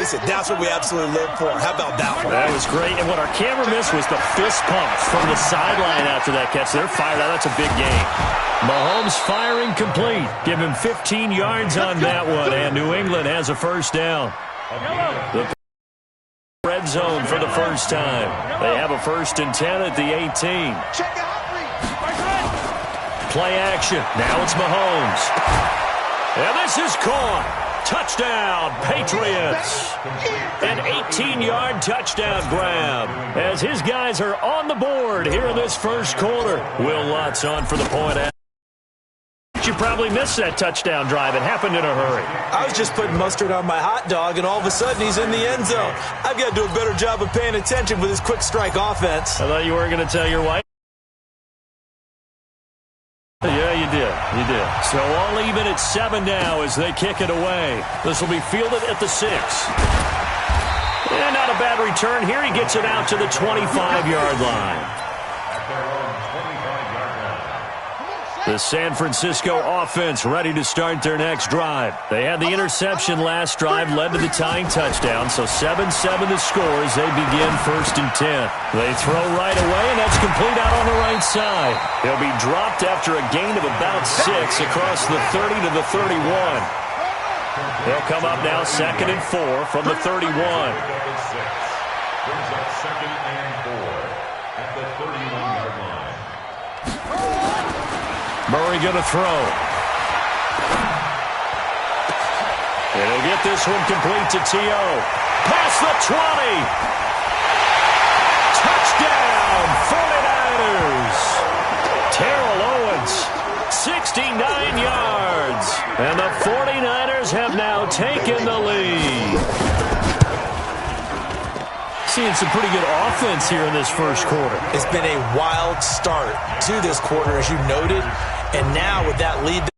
face it, that's what we absolutely live for. How about that one? That was great. And what our camera missed was the fist pump from the sideline after that catch. They're fired out. That's a big game. Mahomes firing complete. Give him 15 yards on that one, and New England has a first down. The red zone for the first time. They have a 1st and 10 at the 18. Play action. Now it's Mahomes. And this is caught. Touchdown, Patriots. An 18-yard touchdown grab as his guys are on the board here in this first quarter. Will Lutz on for the point. You probably missed that touchdown drive. It happened in a hurry. I was just putting mustard on my hot dog, and all of a sudden he's in the end zone. I've got to do a better job of paying attention with his quick strike offense. I thought you weren't going to tell your wife. Yeah, you did. You did. So all even at 7 now as they kick it away. This will be fielded at the 6. And not a bad return here. He gets it out to the 25-yard line. The San Francisco offense ready to start their next drive. They had the interception last drive, led to the tying touchdown. So 7-7 the score as they begin 1st and 10. They throw right away, and that's complete out on the right side. He'll be dropped after a gain of about 6 across the 30 to the 31. They'll come up now 2nd and 4 from the 31. Brings up 2nd and 4 at the 31-yard line. Murray going to throw. And he'll get this one complete to T.O. Past the 20. Touchdown, 49ers. Terrell Owens, 69 yards. And the 49ers have now taken the lead. Seeing some pretty good offense here in this first quarter. It's been a wild start to this quarter, as you noted. And now with that lead,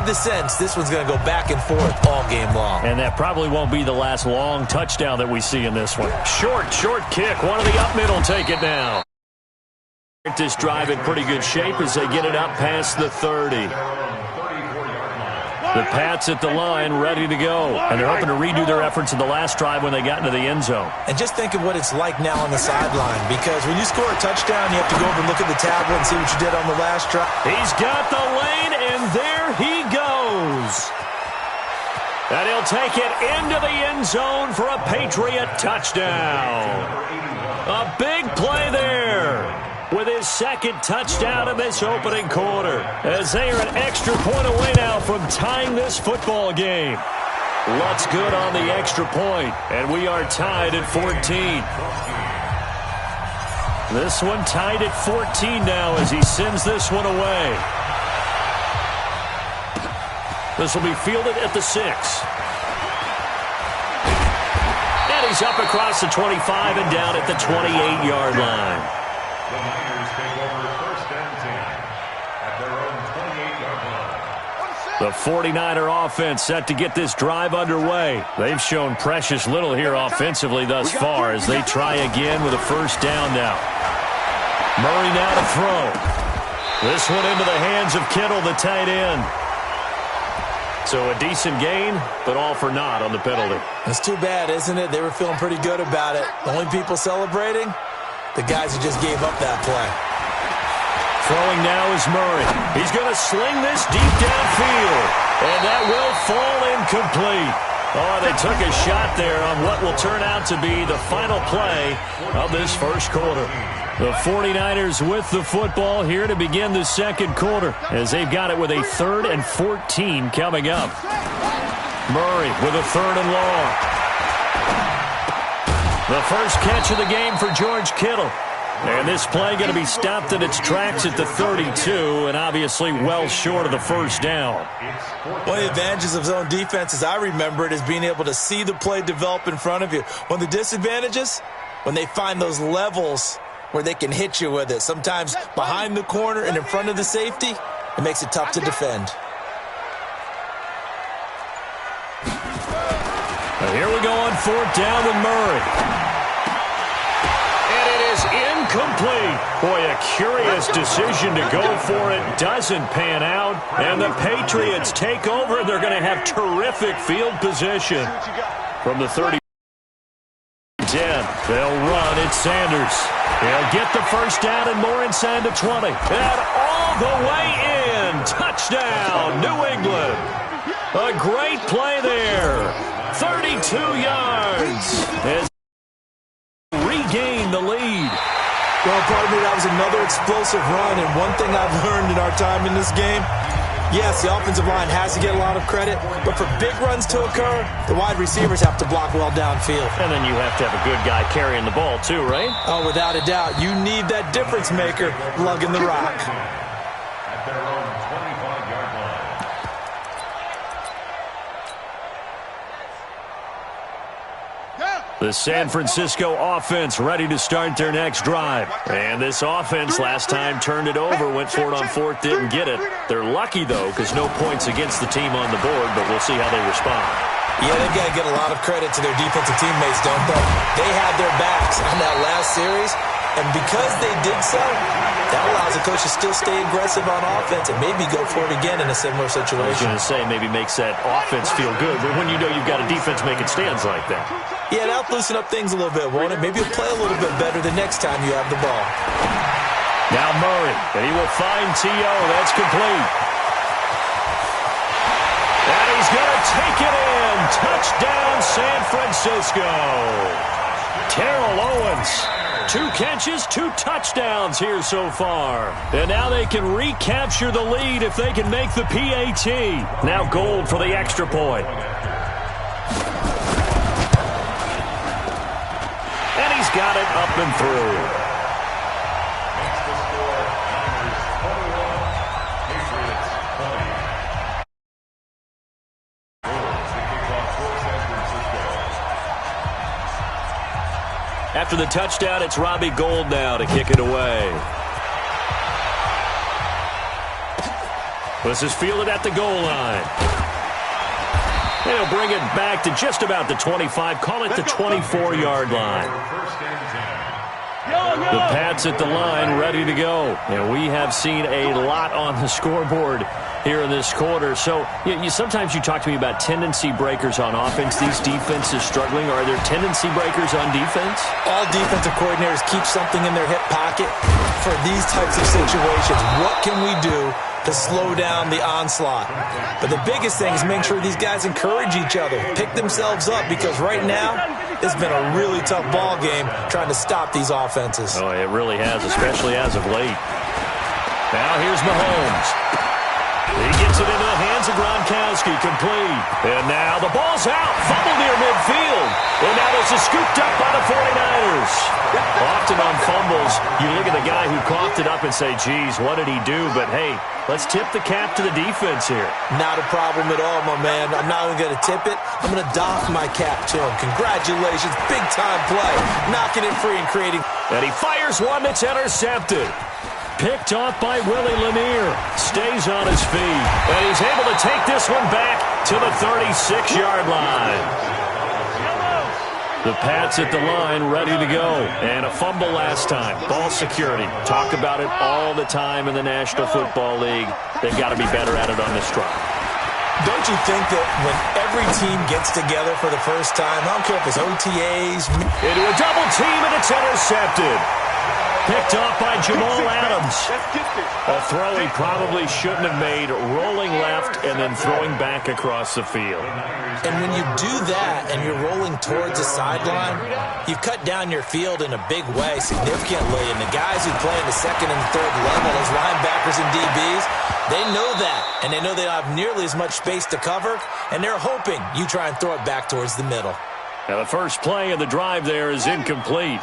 the sense this one's going to go back and forth all game long. And that probably won't be the last long touchdown that we see in this one. Short kick. One of the up middle take it now. This drive in pretty good shape as they get it up past the 30. The Pats at the line, ready to go. And they're hoping to redo their efforts in the last drive when they got into the end zone. And just think of what it's like now on the sideline, because when you score a touchdown, you have to go over and look at the tablet and see what you did on the last drive. He's got the lane, and there he goes. And he'll take it into the end zone for a Patriot touchdown. A big play there with his 2nd touchdown in this opening quarter, as they are an extra point away now from tying this football game. Lutz good on the extra point, and we are tied at 14. This one tied at 14 now as he sends this one away. This will be fielded at the 6. And he's up across the 25 and down at the 28-yard line. The Niners take over 1st and 10 at their own 28-yard line. The 49er offense set to get this drive underway. They've shown precious little here offensively thus far as they try again with a first down now. Murray now to throw. This one into the hands of Kittle, the tight end. So a decent gain, but all for naught on the penalty. It's too bad, isn't it? They were feeling pretty good about it. The only people celebrating, the guys who just gave up that play. Throwing now is Murray. He's going to sling this deep downfield. And that will fall incomplete. Oh, they took a shot there on what will turn out to be the final play of this first quarter. The 49ers with the football here to begin the second quarter as they've got it with a 3rd and 14 coming up. Murray with a 3rd and long. The first catch of the game for George Kittle. And this play going to be stopped in its tracks at the 32, and obviously well short of the first down. One of the advantages of zone defense, as I remember it, is being able to see the play develop in front of you. One of the disadvantages, when they find those levels where they can hit you with it. Sometimes behind the corner and in front of the safety, it makes it tough to defend. Now here we go on 4th down with Murray. And it is incomplete. Boy, a curious decision to go for it. Doesn't pan out. And the Patriots take over. They're going to have terrific field position. From the 30-10, they'll run. It's Sanders. They'll get the first down and more inside the 20. And all the way in. Touchdown, New England. A great play there. 32 yards. As regain the lead. Well, pardon me, that was another explosive run, and one thing I've learned in our time in this game, yes, the offensive line has to get a lot of credit, but for big runs to occur, the wide receivers have to block well downfield. And then you have to have a good guy carrying the ball too, right? Oh, without a doubt. You need that difference maker lugging the rock. At their own 25-yard line. The San Francisco offense ready to start their next drive. And this offense last time turned it over, went for it on fourth, didn't get it. They're lucky, though, because no points against the team on the board, but we'll see how they respond. Yeah, they've got to get a lot of credit to their defensive teammates, don't they? They had their backs on that last series, and because they did so, that allows the coach to still stay aggressive on offense and maybe go for it again in a similar situation. I was going to say, maybe makes that offense feel good, but when you know you've got a defense making stands like that. Yeah, that'll loosen up things a little bit, won't it? Maybe you'll play a little bit better the next time you have the ball. Now Murray, and he will find T.O. That's complete. And he's going to take it in. Touchdown, San Francisco. Terrell Owens. 2 catches, 2 touchdowns here so far. And now they can recapture the lead if they can make the PAT. Now Gold for the extra point. And he's got it up and through. Makes the score Niners 21, Patriots 20. Goals to kick off for San Francisco. After the touchdown, it's Robbie Gould now to kick it away. This is fielded at the goal line. And he'll bring it back to just about the 25. Call it the 24-yard line. The Pats at the line, ready to go. And we have seen a lot on the scoreboard here in this quarter. So sometimes you talk to me about tendency breakers on offense. These defenses struggling. Are there tendency breakers on defense? All defensive coordinators keep something in their hip pocket for these types of situations. What can we do to slow down the onslaught? But the biggest thing is make sure these guys encourage each other, pick themselves up, because right now it's been a really tough ball game trying to stop these offenses. Oh, it really has, especially as of late. Now here's Mahomes. He gets it into the hands of Gronkowski, complete. And now the ball's out, fumble near midfield. And now this is scooped up by the 49ers. Often on fumbles, you look at the guy who coughed it up and say, geez, what did he do? But hey, let's tip the cap to the defense here. Not a problem at all, my man. I'm not even going to tip it. I'm going to doff my cap to him. Congratulations, big-time play. Knocking it free and creating. And he fires one that's intercepted. Picked off by Willie Lanier. Stays on his feet. And he's able to take this one back to the 36-yard line. The Pats at the line, ready to go. And a fumble last time. Ball security. Talk about it all the time in the National Football League. They've got to be better at it on this drive. Don't you think that when every team gets together for the first time, I don't care if it's OTAs. Into a double team, and it's intercepted. Picked off by Jamal Adams. A throw he probably shouldn't have made, rolling left and then throwing back across the field. And when you do that and you're rolling towards the sideline, you cut down your field in a big way significantly. And the guys who play in the second and third level, those linebackers and DBs, they know that. And they know they don't have nearly as much space to cover. And they're hoping you try and throw it back towards the middle. Now the first play of the drive there is incomplete.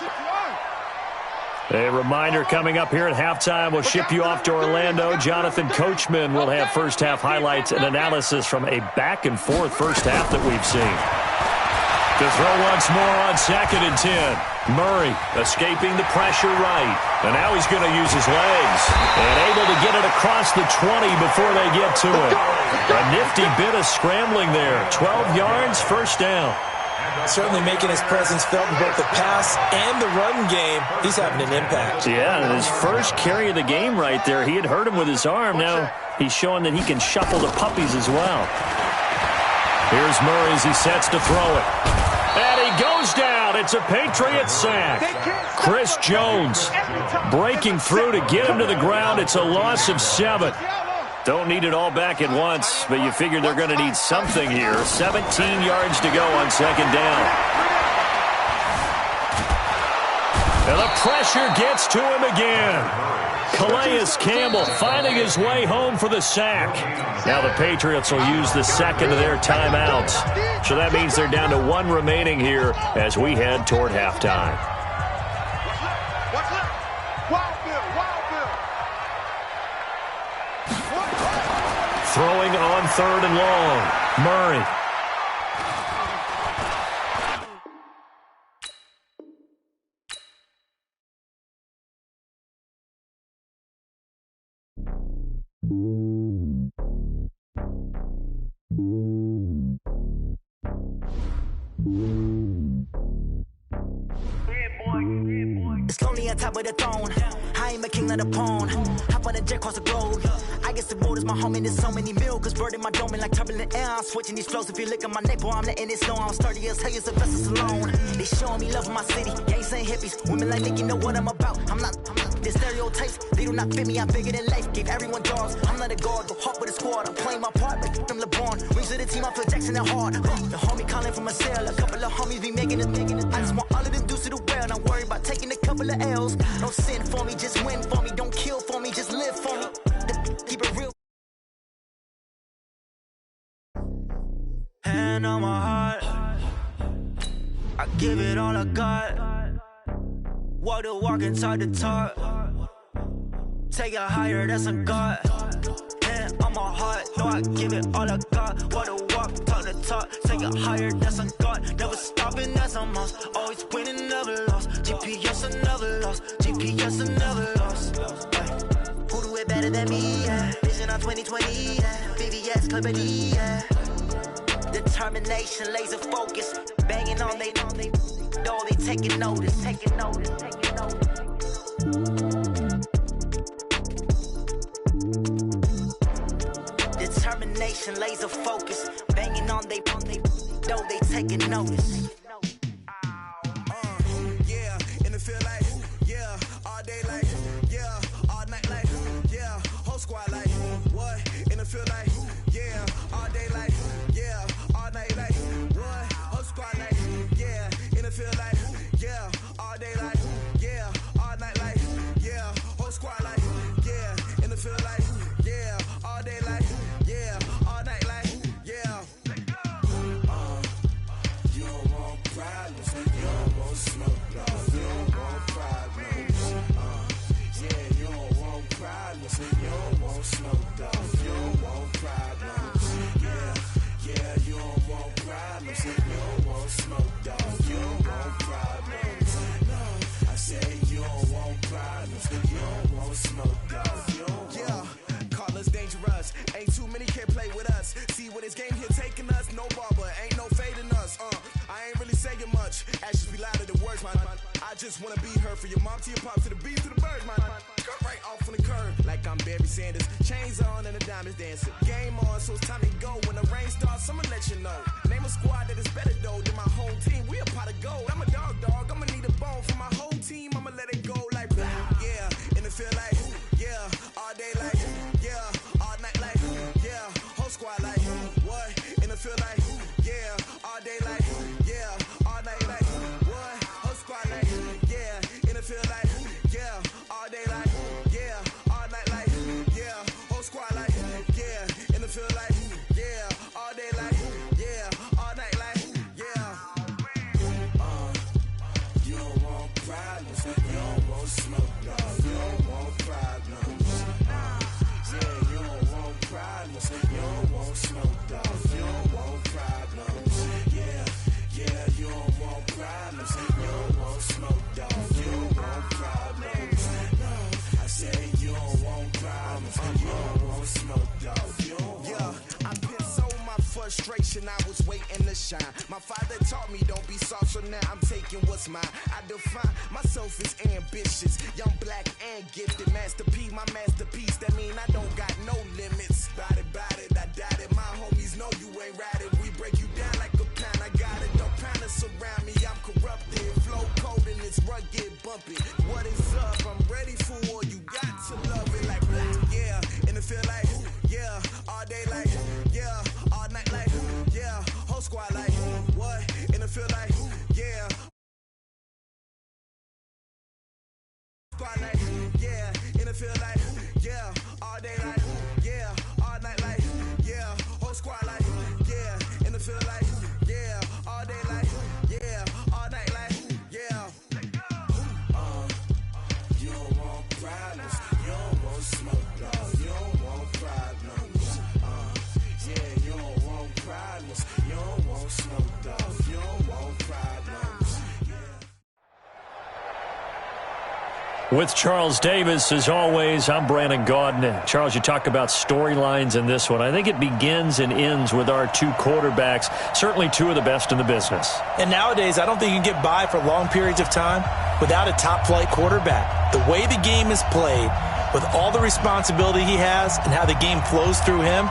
A reminder coming up here at halftime. We'll ship you off to Orlando. Jonathan Coachman will have first-half highlights and analysis from a back-and-forth first half that we've seen. To throw once more on 2nd and 10. Murray escaping the pressure right. And now he's going to use his legs. And able to get it across the 20 before they get to it. A nifty bit of scrambling there. 12 yards, first down. Certainly making his presence felt in both the pass and the run game. He's having an impact. Yeah, and his first carry of the game right there, he had hurt him with his arm. Now he's showing that he can shuffle the puppies as well. Here's Murray as he sets to throw it. And he goes down. It's a Patriot sack. Chris Jones breaking through to get him to the ground. It's a loss of 7. Don't need it all back at once, but you figure they're going to need something here. 17 yards to go on second down. And the pressure gets to him again. Calais Campbell finding his way home for the sack. Now the Patriots will use the second of their timeouts. So that means they're down to 1 remaining here as we head toward halftime. Throwing on 3rd and long. Murray. It's lonely on top of the throne. I ain't a king of the pawn. Hop on a jet across the globe. I guess the road is my home and there's so many miracles burning my dome like turbulent air. I'm switching these flows. If you look at my neck, boy, I'm letting it snow. I'm sturdy as hell, it's a vessel alone. They showing me love in my city. Gangs ain't hippies. Women like Nicky know what I'm about. I'm not the stereotypes. They do not fit me. I'm bigger than life. Gave everyone jaws. I'm not a guard. Go hard with a squad. I'm playing my part like them LeBron. Rings to the team. I feel Jackson and hard. The homie calling from a cell. A couple of homies be making it. I just want all of them dudes to the well. Not worried about taking a couple of L's. Don't sin for me. Just win for me. Don't kill for me. Just live for me. Keep it real. Hand on my heart, I give it all I got. Walk the walk and talk the talk. Take it higher, that's a God. Hand on my heart, no, I give it all I got. Walk the walk, talk the talk. Take it higher, that's a God. Never stopping, that's a must. Always winning, never lost. GPS, I never lost. GPS, I never lost. Who do it better than me? Yeah. Vision on 2020, yeah. VVS, Company, yeah. Determination, laser focus, banging on they door, they taking notice. Determination, laser focus, banging on they door, they taking notice. Yeah, in the field like, yeah, all day like, yeah, all night like, yeah, whole squad like, what? In the field like, yeah, all day like, yeah, all night like, what? Whole squad like, yeah, in the field like, yeah, all day like, yeah, all night like, yeah, whole squad like, yeah, in the field like, yeah, all day like, yeah, all night like, yeah. You don't want problems, you don't want smoke, you don't want problems. Yeah, you don't want problems, you don't want smoke, you don't want problems. Yeah, you don't want problems, you don't want smoke, you don't want problems. No, I said you don't want problems, you don't want smoke, you don't want. Yeah, call us dangerous, ain't too many can play with us. See what this game here taking us, no barber, ain't no fading us. I ain't really saying much, actions be louder than words, man. I just wanna be heard, for your mom to your pop to the beat to the birds, man. Cut right off on the curb, like I'm Barry Sanders. Chains on and the diamonds dancing. Game on, so it's time to go. When the rain starts, I'ma let you know. Name a squad that is better though than my home team. We a pot of gold. I'm a dog. I'ma need a bone for my whole team. I'ma let it go like blah. Yeah, in the field like, yeah, all day like, yeah, all night like, yeah, whole squad like, what? In the field like, yeah, all day like, yeah, all night like, what? Whole squad like, yeah, in the field like, yeah, all day like, yeah, all night like, yeah, whole squad like, yeah, in the field like, yeah, all day like, yeah, all night like, shine. My father taught me don't be soft, so now I'm taking what's mine. I define myself as ambitious, young, black, and gifted. Master P, my masterpiece. That mean I don't got no limits. Bout it, I doubt it. My homies know you ain't riding. We break you down like a pound. I got it, don't pound us around me. I'm corrupted, flow cold and it's rugged, bumpy. What is up? I'm ready for war. You got to love it like yeah, and it feel like yeah, all day like yeah, all night like yeah, whole squad like what? And it feel like yeah, squad like yeah, and it feel like yeah, all day like yeah, all night like yeah, whole squad like yeah, and it feel like yeah, all day like yeah, all night like yeah. You don't want problems, you don't want smoke, dog. You don't want problems. Yeah, you don't want problems, you don't want smoke, dog. You don't want problems. With Charles Davis, as always, I'm Brandon Gaudin. Charles, you talk about storylines in this one. I think it begins and ends with our two quarterbacks, certainly two of the best in the business. And nowadays, I don't think you can get by for long periods of time without a top-flight quarterback. The way the game is played, with all the responsibility he has and how the game flows through him,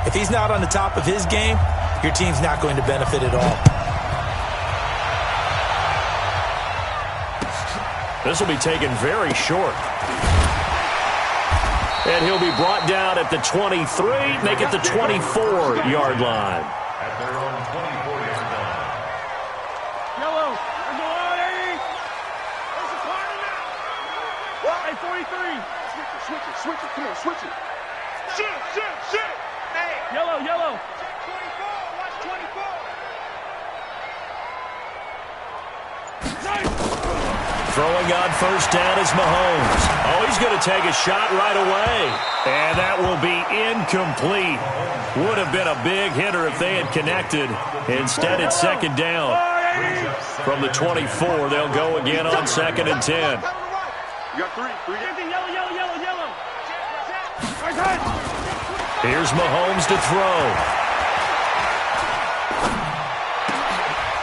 if he's not on the top of his game, your team's not going to benefit at all. This will be taken very short. And he'll be brought down at the 23, make it the 24-yard line. At their own 24-yard line. Yellow, there's a lot, Eddie. There's a corner now. What? Hey, 43. Switch it. Come on, switch it. Shoot. Hey. Yellow. Check 24. Watch 24. Nice. Throwing on first down is Mahomes. Oh, he's going to take a shot right away. And that will be incomplete. Would have been a big hitter if they had connected. Instead, it's second down. From the 24, they'll go again on second and 10. You got three. Yellow. Here's Mahomes to throw.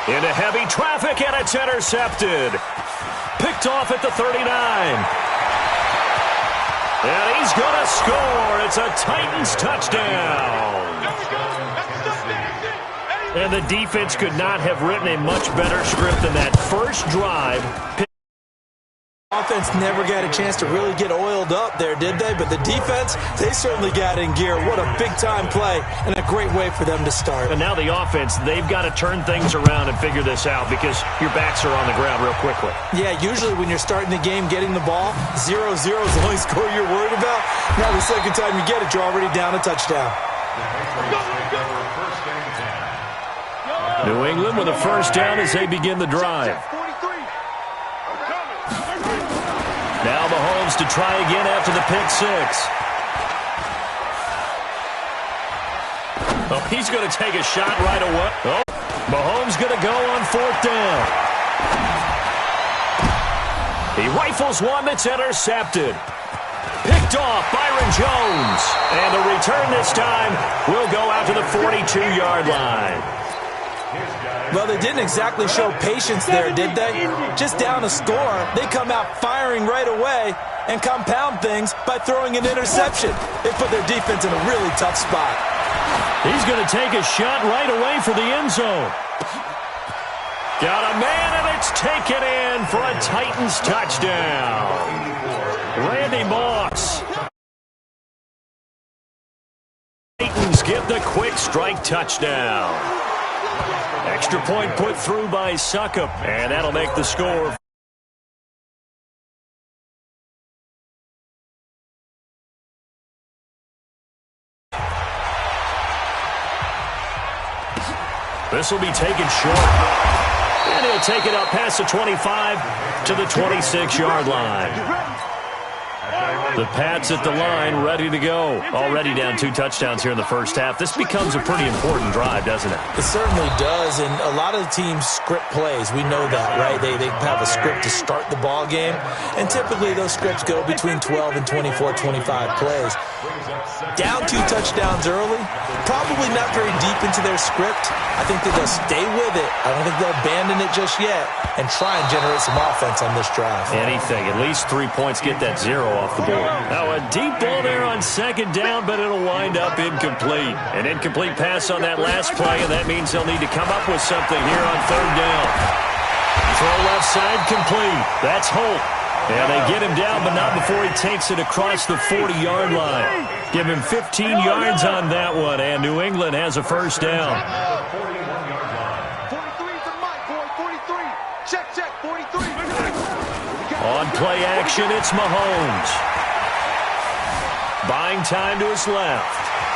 Into heavy traffic, and it's intercepted. Picked off at the 39. And he's going to score. It's a Titans touchdown. And the defense could not have written a much better script than that first drive. Offense never got a chance to really get oiled up there, did they? But the defense, they certainly got in gear. What a big-time play and a great way for them to start. And now the offense, they've got to turn things around and figure this out because your backs are on the ground real quickly. Yeah, usually when you're starting the game, getting the ball, 0-0 is the only score you're worried about. Now the second time you get it, you're already down a touchdown. New England with a first down as they begin the drive. Now Mahomes to try again after the pick six. Oh, he's going to take a shot right away. Oh, Mahomes going to go on fourth down. He rifles one that's intercepted. Picked off, Byron Jones. And the return this time will go out to the 42-yard line. Well, they didn't exactly show patience there, did they? Just down a score, they come out firing right away and compound things by throwing an interception. They put their defense in a really tough spot. He's going to take a shot right away for the end zone. Got a man, and it's taken in for a Titans touchdown. Randy Moss. Titans get the quick strike touchdown. Extra point put through by Suckup, and that'll make the score. This will be taken short. And he'll take it up past the 25 to the 26-yard line. The Pats at the line, ready to go. Already down 2 touchdowns here in the first half. This becomes a pretty important drive, doesn't it? It certainly does, and a lot of the teams script plays. We know that, right? They have a script to start the ball game, and typically those scripts go between 12 and 24, 25 plays. Down 2 touchdowns early, probably not very deep into their script. I think that they'll stay with it. I don't think they'll abandon it just yet and try and generate some offense on this drive. Anything. At least 3 points, get that 0 off the board. Now a deep ball there on second down, but it'll wind up incomplete. An incomplete pass on that last play, and that means they'll need to come up with something here on third down. Throw left side complete. That's Holt. And they get him down, but not before he takes it across the 40-yard line. Give him 15 yards on that one, and New England has a first down. 43 for Mike, boy, 43. Check, 43. On play action, it's Mahomes. Buying time to his left.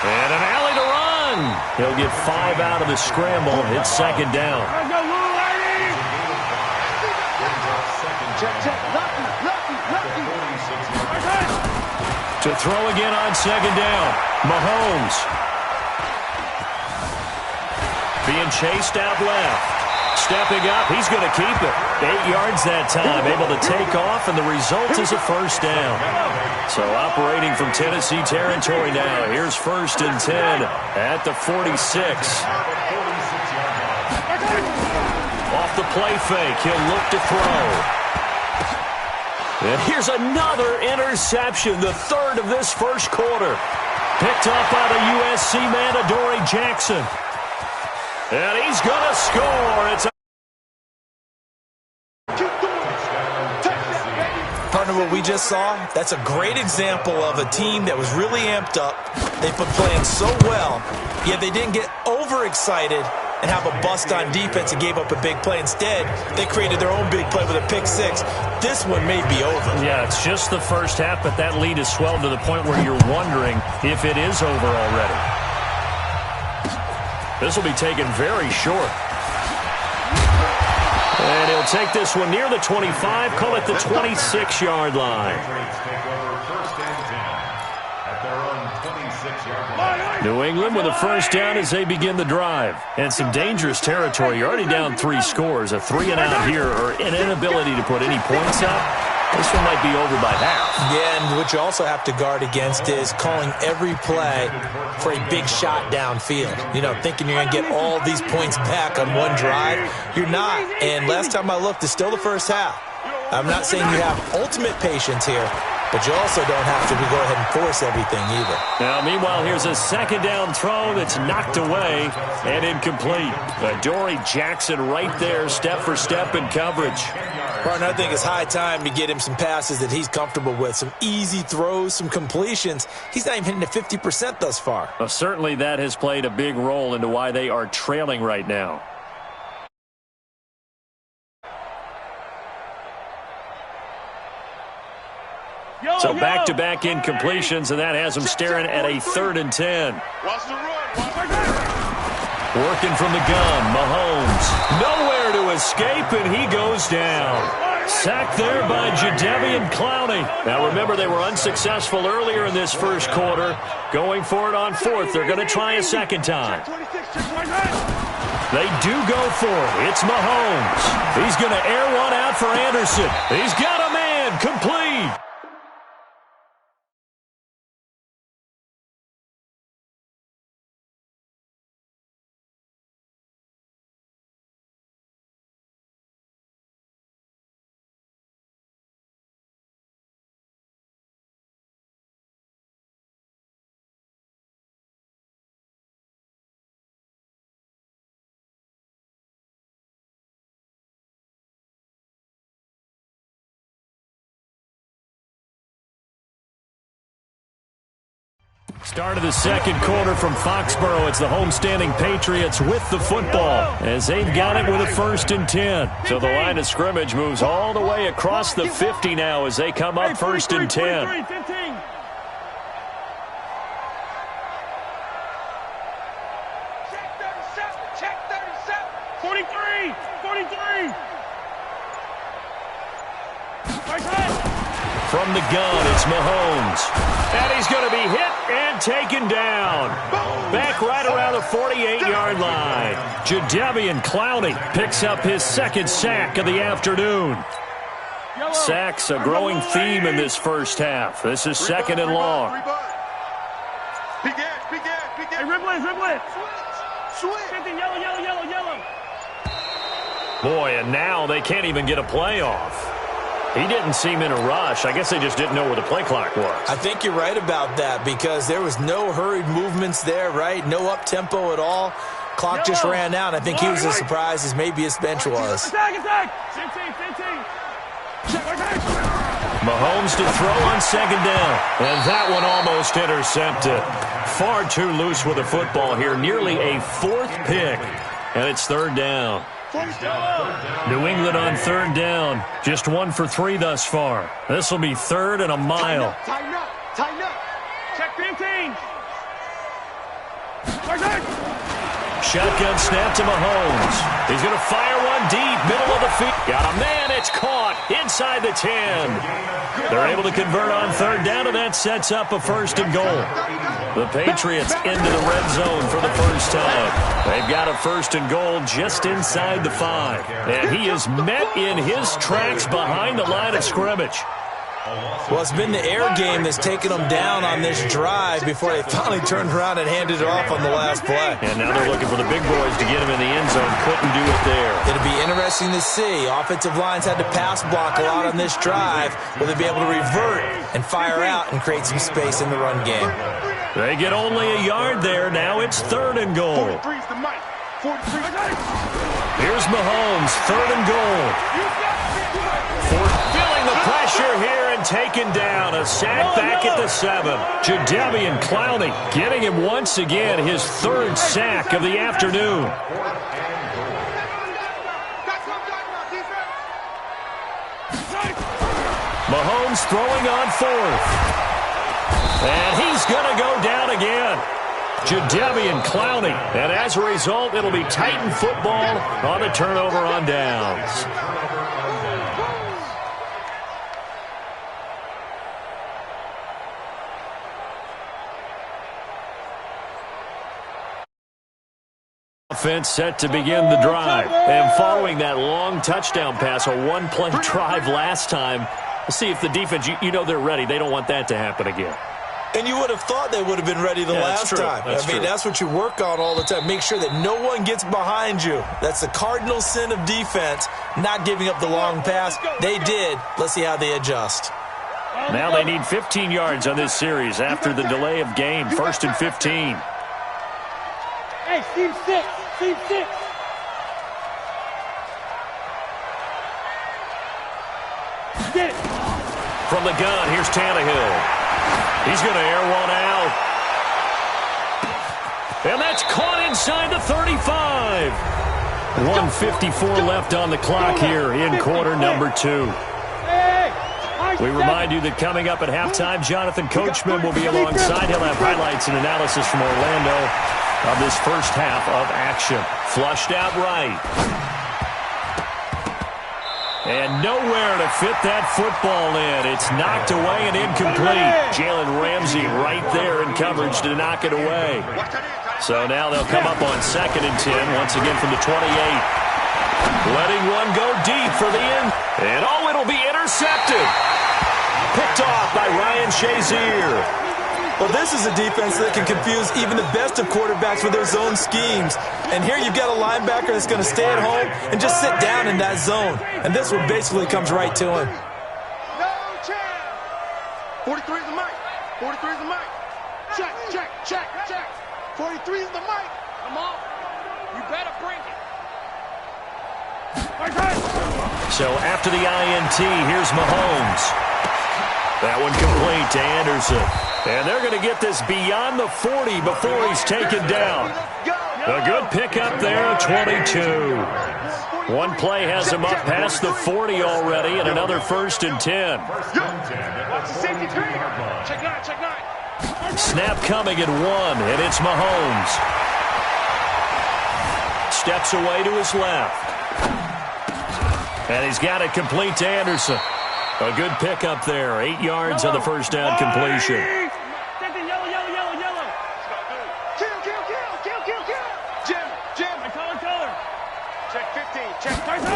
And an alley to run. He'll get 5 out of the scramble. It's second down. Let's go, little lady. Check. Lucky. To throw again on second down. Mahomes. Being chased out left. Stepping up, he's going to keep it. 8 yards that time, able to take off, and the result is a first down. So operating from Tennessee territory now. Here's 1st and 10 at the 46. Off the play fake, he'll look to throw. And here's another interception, the 3rd of this first quarter. Picked up by the USC man, Adoree Jackson. And he's going to score. It's Partner, what we just saw, that's a great example of a team that was really amped up. They've been playing so well, yet they didn't get overexcited and have a bust on defense and gave up a big play. Instead, they created their own big play with a pick 6. This one may be over. Yeah, it's just the first half, but that lead has swelled to the point where you're wondering if it is over already. This will be taken very short. And he'll take this one near the 25, call it the 26-yard line. New England with a first down as they begin the drive. And some dangerous territory. You're already down 3 scores. A 3-and-out here, or an inability to put any points up. This one might be over by half. Yeah, and what you also have to guard against is calling every play for a big shot downfield. You know, thinking you're going to get all these points back on one drive. You're not. And last time I looked, it's still the first half. I'm not saying you have ultimate patience here, but you also don't have to go ahead and force everything either. Now, meanwhile, here's a second down throw that's knocked away and incomplete. Adoree Jackson right there, step for step in coverage. Partner, I think it's high time to get him some passes that he's comfortable with. Some easy throws, some completions. He's not even hitting the 50% thus far. Well, certainly that has played a big role into why they are trailing right now. So back-to-back incompletions, and that has him staring at a 3rd and 10. Watch the run. Working from the gun, Mahomes. Nowhere to escape, and he goes down. Sacked there by Jadeveon Clowney. Now remember, they were unsuccessful earlier in this first quarter. Going for it on 4th. They're going to try a second time. They do go for it. It's Mahomes. He's going to air one out for Anderson. He's got a man. Complete. Start of the second quarter from Foxborough. It's the homestanding Patriots with the football as they've got it with a 1st and 10. So the line of scrimmage moves all the way across the 50 now as they come up 1st and 10. Check 37. 43. Right side. From the gun, it's Mahomes. And he's going to be hit and taken down. Back right around the 48-yard line. Jadeveon Clowney picks up his second sack of the afternoon. Sacks a growing theme in this first half. This is second and long. Hey, Riblet. Switch. Yellow. Boy, and now they can't even get a play off. He didn't seem in a rush. I guess they just didn't know where the play clock was. I think you're right about that because there was no hurried movements there, right? No up-tempo at all. Clock just ran out. I think he was as surprised as maybe his bench was. Attack. 15. Mahomes to throw on second down. And that one almost intercepted. Far too loose with the football here. Nearly a fourth pick. And it's third down. New England on third down. Just 1 for 3 thus far. This will be third and a mile. Tighten up. Check 15. Shotgun snap to Mahomes. He's going to fire one deep, middle of the field. Got a man, it's caught inside the 10. They're able to convert on third down, and that sets up a first and goal. The Patriots into the red zone for the first time. They've got a first and goal just inside the 5. And he is met in his tracks behind the line of scrimmage. Well, it's been the air game that's taken them down on this drive before they finally turned around and handed it off on the last play. And now they're looking for the big boys to get him in the end zone. Couldn't do it there. It'll be interesting to see. Offensive lines had to pass block a lot on this drive. Will they be able to revert and fire out and create some space in the run game? They get only a yard there. Now it's third and goal. 43's the mic. 43. Here's Mahomes, third and goal. Feeling the pressure here and taken down. A sack back at the 7. Jadeveon Clowney getting him once again his third sack of the afternoon. Mahomes throwing on fourth. And he's going to go down again. Jadeveon Clowney. And as a result, it'll be Titan football on the turnover on downs. Offense set to begin the drive. And following that long touchdown pass, a one-play drive last time, we'll see if the defense, you know they're ready. They don't want that to happen again. And you would have thought they would have been ready the last time. That's what you work on all the time. Make sure that no one gets behind you. That's the cardinal sin of defense, not giving up the long pass. They did. Let's see how they adjust. Now they need 15 yards on this series after the delay of game. First and 15. Hey, Steve 6. Get it. From the gun, here's Tannehill. He's going to air one out. And that's caught inside the 35. 1:54 left on the clock here in quarter number 2. We remind you that coming up at halftime, Jonathan Coachman will be alongside. He'll have highlights and analysis from Orlando of this first half of action. Flushed out right. And nowhere to fit that football in. It's knocked away and incomplete. Jalen Ramsey right there in coverage to knock it away. So now they'll come up on second and 10, once again from the 28. Letting one go deep for the end. And it'll be intercepted. Picked off by Ryan Shazier. Well, this is a defense that can confuse even the best of quarterbacks with their zone schemes. And here you've got a linebacker that's going to stay at home and just sit down in that zone. And this one basically comes right to him. No chance. 43 is the mic. 43 is the mic. Check. 43 is the mic. Come on. You better bring it. So after the INT, here's Mahomes. That one complete to Anderson. And they're going to get this beyond the 40 before he's taken down. A good pickup there, 22. One play has him up past the 40 already, and another first and 10. Check 9. Snap coming at 1, and it's Mahomes. Steps away to his left. And he's got it complete to Anderson. A good pickup there. 8 yards on the first down completion. Check 15. Check 15.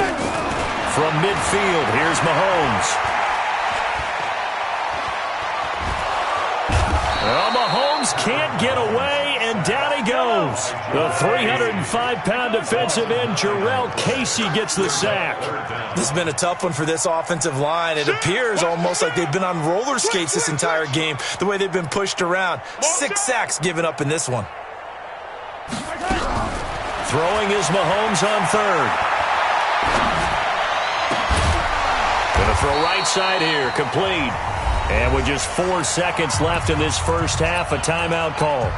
From midfield, here's Mahomes. Well, Mahomes can't get away, and down he goes. The 305-pound defensive end, Jarrell Casey, gets the sack. This has been a tough one for this offensive line. It appears almost like they've been on roller skates this entire game, the way they've been pushed around. 6 sacks given up in this one. Throwing is Mahomes on third. Gonna throw right side here, complete. And with just 4 seconds left in this first half, a timeout call.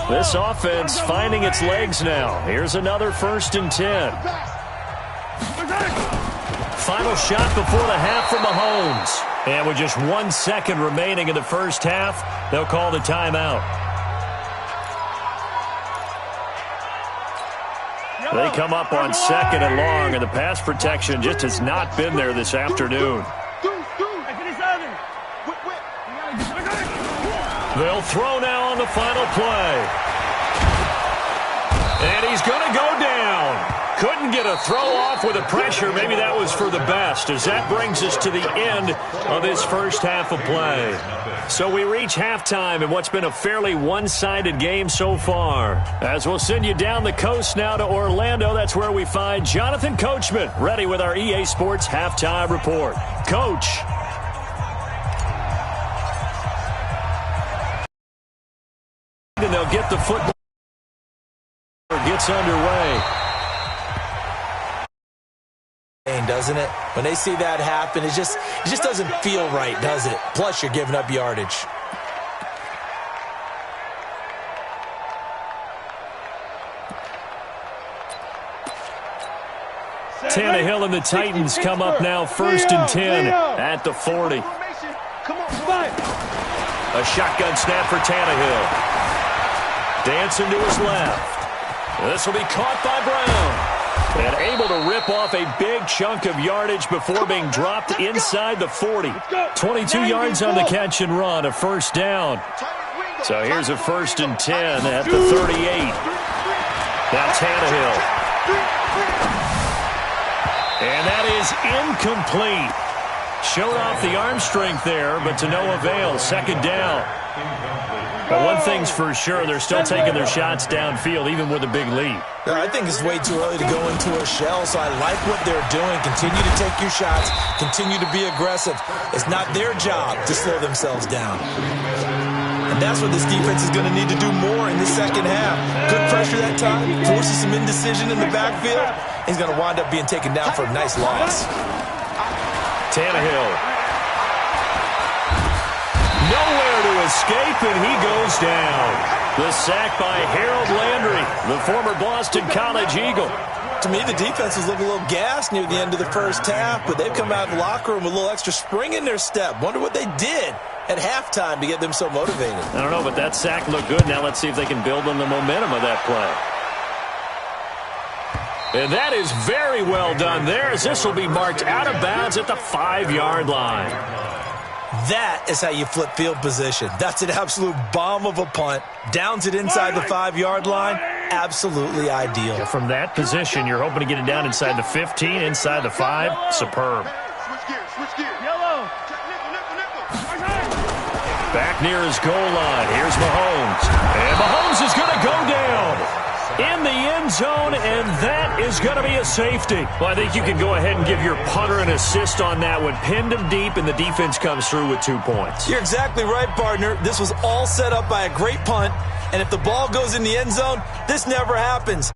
This offense finding its legs now. Here's another 1st and 10. Final shot before the half for Mahomes. And with just 1 second remaining in the first half, they'll call the timeout. They come up on 2nd and long, and the pass protection just has not been there this afternoon. They'll throw now on the final play. And he's going to go down. Couldn't get a throw off with the pressure. Maybe that was for the best, as that brings us to the end of this first half of play. So we reach halftime in what's been a fairly one-sided game so far. As we'll send you down the coast now to Orlando, that's where we find Jonathan Coachman, ready with our EA Sports Halftime Report. Coach. And they'll get the football. Gets underway. Doesn't it? When they see that happen, it just doesn't feel right, does it? Plus, you're giving up yardage. Tannehill and the Titans come up now 1st and 10 at the 40. A shotgun snap for Tannehill. Dancing to his left. This will be caught by Brown. And able to rip off a big chunk of yardage before being dropped inside the 40. 22 yards on the catch and run, a 1st down. So here's a 1st and 10 at the 38. Now Tannehill. And that is incomplete. Showed off the arm strength there, but to no avail. 2nd down. But one thing's for sure, they're still taking their shots downfield, even with a big lead. I think it's way too early to go into a shell, so I like what they're doing. Continue to take your shots. Continue to be aggressive. It's not their job to slow themselves down. And that's what this defense is going to need to do more in the second half. Good pressure that time, forces some indecision in the backfield. He's going to wind up being taken down for a nice loss. Tannehill. Nowhere to escape, and he goes down. The sack by Harold Landry, the former Boston College Eagle. To me, the defense was looking a little gassed near the end of the first half, but they've come out of the locker room with a little extra spring in their step. Wonder what they did at halftime to get them so motivated. I don't know, but that sack looked good. Now let's see if they can build on the momentum of that play. And that is very well done there, as this will be marked out of bounds at the 5-yard line. That is how you flip field position. That's an absolute bomb of a punt. Downs it inside the 5-yard line. Absolutely ideal. Yeah, from that position, you're hoping to get it down inside the 15, inside the 5. Superb. Switch gear. Yellow. Back near his goal line. Here's Mahomes. And Mahomes is going to go down in the end zone, and that is going to be a safety. Well, I think you can go ahead and give your punter an assist on that one. Pinned him deep, and the defense comes through with 2 points. You're exactly right, partner. This was all set up by a great punt, and if the ball goes in the end zone, this never happens.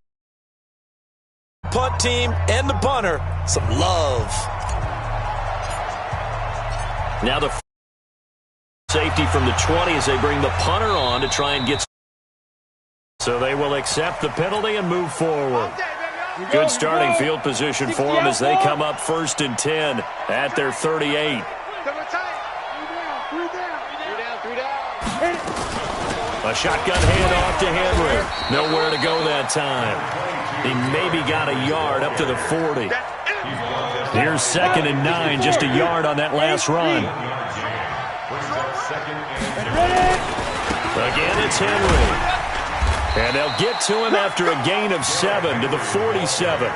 Punt team and the punter, some love. Now the safety from the 20 as they bring the punter on to try and get. So they will accept the penalty and move forward. Good starting field position for them as they come up 1st and 10 at their 38. A shotgun handoff to Henry. Nowhere to go that time. He maybe got a yard up to the 40. Here's 2nd and 9, just a yard on that last run. Again, it's Henry. And they'll get to him after a gain of 7 to the 47.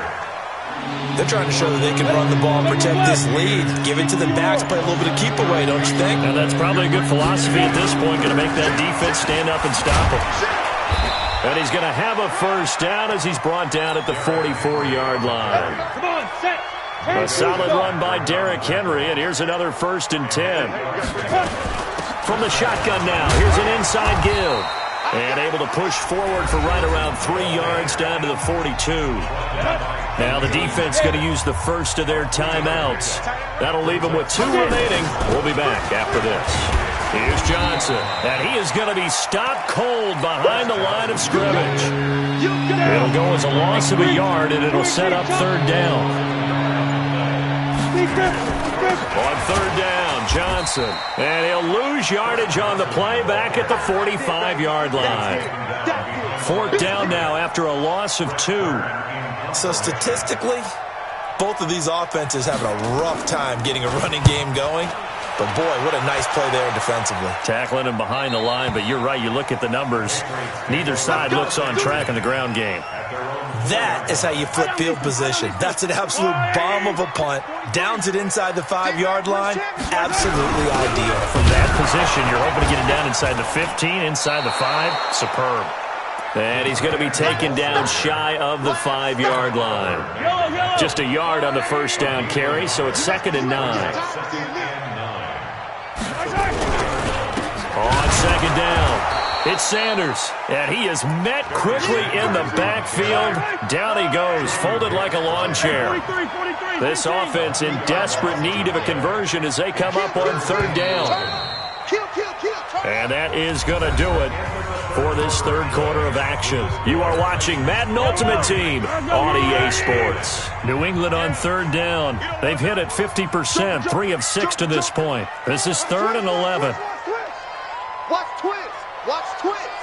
They're trying to show that they can run the ball and protect this lead. Give it to the backs, play a little bit of keep away, don't you think? And that's probably a good philosophy at this point, going to make that defense stand up and stop him. And he's going to have a first down as he's brought down at the 44-yard line. Come on, set. A solid run by Derrick Henry, and here's another 1st and 10. From the shotgun now, here's an inside give. And able to push forward for right around 3 yards down to the 42. Now the defense going to use the first of their timeouts. That'll leave them with 2 remaining. We'll be back after this. Here's Johnson, and he is going to be stopped cold behind the line of scrimmage. It'll go as a loss of a yard, and it'll set up 3rd down. On 3rd down, Johnson. And he'll lose yardage on the play back at the 45-yard line. 4th down now after a loss of 2. So statistically, both of these offenses having a rough time getting a running game going. But, boy, what a nice play there defensively. Tackling him behind the line, but you're right. You look at the numbers. Neither side looks on track in the ground game. That is how you flip field position. That's an absolute bomb of a punt. Downs it inside the 5-yard line. Absolutely ideal. From that position, you're hoping to get it down inside the 15, inside the 5. Superb. And he's going to be taken down shy of the 5-yard line. Just a yard on the first down carry, so it's 2nd and 9. On 2nd down, it's Sanders, and he is met quickly in the backfield. Down he goes, folded like a lawn chair. This offense in desperate need of a conversion as they come up on 3rd down. And that is going to do it for this 3rd quarter of action. You are watching Madden Ultimate Team on EA Sports. New England on 3rd down. They've hit it 50%, 3 of 6 to this point. This is 3rd and 11. Watch twins. Watch twins.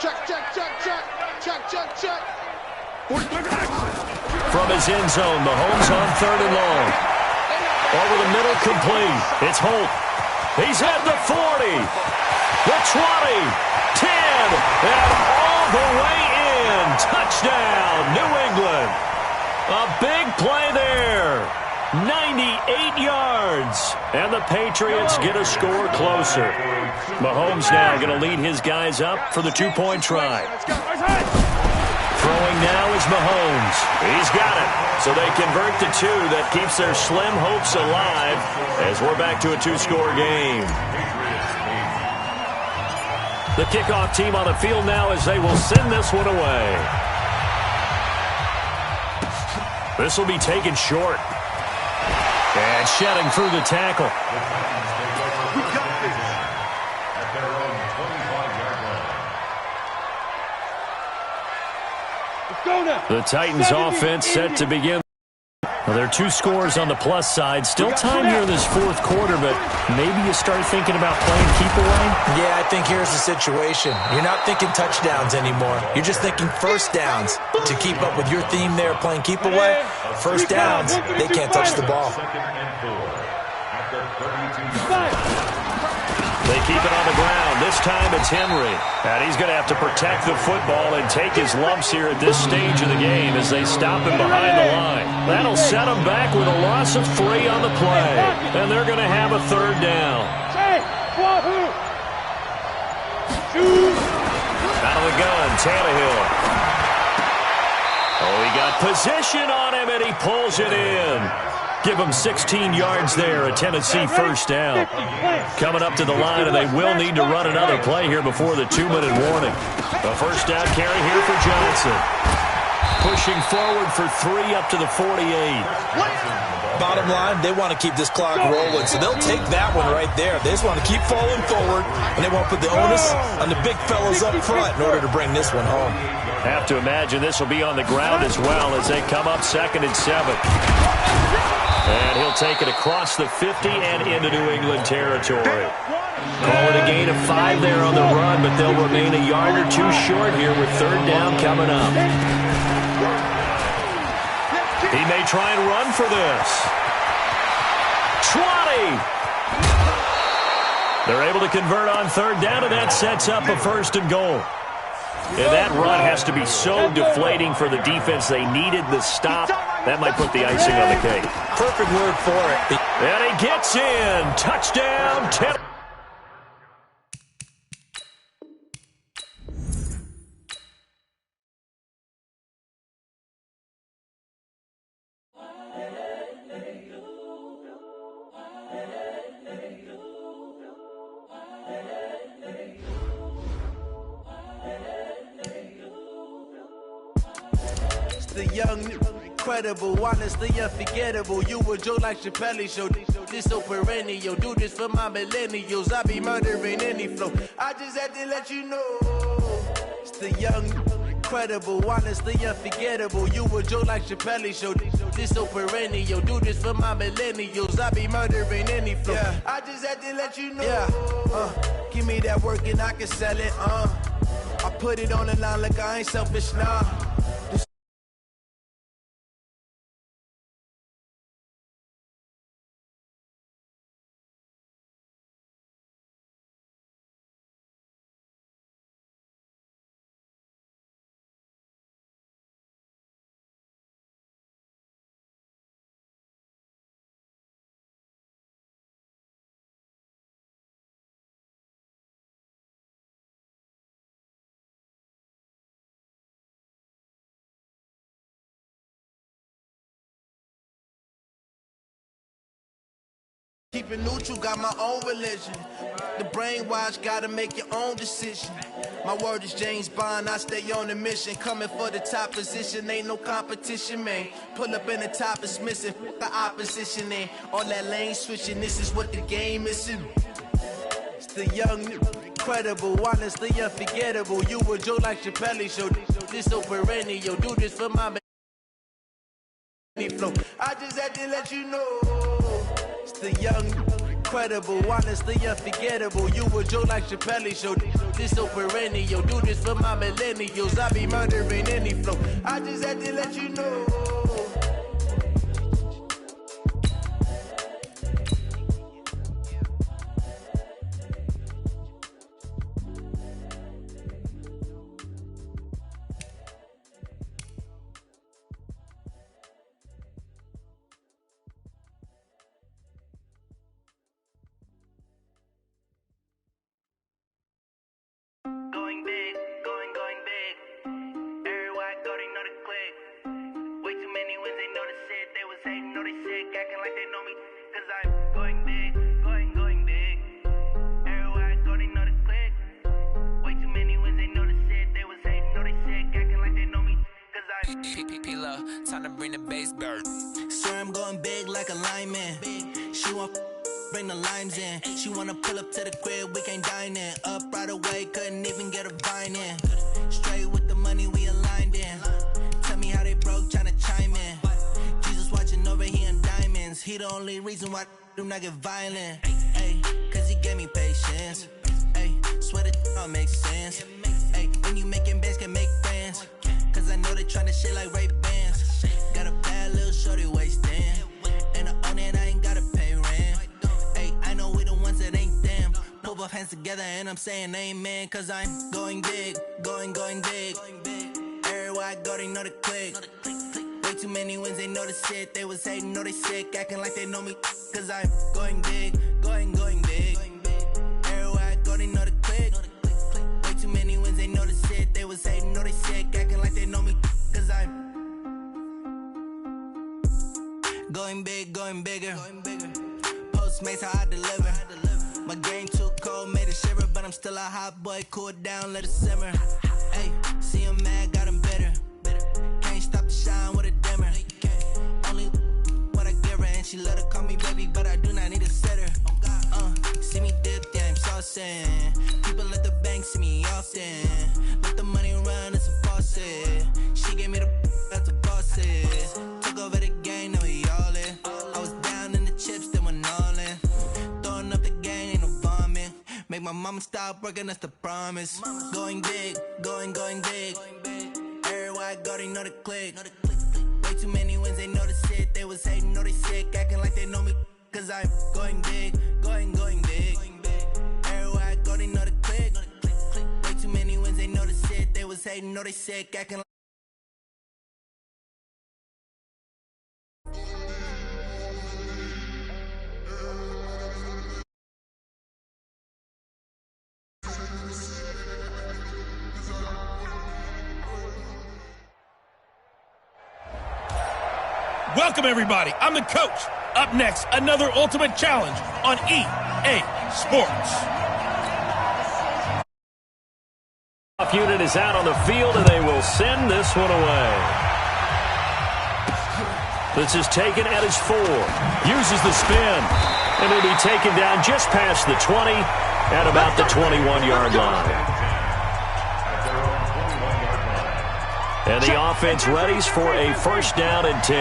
Check, check, check, check. Check, check, check. From his end zone, Mahomes on 3rd and long. Over the middle, complete. It's Holt. He's at the 40, the 20, 10, and all the way in. Touchdown, New England. A big play there. 98 yards. And the Patriots get a score closer. Mahomes now going to lead his guys up for the 2-point try. Throwing now is Mahomes. He's got it. So they convert the 2. That keeps their slim hopes alive as we're back to a 2-score game. The kickoff team on the field now as they will send this one away. This will be taken short. And shedding through the tackle. The Titans offense set to begin. Well, there are 2 scores on the plus side. Still time here in this 4th quarter, but maybe you start thinking about playing keep away? Yeah, I think here's the situation. You're not thinking touchdowns anymore. You're just thinking first downs. To keep up with your theme there, playing keep away, first downs, they can't touch the ball. They keep it on the ground. This time it's Henry. And he's going to have to protect the football and take his lumps here at this stage of the game as they stop him behind the line. That'll set him back with a loss of 3 on the play. And they're going to have a 3rd down. Out of the gun, Tannehill. Oh, he got position on him, and he pulls it in. Give him 16 yards there, a Tennessee first down. Coming up to the line, and they will need to run another play here before the 2-minute warning. A first down carry here for Johnson. Pushing forward for 3 up to the 48. Bottom line, they want to keep this clock rolling, so they'll take that one right there. They just want to keep falling forward, and they won't put the onus on the big fellas up front in order to bring this one home. Have to imagine this will be on the ground as well as they come up 2nd and 7. And he'll take it across the 50 and into New England territory. Call it a gain of 5 there on the run, but they'll remain a yard or two short here with third down coming up. He may try and run for this. 20! They're able to convert on third down, and that sets up a first and goal. And that run has to be so deflating for the defense. They needed the stop. That might put the icing on the cake. Perfect word for it. And he gets in. Touchdown, Tennessee. The young, incredible, honestly unforgettable. You a Joe like Chappelle show. This so perennial. Do this for my millennials. I be murdering any flow. I just had to let you know. It's the young, incredible, honestly unforgettable. You a Joe like Chappelle show. This so perennial. Do this for my millennials. I be murdering any flow. Yeah. I just had to let you know. Yeah. Give me that work and I can sell it. I put it on the line like I ain't selfish, nah. Keep it neutral, got my own religion. The brainwash, gotta make your own decision. My word is James Bond, I stay on a mission. Coming for the top position, ain't no competition, man. Pull up in the top, it's missing, fuck the opposition, man. All that lane switching, this is what the game is in. It's the young, incredible, honestly unforgettable. You a Joe like Chappelle show. This so perennial, do this for my flow. I just had to let you know. It's the young, incredible, honestly unforgettable. You a Joe like Chappelle show. This so perennial. Do this for my millennials. I be murdering any flow. I just had to let you know. Time to bring the bass bird. Swear I'm going big like a lineman. She want bring the limes in. She wanna pull up to the crib, we can't dine in. Up right away, couldn't even get a vine in. Straight with the money we aligned in. Tell me how they broke, tryna chime in. Jesus watching over here in diamonds. He the only reason why I do not get violent. Ay, cause he gave me patience. Ay, swear that all makes sense. Ay, when you making bands can make friends. Cause I know they tryna shit like Ray Bans. Got a bad little shorty wasting. And I own it, I ain't gotta pay rent. Ay, I know we the ones that ain't them. Pull both hands together and I'm saying amen. Cause I'm going big, going big. Everywhere I go, they know the click. Way too many wins, they know the shit. They was hating, know they sick, acting like they know me. Cause I'm going big, going big. Everywhere I go, they know the click. Way too many wins, they know the shit. They was hating, know they sick, acting like they know me. Cause I'm going big, going bigger. Postmates, how I deliver. My game too cold, made it shiver. But I'm still a hot boy, cool it down, let it simmer. Hey, see him mad, got him bitter. Can't stop the shine with a dimmer. Only what I give her, and she let her call me baby, but I do not need a sitter. See me dip, yeah, I'm saucing. People at the bank see me often. Let the money run, it's a faucet. She gave me the that's the bosses. Took over the game, now we all in. I was down in the chips, then went all in. Throwing up the gang, ain't no bombing. my mama stopped working, that's the promise. Going big, going big. Everywhere I go, they know the click. Way too many wins, they know the shit. They was hating, know they sick, acting like they know me. Cause I'm going big, going big. Everywhere I go, they know the click. Way too many wins, they know the shit. They was hating, know they sick, acting like. Welcome, everybody. I'm the coach. Up next, another ultimate challenge on EA Sports. Unit is out on the field, and they will send this one away. This is taken at his 4. Uses the spin, and it'll be taken down just past the 20 at about the 21-yard line. And the offense readies for a first down and 10.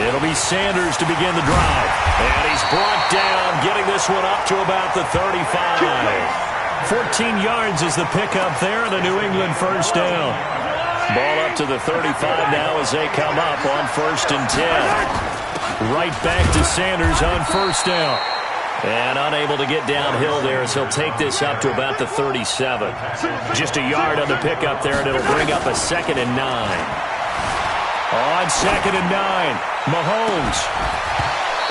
It'll be Sanders to begin the drive. And he's brought down, getting this one up to about the 35. 14 yards is the pickup there, and a New England first down. Ball up to the 35 now as they come up on first and 10. Right back to Sanders on first down. And unable to get downhill there as he'll take this up to about the 37. Just a yard on the pickup there, and it'll bring up a 2nd and 9. On 2nd and 9, Mahomes.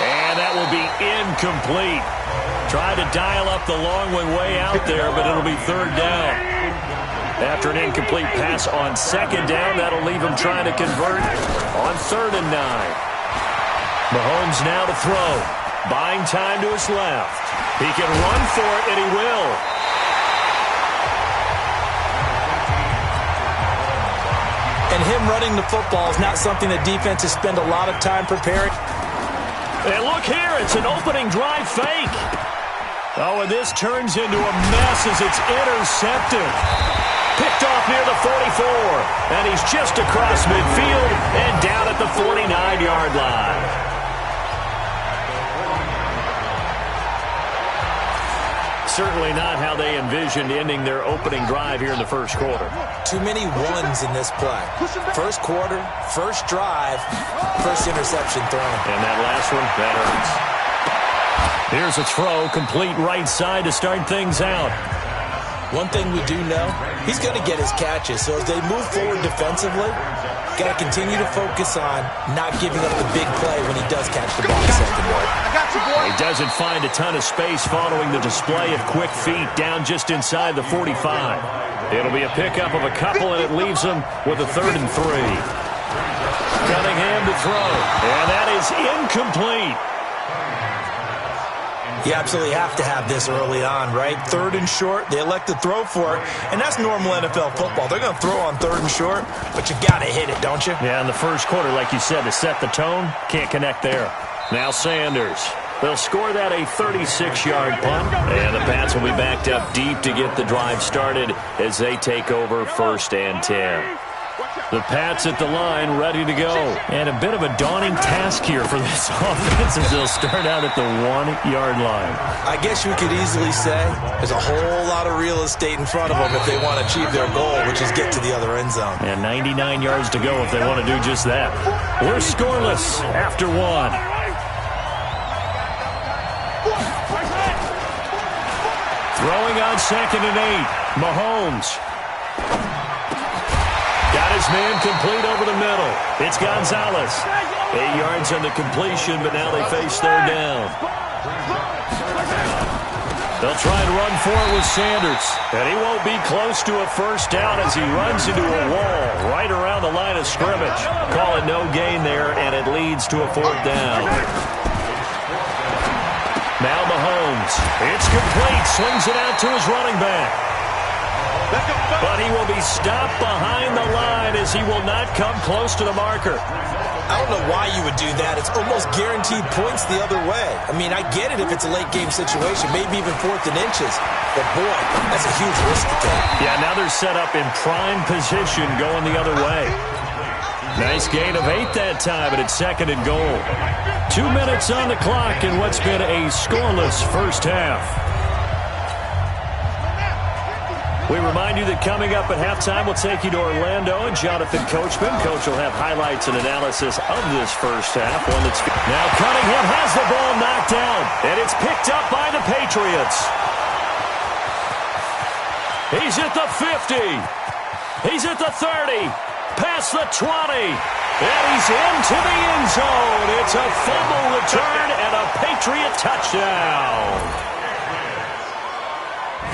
And that will be incomplete. Tried to dial up the long one way out there, but it'll be 3rd down. After an incomplete pass on 2nd down, that'll leave him trying to convert on 3rd and 9. Mahomes now to throw. Buying time to his left. He can run for it, and he will. And him running the football is not something that defenses spend a lot of time preparing. And look here, it's an opening drive fake. Oh, and this turns into a mess as it's intercepted. Picked off near the 44. And he's just across midfield and down at the 49-yard line. Certainly not how they envisioned ending their opening drive here in the first quarter. Too many ones in this play. First quarter, first drive, first interception thrown. And that last one, that hurts. Here's a throw, complete right side to start things out. One thing we do know, he's going to get his catches. So as they move forward defensively, got to continue to focus on not giving up the big play when he does catch the ball secondary. He doesn't find a ton of space following the display of quick feet down just inside the 45. It'll be a pickup of a couple, and it leaves him with a 3rd and 3. Cunningham to throw, and that is incomplete. You absolutely have to have this early on, right? 3rd and short, they elect to throw for it, and that's normal NFL football. They're going to throw on 3rd and short, but you got to hit it, don't you? Yeah, in the first quarter, like you said, to set the tone, can't connect there. Now Sanders. They'll score that a 36-yard punt, and the Pats will be backed up deep to get the drive started as they take over 1st and 10. The Pats at the line, ready to go. And a bit of a daunting task here for this offense as they'll start out at the 1-yard line. I guess you could easily say there's a whole lot of real estate in front of them if they want to achieve their goal, which is get to the other end zone. And 99 yards to go if they want to do just that. We're scoreless after 1. Throwing on 2nd and 8. Mahomes. Got his man complete over the middle. It's Gonzalez. 8 yards on the completion, but now they face 3rd down. They'll try and run for it with Sanders. And he won't be close to a first down as he runs into a wall right around the line of scrimmage. Call it no gain there, and it leads to a 4th down. Now Mahomes. It's complete. Swings it out to his running back. But he will be stopped behind the line as he will not come close to the marker. I don't know why you would do that. It's almost guaranteed points the other way. I mean, I get it if it's a late-game situation, maybe even 4th and inches. But, boy, that's a huge risk to take. Yeah, now they're set up in prime position going the other way. Nice gain of 8 that time, and it's 2nd and goal. 2 minutes on the clock in what's been a scoreless first half. We remind you that coming up at halftime, we'll take you to Orlando and Jonathan Coachman. Coach will have highlights and analysis of this first half. Now Cunningham has the ball knocked down, and it's picked up by the Patriots. He's at the 50. He's at the 30. Past the 20. And he's into the end zone. It's a fumble return and a Patriot touchdown.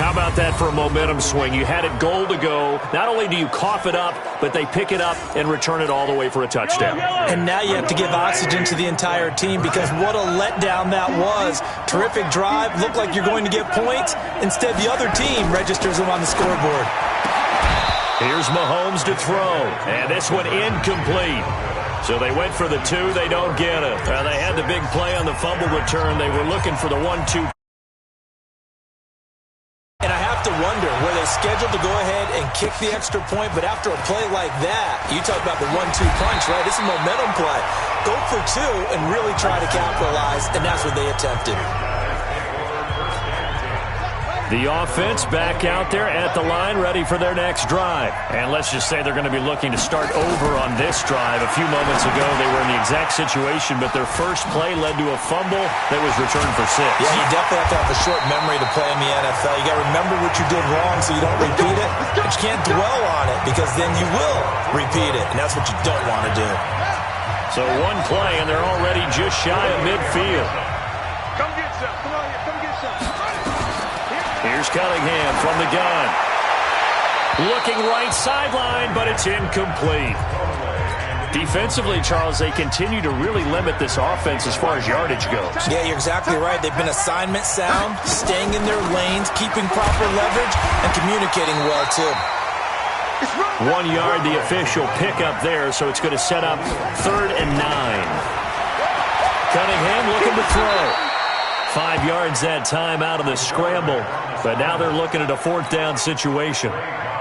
How about that for a momentum swing? You had it goal to go. Not only do you cough it up, but they pick it up and return it all the way for a touchdown. And now you have to give oxygen to the entire team because what a letdown that was. Terrific drive. Looked like you're going to get points. Instead, the other team registers them on the scoreboard. Here's Mahomes to throw. And this one incomplete. So they went for the 2. They don't get it. They had the big play on the fumble return. They were looking for the 1-2. To wonder, were they scheduled to go ahead and kick the extra point, but after a play like that, you talk about the 1-2 punch, right? This is a momentum play. Go for 2 and really try to capitalize, and that's what they attempted. The offense back out there at the line, ready for their next drive. And let's just say they're going to be looking to start over on this drive. A few moments ago, they were in the exact situation, but their first play led to a fumble that was returned for 6. Yeah, you definitely have to have a short memory to play in the NFL. You got to remember what you did wrong so you don't repeat it, but you can't dwell on it because then you will repeat it, and that's what you don't want to do. So one play, and they're already just shy of midfield. Come get some. Come on here. Come get some. Here's Cunningham from the gun. Looking right sideline, but it's incomplete. Defensively, Charles, they continue to really limit this offense as far as yardage goes. Yeah, you're exactly right. They've been assignment sound, staying in their lanes, keeping proper leverage, and communicating well, too. 1 yard, the official pickup there, so it's going to set up 3rd and 9. Cunningham looking to throw. 5 yards that time out of the scramble, but now they're looking at a 4th down situation.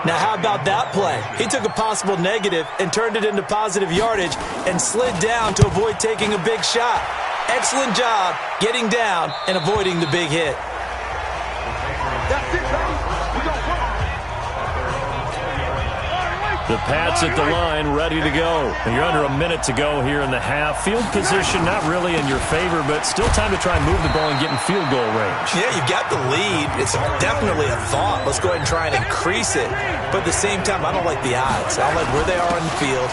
Now, how about that play? He took a possible negative and turned it into positive yardage and slid down to avoid taking a big shot. Excellent job getting down and avoiding the big hit. That's it, baby. We gon' run. The Pats at the line, ready to go. And you're under a minute to go here in the half. Field position not really in your favor, but still time to try and move the ball and get in field goal range. Yeah, you've got the lead. It's definitely a thought. Let's go ahead and try and increase it. But at the same time, I don't like the odds. I like where they are on the field.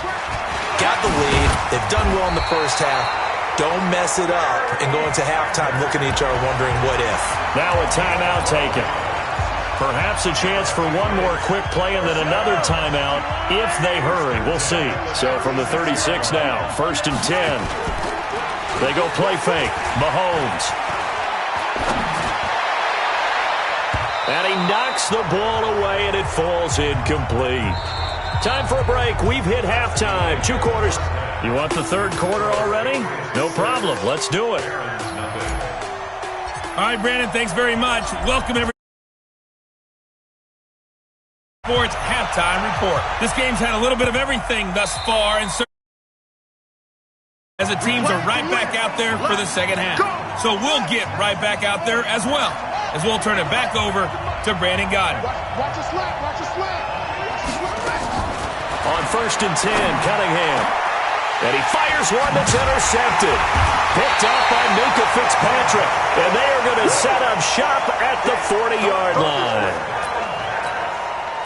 Got the lead. They've done well in the first half. Don't mess it up and go into halftime looking at each other wondering what if. Now a timeout taken. Perhaps a chance for one more quick play and then another timeout if they hurry. We'll see. So from the 36 now, 1st and 10. They go play fake. Mahomes. And he knocks the ball away and it falls incomplete. Time for a break. We've hit halftime. 2 quarters. You want the 3rd quarter already? No problem. Let's do it. All right, Brandon, thanks very much. Welcome, everyone. Sports halftime report. This game's had a little bit of everything thus far, and as the teams are right back out there for the second half. So we'll get right back out there as well, as we'll turn it back over to Brandon Godden. Watch your slap. Watch your slap. On 1st and 10, Cunningham. And he fires one that's intercepted. Picked up by Minka Fitzpatrick. And they are going to set up shop at the 40-yard line.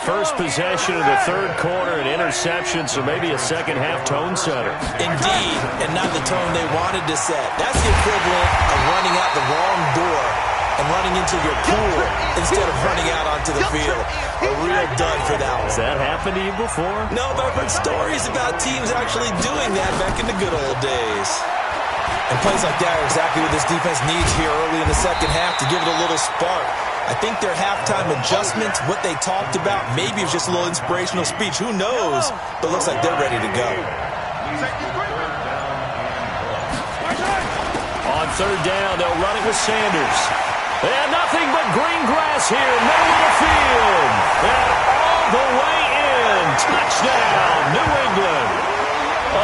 First possession of the 3rd quarter, an interception, so maybe a second-half tone setter. Indeed, and not the tone they wanted to set. That's the equivalent of running out the wrong door and running into your pool instead of running out onto the field. A real dud for that one. Has that happened to you before? No, but I've heard stories about teams actually doing that back in the good old days. And plays like that are exactly what this defense needs here early in the second half to give it a little spark. I think their halftime adjustments, what they talked about, maybe it's just a little inspirational speech. Who knows? But it looks like they're ready to go. On 3rd down, they'll run it with Sanders. And nothing but green grass here, middle of the field. And all the way in. Touchdown, New England. A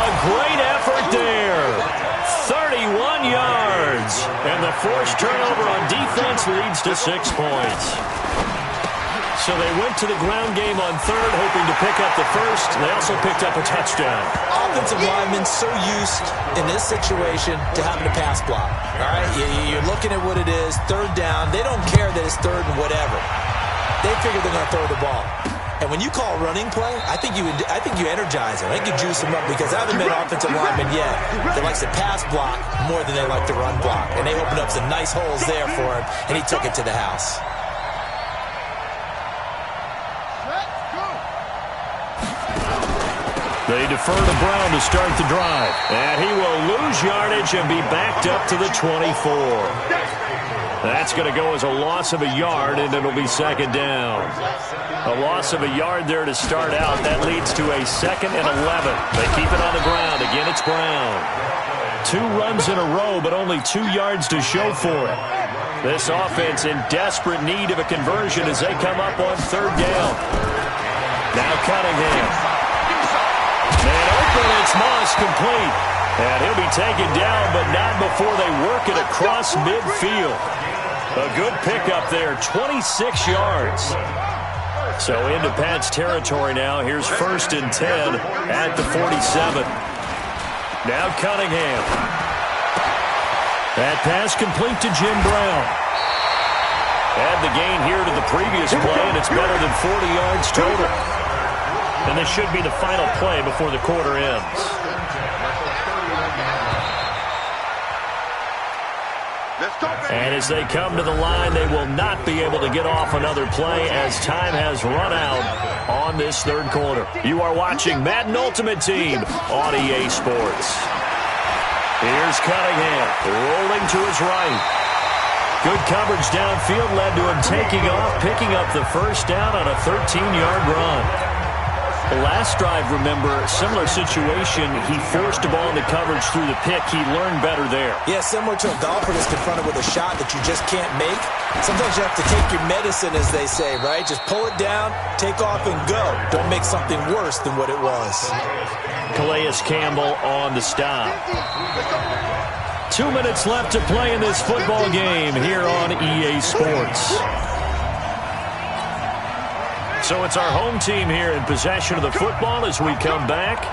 forced turnover on defense leads to 6 points. So they went to the ground game on third, hoping to pick up the first. They also picked up a touchdown. Offensive linemen so used in this situation to having a pass block. All right, you're looking at what it is, third down. They don't care that it's third and whatever. They figure they're going to throw the ball. And when you call running play, I think you energize them. I think you juice them up because I haven't met offensive linemen yet that likes to pass block more than they like to run block. And they opened up some nice holes there for him, and he took it to the house. They defer to Brown to start the drive. And he will lose yardage and be backed up to the 24. That's going to go as a loss of a yard, and it'll be second down. A loss of a yard there to start out. That leads to a 2nd and 11. They keep it on the ground. Again, it's Brown. 2 runs in a row, but only 2 yards to show for it. This offense in desperate need of a conversion as they come up on third down. Now Cunningham. Man open, it's Moss complete. And he'll be taken down, but not before they work it across midfield. A good pickup there, 26 yards. So into Pat's territory now. Here's 1st and 10 at the 47. Now Cunningham. That pass complete to Jim Brown. Add the gain here to the previous play, and it's better than 40 yards total. And this should be the final play before the quarter ends. And as they come to the line, they will not be able to get off another play as time has run out on this third quarter. You are watching Madden Ultimate Team on EA Sports. Here's Cunningham rolling to his right. Good coverage downfield led to him taking off, picking up the first down on a 13-yard run. The last drive, remember, similar situation. He forced the ball into coverage through the pick. He learned better there. Yeah, similar to a golfer that's confronted with a shot that you just can't make. Sometimes you have to take your medicine, as they say, right? Just pull it down, take off, and go. Don't make something worse than what it was. Calais Campbell on the stop. 2 minutes left to play in this football game here on EA Sports. So it's our home team here in possession of the football as we come back.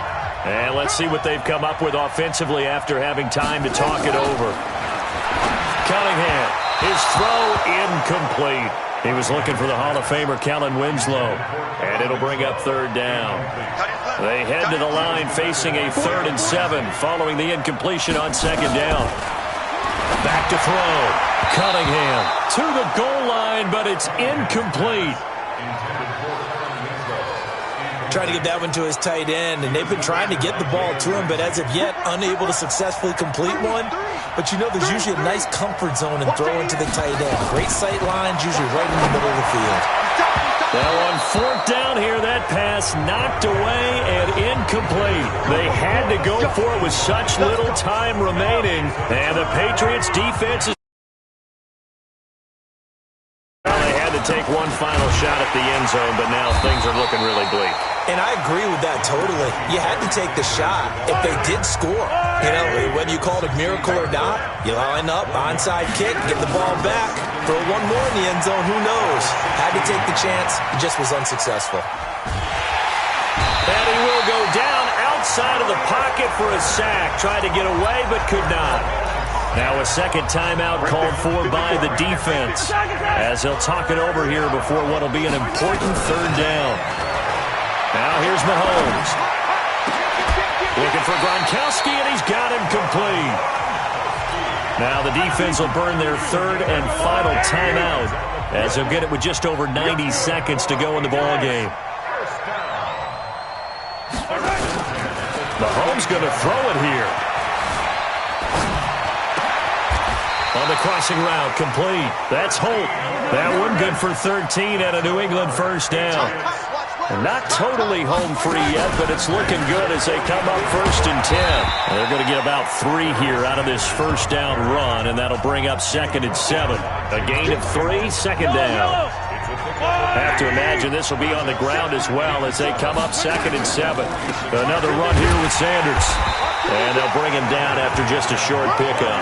And let's see what they've come up with offensively after having time to talk it over. Cunningham, his throw incomplete. He was looking for the Hall of Famer Kellen Winslow. And it'll bring up third down. They head to the line facing a 3rd and 7 following the incompletion on second down. Back to throw. Cunningham to the goal line, but it's incomplete. Trying to get that one to his tight end, and they've been trying to get the ball to him, but as of yet, unable to successfully complete one. But you know there's usually a nice comfort zone in throwing to the tight end. Great sight lines, usually right in the middle of the field. Now on 4th down here, that pass knocked away and incomplete. They had to go for it with such little time remaining, and the Patriots defense is take one final shot at the end zone, but now things are looking really bleak. And I agree with that totally. You had to take the shot if they did score. You know, whether you call it a miracle or not, you line up, onside kick, get the ball back, throw one more in the end zone, who knows? Had to take the chance, it just was unsuccessful. And he will go down outside of the pocket for a sack. Tried to get away, but could not. Now a second timeout called for by the defense as they'll talk it over here before what will be an important third down. Now here's Mahomes. Looking for Gronkowski, and he's got him complete. Now the defense will burn their 3rd and final timeout as they'll get it with just over 90 seconds to go in the ball game. Mahomes going to throw it here. On the crossing route, complete. That's Holt. That one good for 13 and a New England first down. And not totally home free yet, but it's looking good as they come up 1st and 10. And they're going to get about 3 here out of this first down run, and that'll bring up 2nd and 7. A gain of 3, second down. Have to imagine this will be on the ground as well as they come up 2nd and 7. Another run here with Sanders. And they'll bring him down after just a short pickup.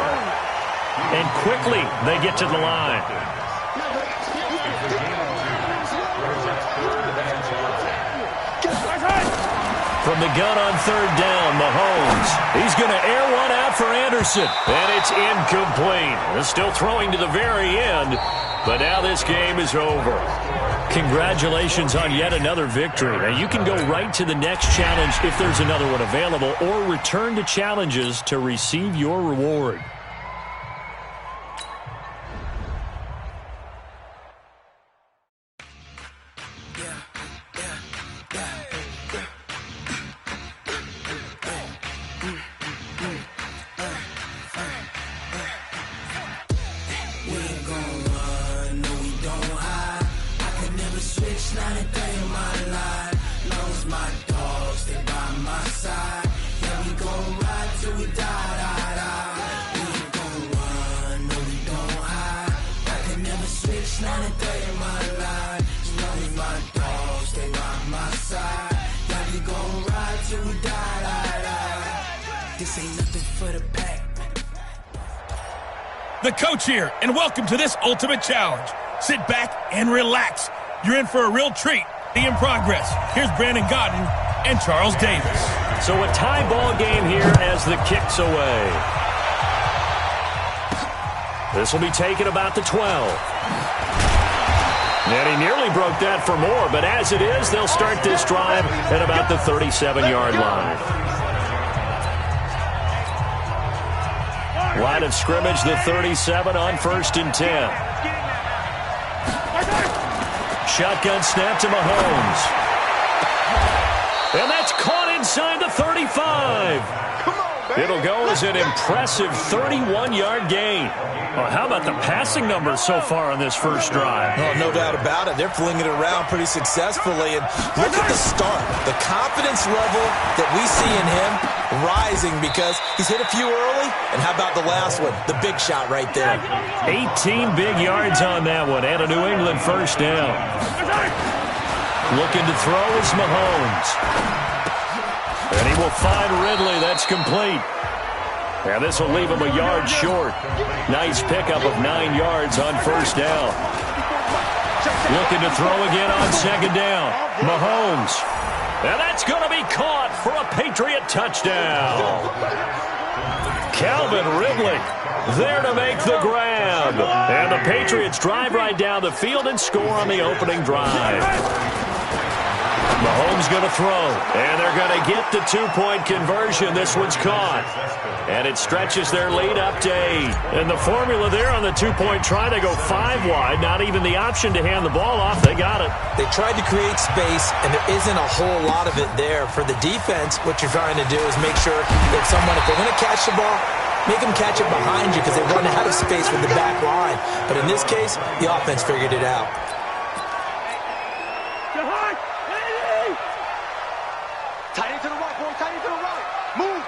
and quickly they get to the line. From the gun on third down, Mahomes. He's going to air one out for Anderson. And it's incomplete. They're still throwing to the very end, but now this game is over. Congratulations on yet another victory. Now you can go right to the next challenge if there's another one available, or return to challenges to receive your reward. The coach here, and welcome to this ultimate challenge. Sit back and relax. You're in for a real treat. In progress. Here's Brandon Godden and Charles Davis. So a tie ball game here as the kick's away. This will be taken about the 12. And he nearly broke that for more, but as it is, they'll start this drive at about the 37-yard line. Line of scrimmage, the 37 on 1st and 10. Shotgun snap to Mahomes. And that's caught inside the 35. It'll go as an impressive 31-yard gain. Well, how about the passing numbers so far on this first drive? Oh, no doubt about it. They're flinging it around pretty successfully. And look at the start. The confidence level that we see in him rising because he's hit a few early. And how about the last one? The big shot right there. 18 big yards on that one and a New England first down. Looking to throw is Mahomes. And he will find Ridley. That's complete. And this will leave him a yard short. Nice pickup of 9 yards on first down. Looking to throw again on second down. Mahomes. And that's going to be caught for a Patriot touchdown. Calvin Ridley there to make the grab. And the Patriots drive right down the field and score on the opening drive. Mahomes going to throw, and they're going to get the 2-point conversion. This one's caught, and it stretches their lead up to 8. And the formula there on the 2-point try to go 5 wide, not even the option to hand the ball off. They got it. They tried to create space, and there isn't a whole lot of it there. For the defense, what you're trying to do is make sure that if they're going to catch the ball, make them catch it behind you because they run out of space with the back line. But in this case, the offense figured it out. Tight end to the right, boy. Tight end to the right. Move.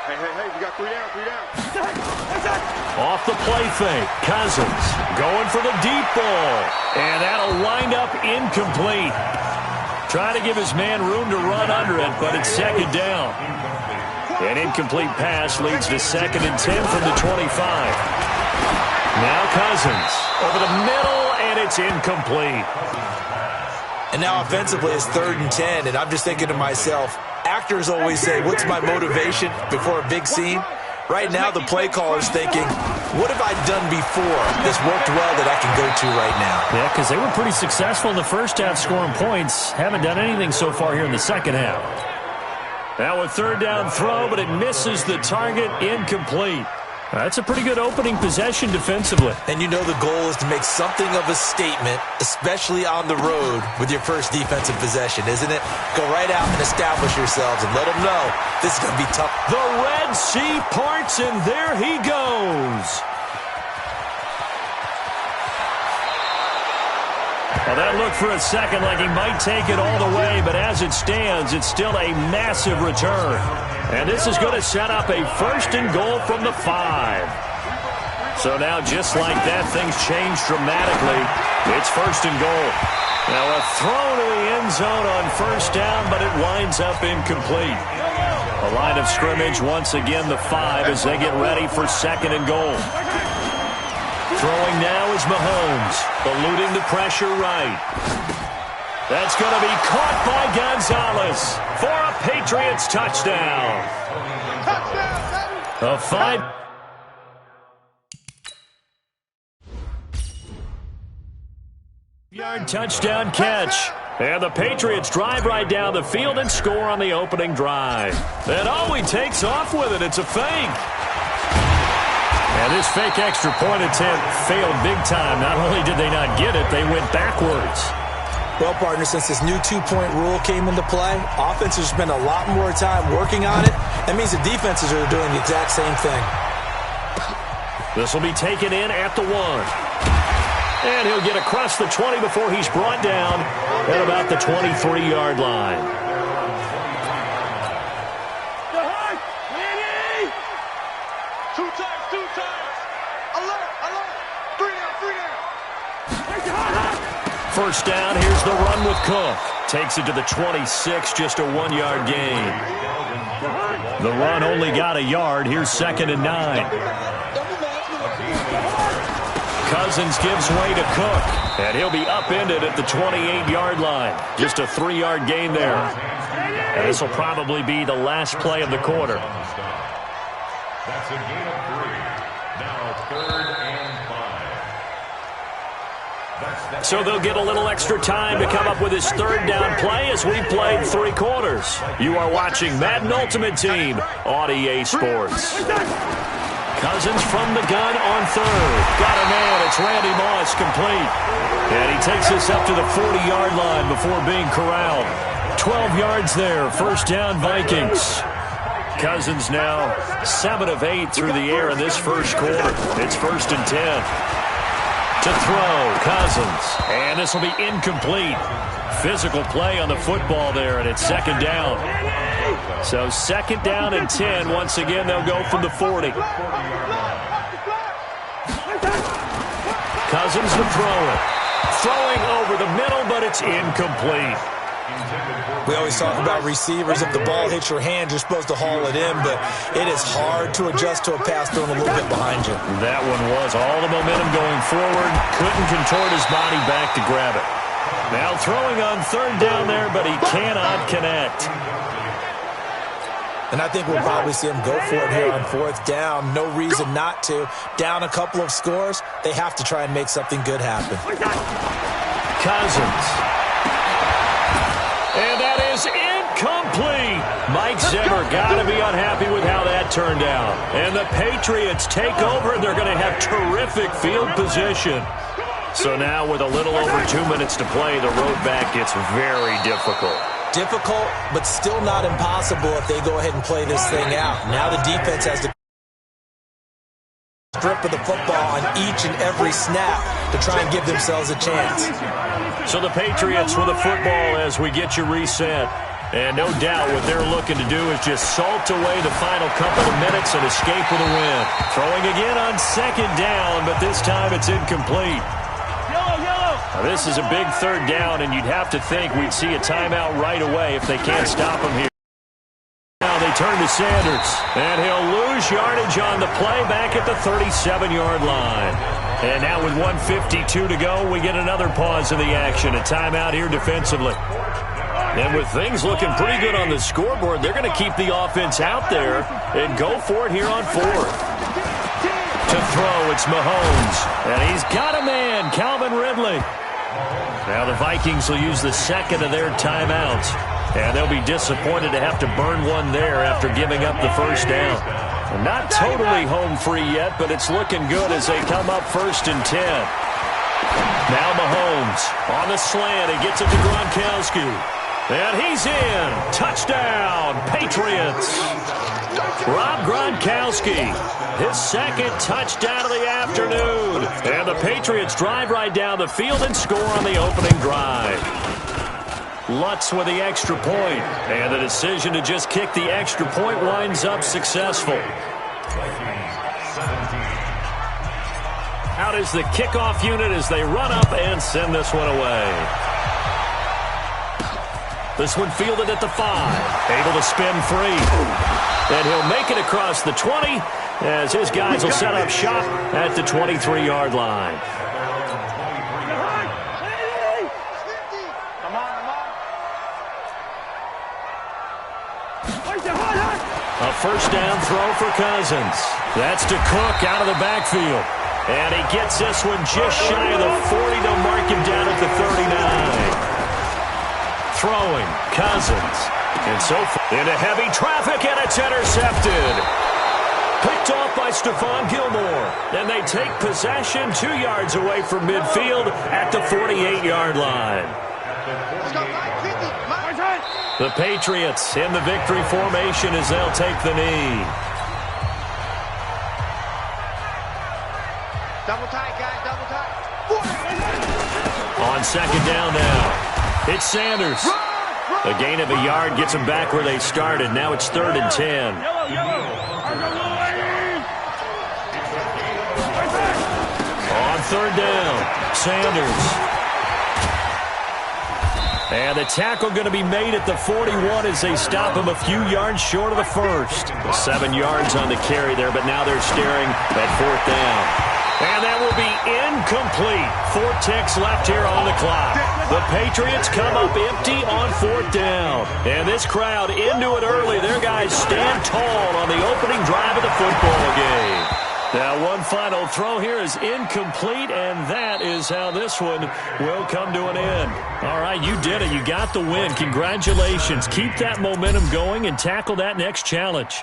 Hey, we got 3 down. Off the play fake. Cousins going for the deep ball. And that'll wind up incomplete. Trying to give his man room to run under it, but it's second down. An incomplete pass leads to 2nd and 10 from the 25. Now Cousins over the middle, and it's incomplete. And now offensively it's 3rd and 10, and I'm just thinking to myself, actors always say, what's my motivation before a big scene? Right now the play caller's thinking, what have I done before this worked well that I can go to right now? Yeah, because they were pretty successful in the first half scoring points. Haven't done anything so far here in the second half. Now a 3rd down throw, but it misses the target, incomplete. That's a pretty good opening possession defensively. And you know the goal is to make something of a statement, especially on the road with your first defensive possession, isn't it? Go right out and establish yourselves and let them know this is going to be tough. The Red Sea parts, and there he goes. Well, that looked for a second like he might take it all the way, but as it stands, it's still a massive return. And this is going to set up a 1st and goal from the 5. So now, just like that, things change dramatically. It's 1st and goal. Now a throw to the end zone on 1st down, but it winds up incomplete. A line of scrimmage, once again the 5 as they get ready for 2nd and goal. Throwing now is Mahomes, eluding the pressure right. That's going to be caught by Gonzalez for a Patriots touchdown. A 5-yard touchdown catch. And the Patriots drive right down the field and score on the opening drive. And he takes off with it. It's a fake. And this fake extra point attempt failed big time. Not only did they not get it, they went backwards. Well, partner, since this new two-point rule came into play, offenses spend a lot more time working on it. That means the defenses are doing the exact same thing. This will be taken in at the 1. And he'll get across the 20 before he's brought down at about the 23-yard line. Two times. Alert. 3 down. First down, here's the run with Cook. Takes it to the 26, just a 1-yard gain. The run only got a yard. Here's 2nd and 9. Cousins gives way to Cook, and he'll be upended at the 28-yard line. Just a 3-yard gain there. And this will probably be the last play of the quarter. That's a gain of 3. Now 3rd and 5. So they'll get a little extra time to come up with his 3rd down play as we played 3 quarters. You are watching Madden Ultimate Team on EA Sports. Cousins from the gun on 3rd. Got a man. It's Randy Moss, complete. And he takes us up to the 40-yard line before being corralled. 12 yards there. First down, Vikings. Cousins now 7 of 8 through the air in this first quarter. It's 1st and 10. To throw, Cousins. And this will be incomplete. Physical play on the football there, and it's 2nd down. So 2nd down and 10. Once again, they'll go from the 40. Cousins to throw it. Throwing over the middle, but it's incomplete. We always talk about receivers. If the ball hits your hand, you're supposed to haul it in, but it is hard to adjust to a pass thrown a little bit behind you. That one was all the momentum going forward. Couldn't contort his body back to grab it. Now throwing on 3rd down there, but he cannot connect. And I think we'll probably see him go for it here on 4th down. No reason not to. Down a couple of scores, they have to try and make something good happen. Cousins. And that is incomplete. Mike Zimmer got to be unhappy with how that turned out. And the Patriots take over. They're going to have terrific field position. So now with a little over 2 minutes to play, the road back gets very difficult. Difficult, but still not impossible if they go ahead and play this thing out. Now the defense has to strip of the football on each and every snap to try and give themselves a chance. So the Patriots with the football as we get you reset. And no doubt what they're looking to do is just salt away the final couple of minutes and escape with a win. Throwing again on 2nd down, but this time it's incomplete. Now, this is a big 3rd down, and you'd have to think we'd see a timeout right away if they can't stop him here. Now they turn to Sanders, and he'll lose yardage on the play back at the 37-yard line. And now with 1:52 to go, we get another pause in the action, a timeout here defensively. And with things looking pretty good on the scoreboard, they're going to keep the offense out there and go for it here on 4th. To throw, it's Mahomes, and he's got a man, Calvin Ridley. Now the Vikings will use the 2nd of their timeouts, and they'll be disappointed to have to burn one there after giving up the 1st down. Not totally home free yet, but it's looking good as they come up 1st and 10. Now Mahomes on the slant. He gets it to Gronkowski. And he's in. Touchdown, Patriots. Rob Gronkowski, his 2nd touchdown of the afternoon. And the Patriots drive right down the field and score on the opening drive. Lutz with the extra point. And the decision to just kick the extra point winds up successful. Out is the kickoff unit as they run up and send this one away. This one fielded at the 5. Able to spin free. And he'll make it across the 20 as his guys will set up shop at the 23-yard line. A first down throw for Cousins. That's to Cook out of the backfield. And he gets this one just shy of the 40. They'll mark him down at the 39. Throwing, Cousins. And so into heavy traffic, and it's intercepted. Picked off by Stephon Gilmore. And they take possession 2 yards away from midfield at the 48-yard line. The Patriots in the victory formation as they'll take the knee. Double tight, guys, double tight. On second down now, it's Sanders. A gain of a yard gets them back where they started. Now it's 3rd and 10. On third down, Sanders. And the tackle going to be made at the 41 as they stop him a few yards short of the first. 7 yards on the carry there, but now they're staring at 4th down. And that will be incomplete. 4 ticks left here on the clock. The Patriots come up empty on 4th down. And this crowd into it early. Their guys stand tall on the opening drive of the football game. Now one final throw here is incomplete, and that is how this one will come to an end. All right, you did it. You got the win. Congratulations. Keep that momentum going and tackle that next challenge.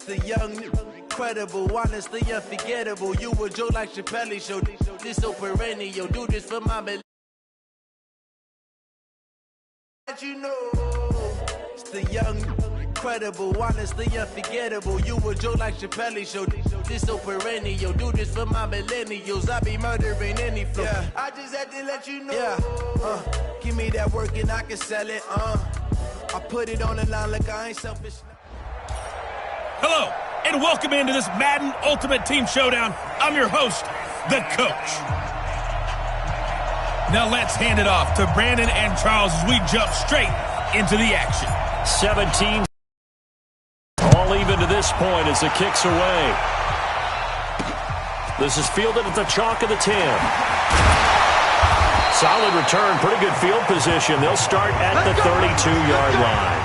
The young, incredible, honestly unforgettable. You a Joe like Chappelle show. This so perennial. Do this for my let you know. It's the young, incredible, honestly unforgettable. You a Joe like Chappelle show. This so perennial. Do this for my millennials. I be murdering any flow. Yeah. I just had to let you know. Yeah. Give me that work and I can sell it. I put it on the line like I ain't selfish. Hello, and welcome into this Madden Ultimate Team Showdown. I'm your host, the coach. Now let's hand it off to Brandon and Charles as we jump straight into the action. 17. All even to this point as the kick's away. This is fielded at the chalk of the 10. Solid return, pretty good field position. They'll start at the 32-yard line.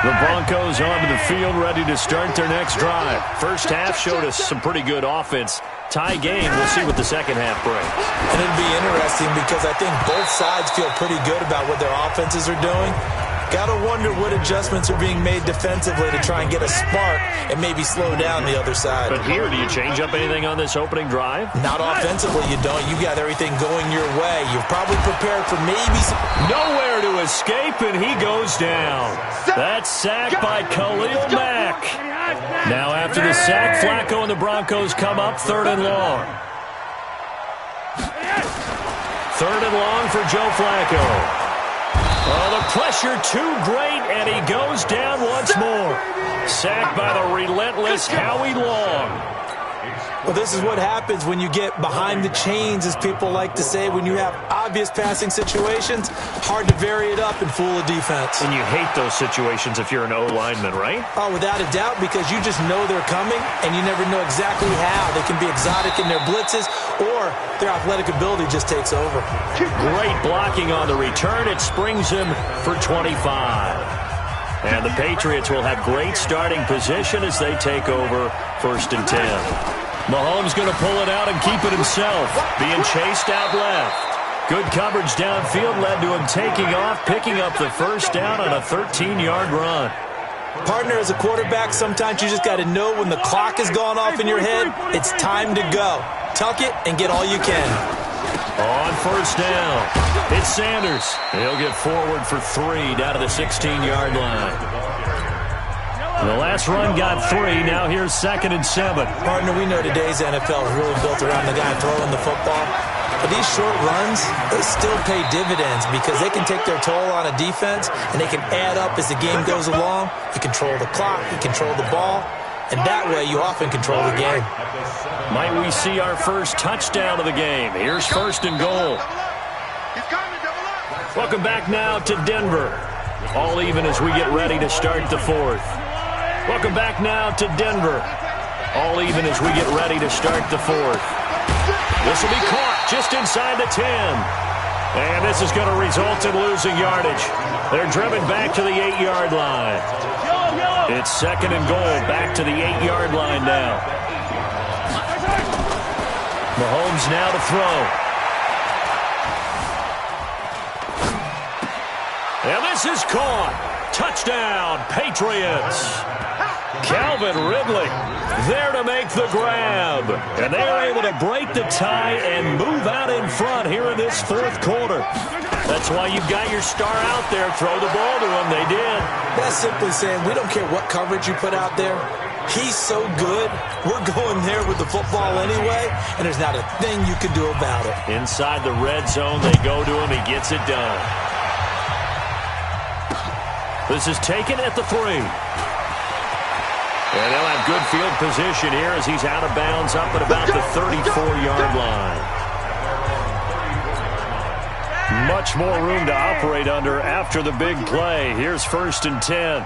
The Broncos onto the field, ready to start their next drive. First half showed us some pretty good offense. Tie game, we'll see what the second half brings. And it'll be interesting because I think both sides feel pretty good about what their offenses are doing. Got to wonder what adjustments are being made defensively to try and get a spark and maybe slow down the other side. But here, do you change up anything on this opening drive? Not offensively, you don't. You got everything going your way. You've probably prepared for maybe some... Nowhere to escape, and he goes down. That's sacked by Khalil Mack. Now after the sack, Flacco and the Broncos come up 3rd and long. 3rd and long for Joe Flacco. Oh, the pressure too great, and he goes down once more. Sacked by the relentless Howie Long. Well, this is what happens when you get behind the chains, as people like to say. When you have obvious passing situations, hard to vary it up and fool a defense. And you hate those situations if you're an O-lineman, right? Oh, without a doubt, because you just know they're coming, and you never know exactly how. They can be exotic in their blitzes, or their athletic ability just takes over. Great blocking on the return. It springs him for 25. And the Patriots will have great starting position as they take over 1st and 10. Mahomes going to pull it out and keep it himself. Being chased out left. Good coverage downfield led to him taking off, picking up the first down on a 13-yard run. Partner, as a quarterback, sometimes you just got to know when the clock has gone off in your head, it's time to go. Tuck it and get all you can. On 1st down, it's Sanders. He'll get forward for 3 down to the 16-yard line. The last run got 3. Now here's 2nd and 7. Partner, we know today's NFL is really built around the guy throwing the football. But these short runs, they still pay dividends because they can take their toll on a defense, and they can add up as the game goes along. You control the clock, you control the ball, and that way you often control the game. Might we see our first touchdown of the game? Here's 1st and goal. Welcome back now to Denver. All even as we get ready to start the 4th. Welcome back now to Denver. All even as we get ready to start the 4th. This will be caught just inside the 10. And this is going to result in losing yardage. They're driven back to the 8-yard line. It's 2nd and goal, back to the 8-yard line now. Mahomes now to throw. And this is caught. Touchdown, Patriots. Calvin Ridley there to make the grab. And they are able to break the tie and move out in front here in this 4th quarter. That's why you've got your star out there. Throw the ball to him. They did. That's simply saying we don't care what coverage you put out there. He's so good. We're going there with the football anyway, and there's not a thing you can do about it. Inside the red zone, they go to him. He gets it done. This is taken at the 3. And they'll have good field position here as he's out of bounds up at about the 34-yard line. Much more room to operate under after the big play. Here's 1st and 10.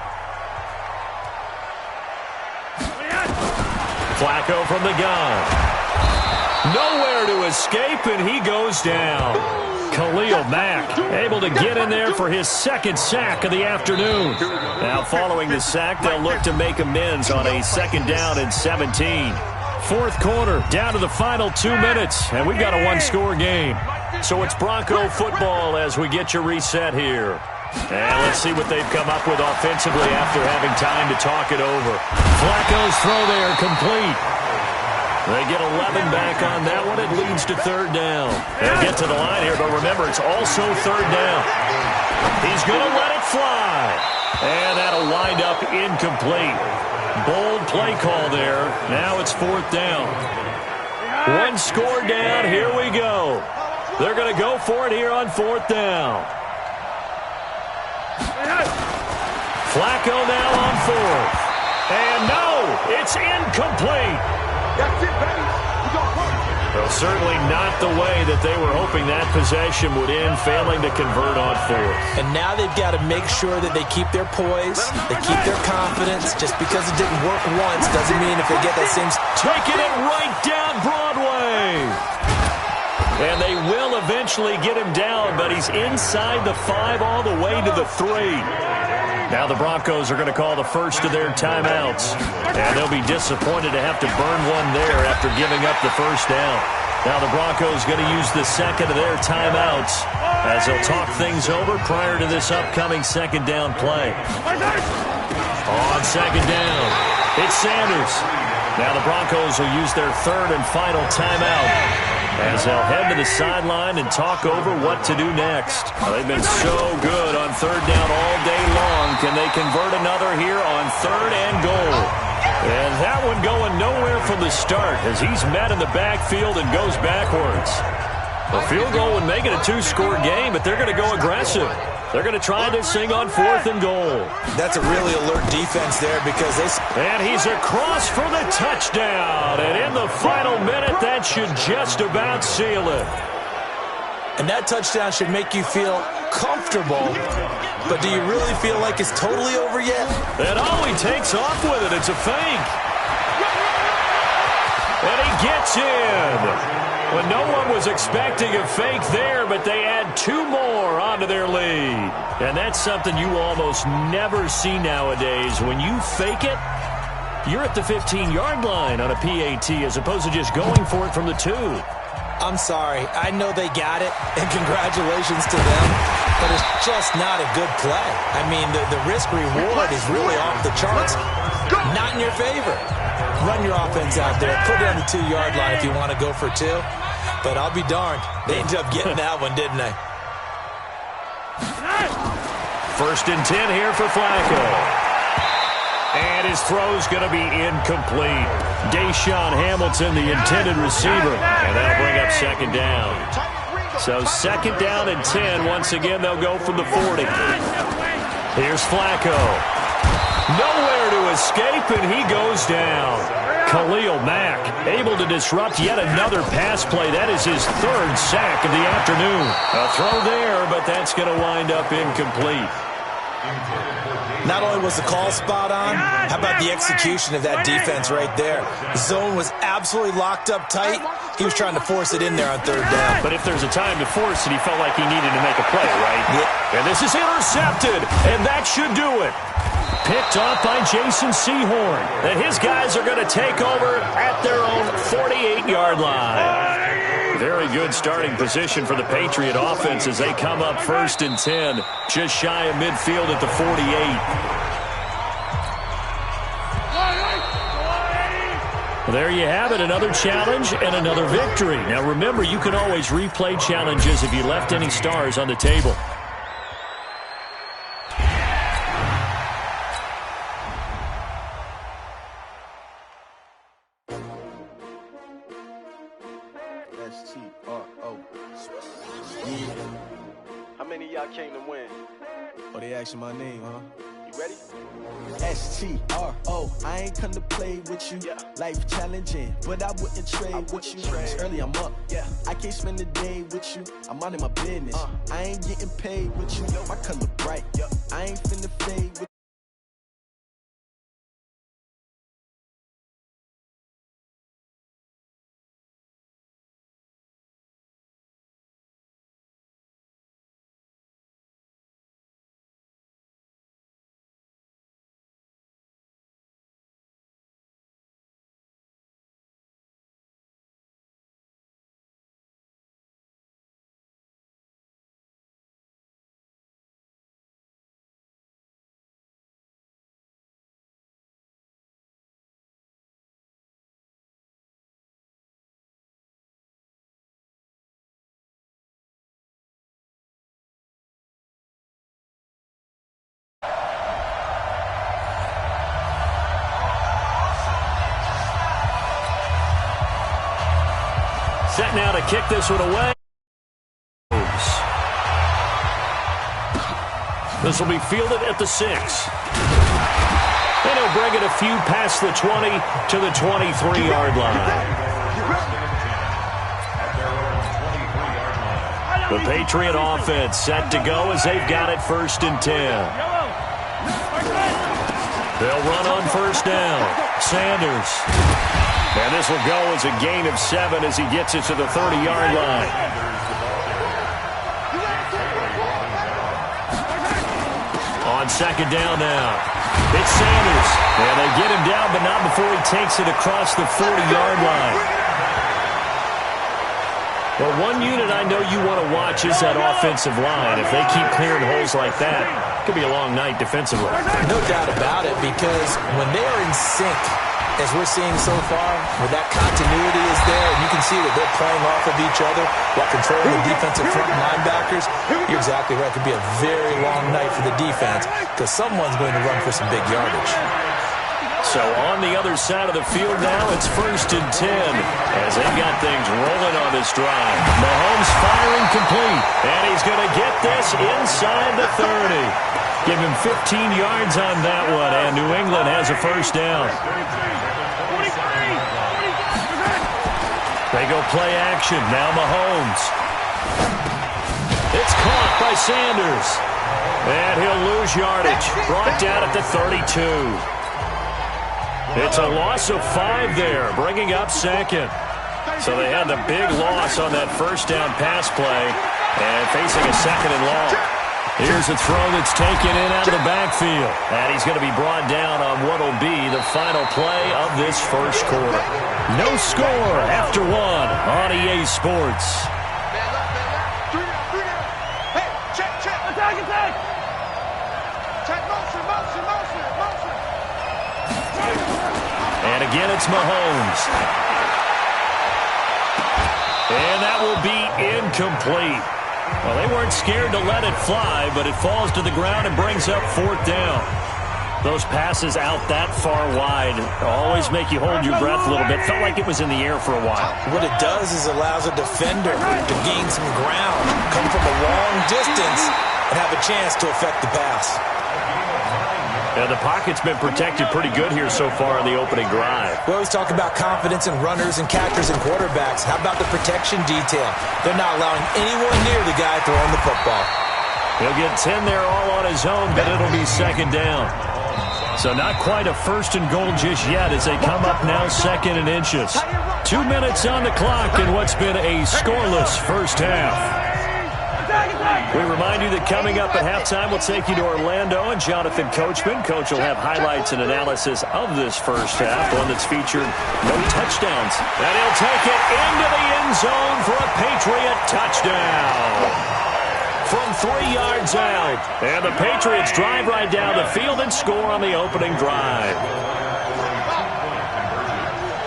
Flacco from the gun. Nowhere to escape, and he goes down. Khalil Mack able to get in there for his 2nd sack of the afternoon. Now following the sack, they'll look to make amends on a 2nd down and 17. 4th quarter, down to the final 2 minutes, and we've got a 1-score game. So it's Bronco football as we get you reset here. And let's see what they've come up with offensively after having time to talk it over. Flacco's throw there complete. They get 11 back on that one. It leads to 3rd down. They'll get to the line here, but remember, it's also 3rd down. He's going to let it fly. And that'll wind up incomplete. Bold play call there. Now it's 4th down. 1 score down. Here we go. They're going to go for it here on 4th down. Flacco now on 4th. And no, it's incomplete. That's it, baby. Well, certainly not the way that they were hoping that possession would end, failing to convert on 4th. And now they've got to make sure that they keep their poise, they keep their confidence. Just because it didn't work once doesn't mean if they get that same... Taking it right down Broadway. And they will eventually get him down, but he's inside the 5 all the way to the 3. Now the Broncos are going to call the first of their timeouts. And they'll be disappointed to have to burn one there after giving up the 1st down. Now the Broncos going to use the 2nd of their timeouts as they'll talk things over prior to this upcoming 2nd down play. On 2nd down, it's Sanders. Now the Broncos will use their 3rd and final timeout as they'll head to the sideline and talk over what to do next. Well, they've been so good on 3rd down all day long. Can they convert another here on 3rd and goal? And that one going nowhere from the start as he's met in the backfield and goes backwards. The field goal would make it a 2-score game, but they're going to go aggressive. They're going to try this thing on 4th and goal. That's a really alert defense there because they... And he's across for the touchdown. And in the final minute, that should just about seal it. And that touchdown should make you feel comfortable. But do you really feel like it's totally over yet? And he takes off with it. It's a fake. And he gets in. When no one was expecting a fake there, but they add 2 more onto their lead. And that's something you almost never see nowadays. When you fake it, you're at the 15-yard line on a PAT as opposed to just going for it from the 2. I'm sorry. I know they got it, and congratulations to them, but it's just not a good play. I mean, the risk-reward is really off the charts. Not in your favor. Run your offense out there. Put it on the 2-yard line if you want to go for 2. But I'll be darned. They ended up getting that one, didn't they? 1st and 10 here for Flacco. And his throw's going to be incomplete. Deshaun Hamilton, the intended receiver. And that'll bring up second down. So second down and 10. Once again, they'll go from the 40. Here's Flacco. Nowhere to escape, and he goes down. Khalil Mack able to disrupt yet another pass play. That is his third sack of the afternoon. A throw there, but that's going to wind up incomplete. Not only was the call spot on, how about the execution of that defense right there? The zone was absolutely locked up tight. He was trying to force it in there on third down. But if there's a time to force it, he felt like he needed to make a play, right? Yeah. And this is intercepted, and that should do it. Picked off by Jason Sehorn. And his guys are going to take over at their own 48-yard line. Very good starting position for the Patriot offense as they come up first and 10, just shy of midfield at the 48. There you have it, another challenge and another victory. Now remember, you can always replay challenges if you left any stars on the table. S-T-R-O. How many of y'all came to win? Oh, they asking my name, huh? You ready? S-T-R-O. I ain't come to play with you. Yeah. Life challenging, but I wouldn't trade with you. It's early, I'm up. Yeah. I can't spend the day with you. I'm minding my business. I ain't getting paid with you. My color bright. I ain't finna fade with you. Set now to kick this one away. This will be fielded at the 6. And he'll bring it a few past the 20 to the 23-yard line. The Patriot offense set to go as they've got it first and 10. They'll run on first down. Sanders. And this will go as a gain of 7 as he gets it to the 30-yard line. On second down now. It's Sanders. And they get him down, but not before he takes it across the 40-yard line. Well, one unit I know you want to watch is that offensive line. If they keep clearing holes like that, it could be a long night defensively. No doubt about it, because when they are in sync, as we're seeing so far, where that continuity is there, and you can see that they're playing off of each other while controlling the defensive front linebackers, you're exactly right. It could be a very long night for the defense because someone's going to run for some big yardage. So on the other side of the field now, it's first and 10 as they've got things rolling on this drive. Mahomes firing complete, and he's going to get this inside the 30. Give him 15 yards on that one, and New England has a first down. They go play action. Now Mahomes. It's caught by Sanders. And he'll lose yardage. Brought down at the 32. It's a loss of 5 there, bringing up second. So they had the big loss on that first down pass play and facing a second and long. Here's a throw that's taken in out of the backfield. And he's going to be brought down on what will be the final play of this first quarter. No score after 1 on EA Sports. Hey, check. Attack. Check motion. And again, it's Mahomes. And that will be incomplete. Well, they weren't scared to let it fly, but it falls to the ground and brings up 4th down. Those passes out that far wide always make you hold your breath a little bit. Felt like it was in the air for a while. What it does is allows a defender to gain some ground, come from a long distance, and have a chance to affect the pass. And the pocket's been protected pretty good here so far on the opening drive. We always talk about confidence in runners and catchers and quarterbacks. How about the protection detail? They're not allowing anyone near the guy throwing the football. He'll get 10 there all on his own, but it'll be second down. So not quite a first and goal just yet as they come up now second and inches. 2 minutes on the clock in what's been a scoreless first half. We remind you that coming up at halftime, we'll take you to Orlando and Jonathan Coachman. Coach will have highlights and analysis of this first half, one that's featured no touchdowns. And he'll take it into the end zone for a Patriot touchdown. From 3 yards out. And the Patriots drive right down the field and score on the opening drive.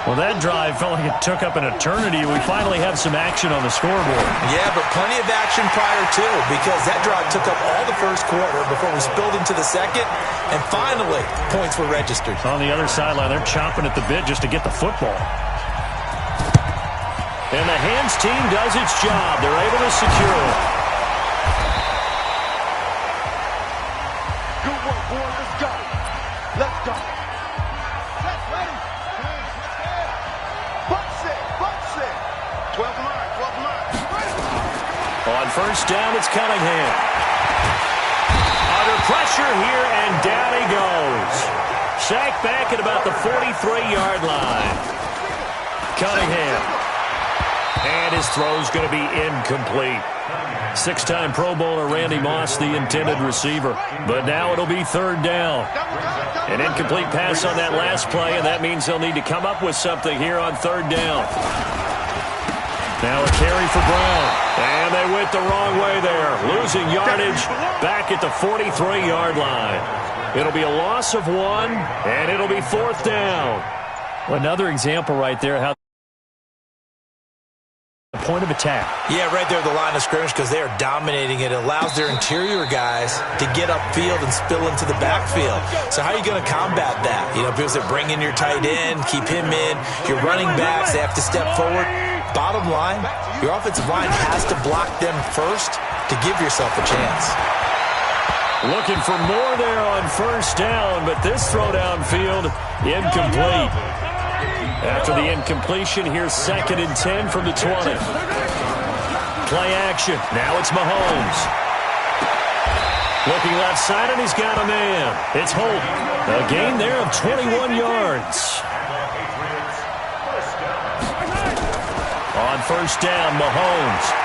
Well, that drive felt like it took up an eternity. We finally have some action on the scoreboard. Yeah, but plenty of action prior to, because that drive took up all the first quarter before we spilled into the second, and finally, points were registered. On the other sideline, they're chomping at the bit just to get the football. And the hands team does its job. They're able to secure it. Good work, boy. Let's go. Let's go. Let's ready. Bucks it. 12 line. On first down, it's Cunningham. Under pressure here, and down he goes. Sacked back at about the 43-yard line. Cunningham. And his throw's going to be incomplete. 6-time Pro Bowler Randy Moss, the intended receiver. But now it'll be third down. An incomplete pass on that last play, and that means they'll need to come up with something here on third down. Now a carry for Brown. And they went the wrong way there. Losing yardage back at the 43-yard line. It'll be a loss of 1, and it'll be fourth down. Another example right there how point of attack. Yeah, right there at the line of scrimmage, because they are dominating it. It allows their interior guys to get upfield and spill into the backfield. So how are you going to combat that? You know, because they bring in your tight end, keep him in. Your running backs, they have to step forward. Bottom line, your offensive line has to block them first to give yourself a chance. Looking for more there on first down, but this throw downfield incomplete. After the incompletion, here's 2nd and 10 from the 20. Play action. Now it's Mahomes. Looking left side, and he's got a man. It's Holt. A gain there of 21 yards. On first down, Mahomes.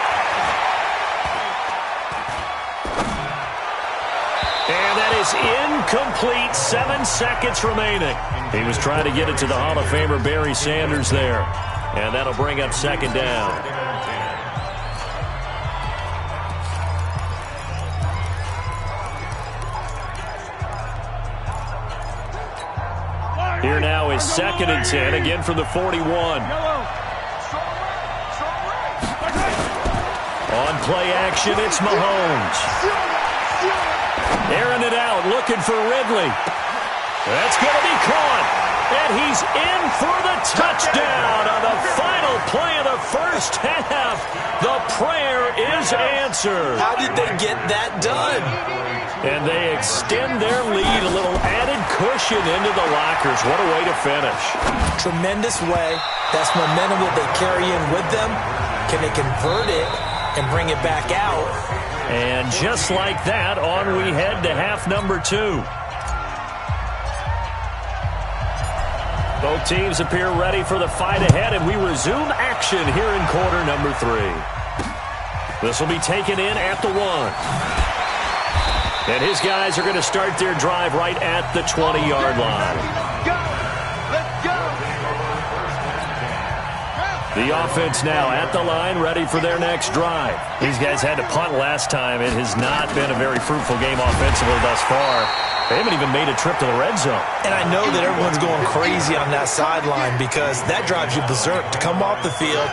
And that is incomplete. 7 seconds remaining. He was trying to get it to the Hall of Famer Barry Sanders there. And that'll bring up second down. Here now is 2nd and 10, again from the 41. On play action, it's Mahomes. Airing it out, looking for Ridley. That's going to be caught. And he's in for the touchdown on the final play of the first half. The prayer is answered. How did they get that done? And they extend their lead, a little added cushion into the lockers. What a way to finish. Tremendous way. That's momentum that they carry in with them. Can they convert it and bring it back out? And just like that, on we head to half number 2. Both teams appear ready for the fight ahead, and we resume action here in quarter number 3. This will be taken in at the 1. And his guys are going to start their drive right at the 20-yard line. The offense now at the line, ready for their next drive. These guys had to punt last time. It has not been a very fruitful game offensively thus far. They haven't even made a trip to the red zone. And I know that everyone's going crazy on that sideline because that drives you berserk to come off the field,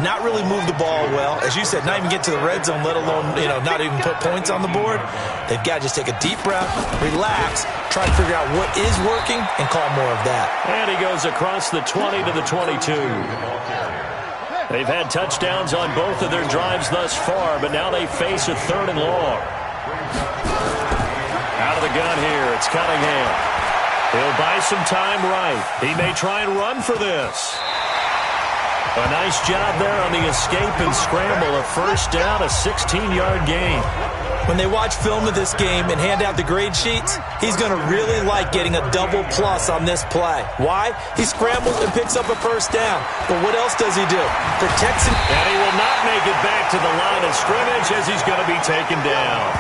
not really move the ball well. As you said, not even get to the red zone, let alone, not even put points on the board. They've got to just take a deep breath, relax, try to figure out what is working, and call more of that. And he goes across the 20 to the 22. They've had touchdowns on both of their drives thus far, but now they face a 3rd and long. Out of the gun here, it's Cunningham. He'll buy some time right. He may try and run for this. A nice job there on the escape and scramble. A first down, a 16-yard gain. When they watch film of this game and hand out the grade sheets, he's going to really like getting a double plus on this play. Why? He scrambles and picks up a first down. But what else does he do? Protects him. And he will not make it back to the line of scrimmage as he's going to be taken down.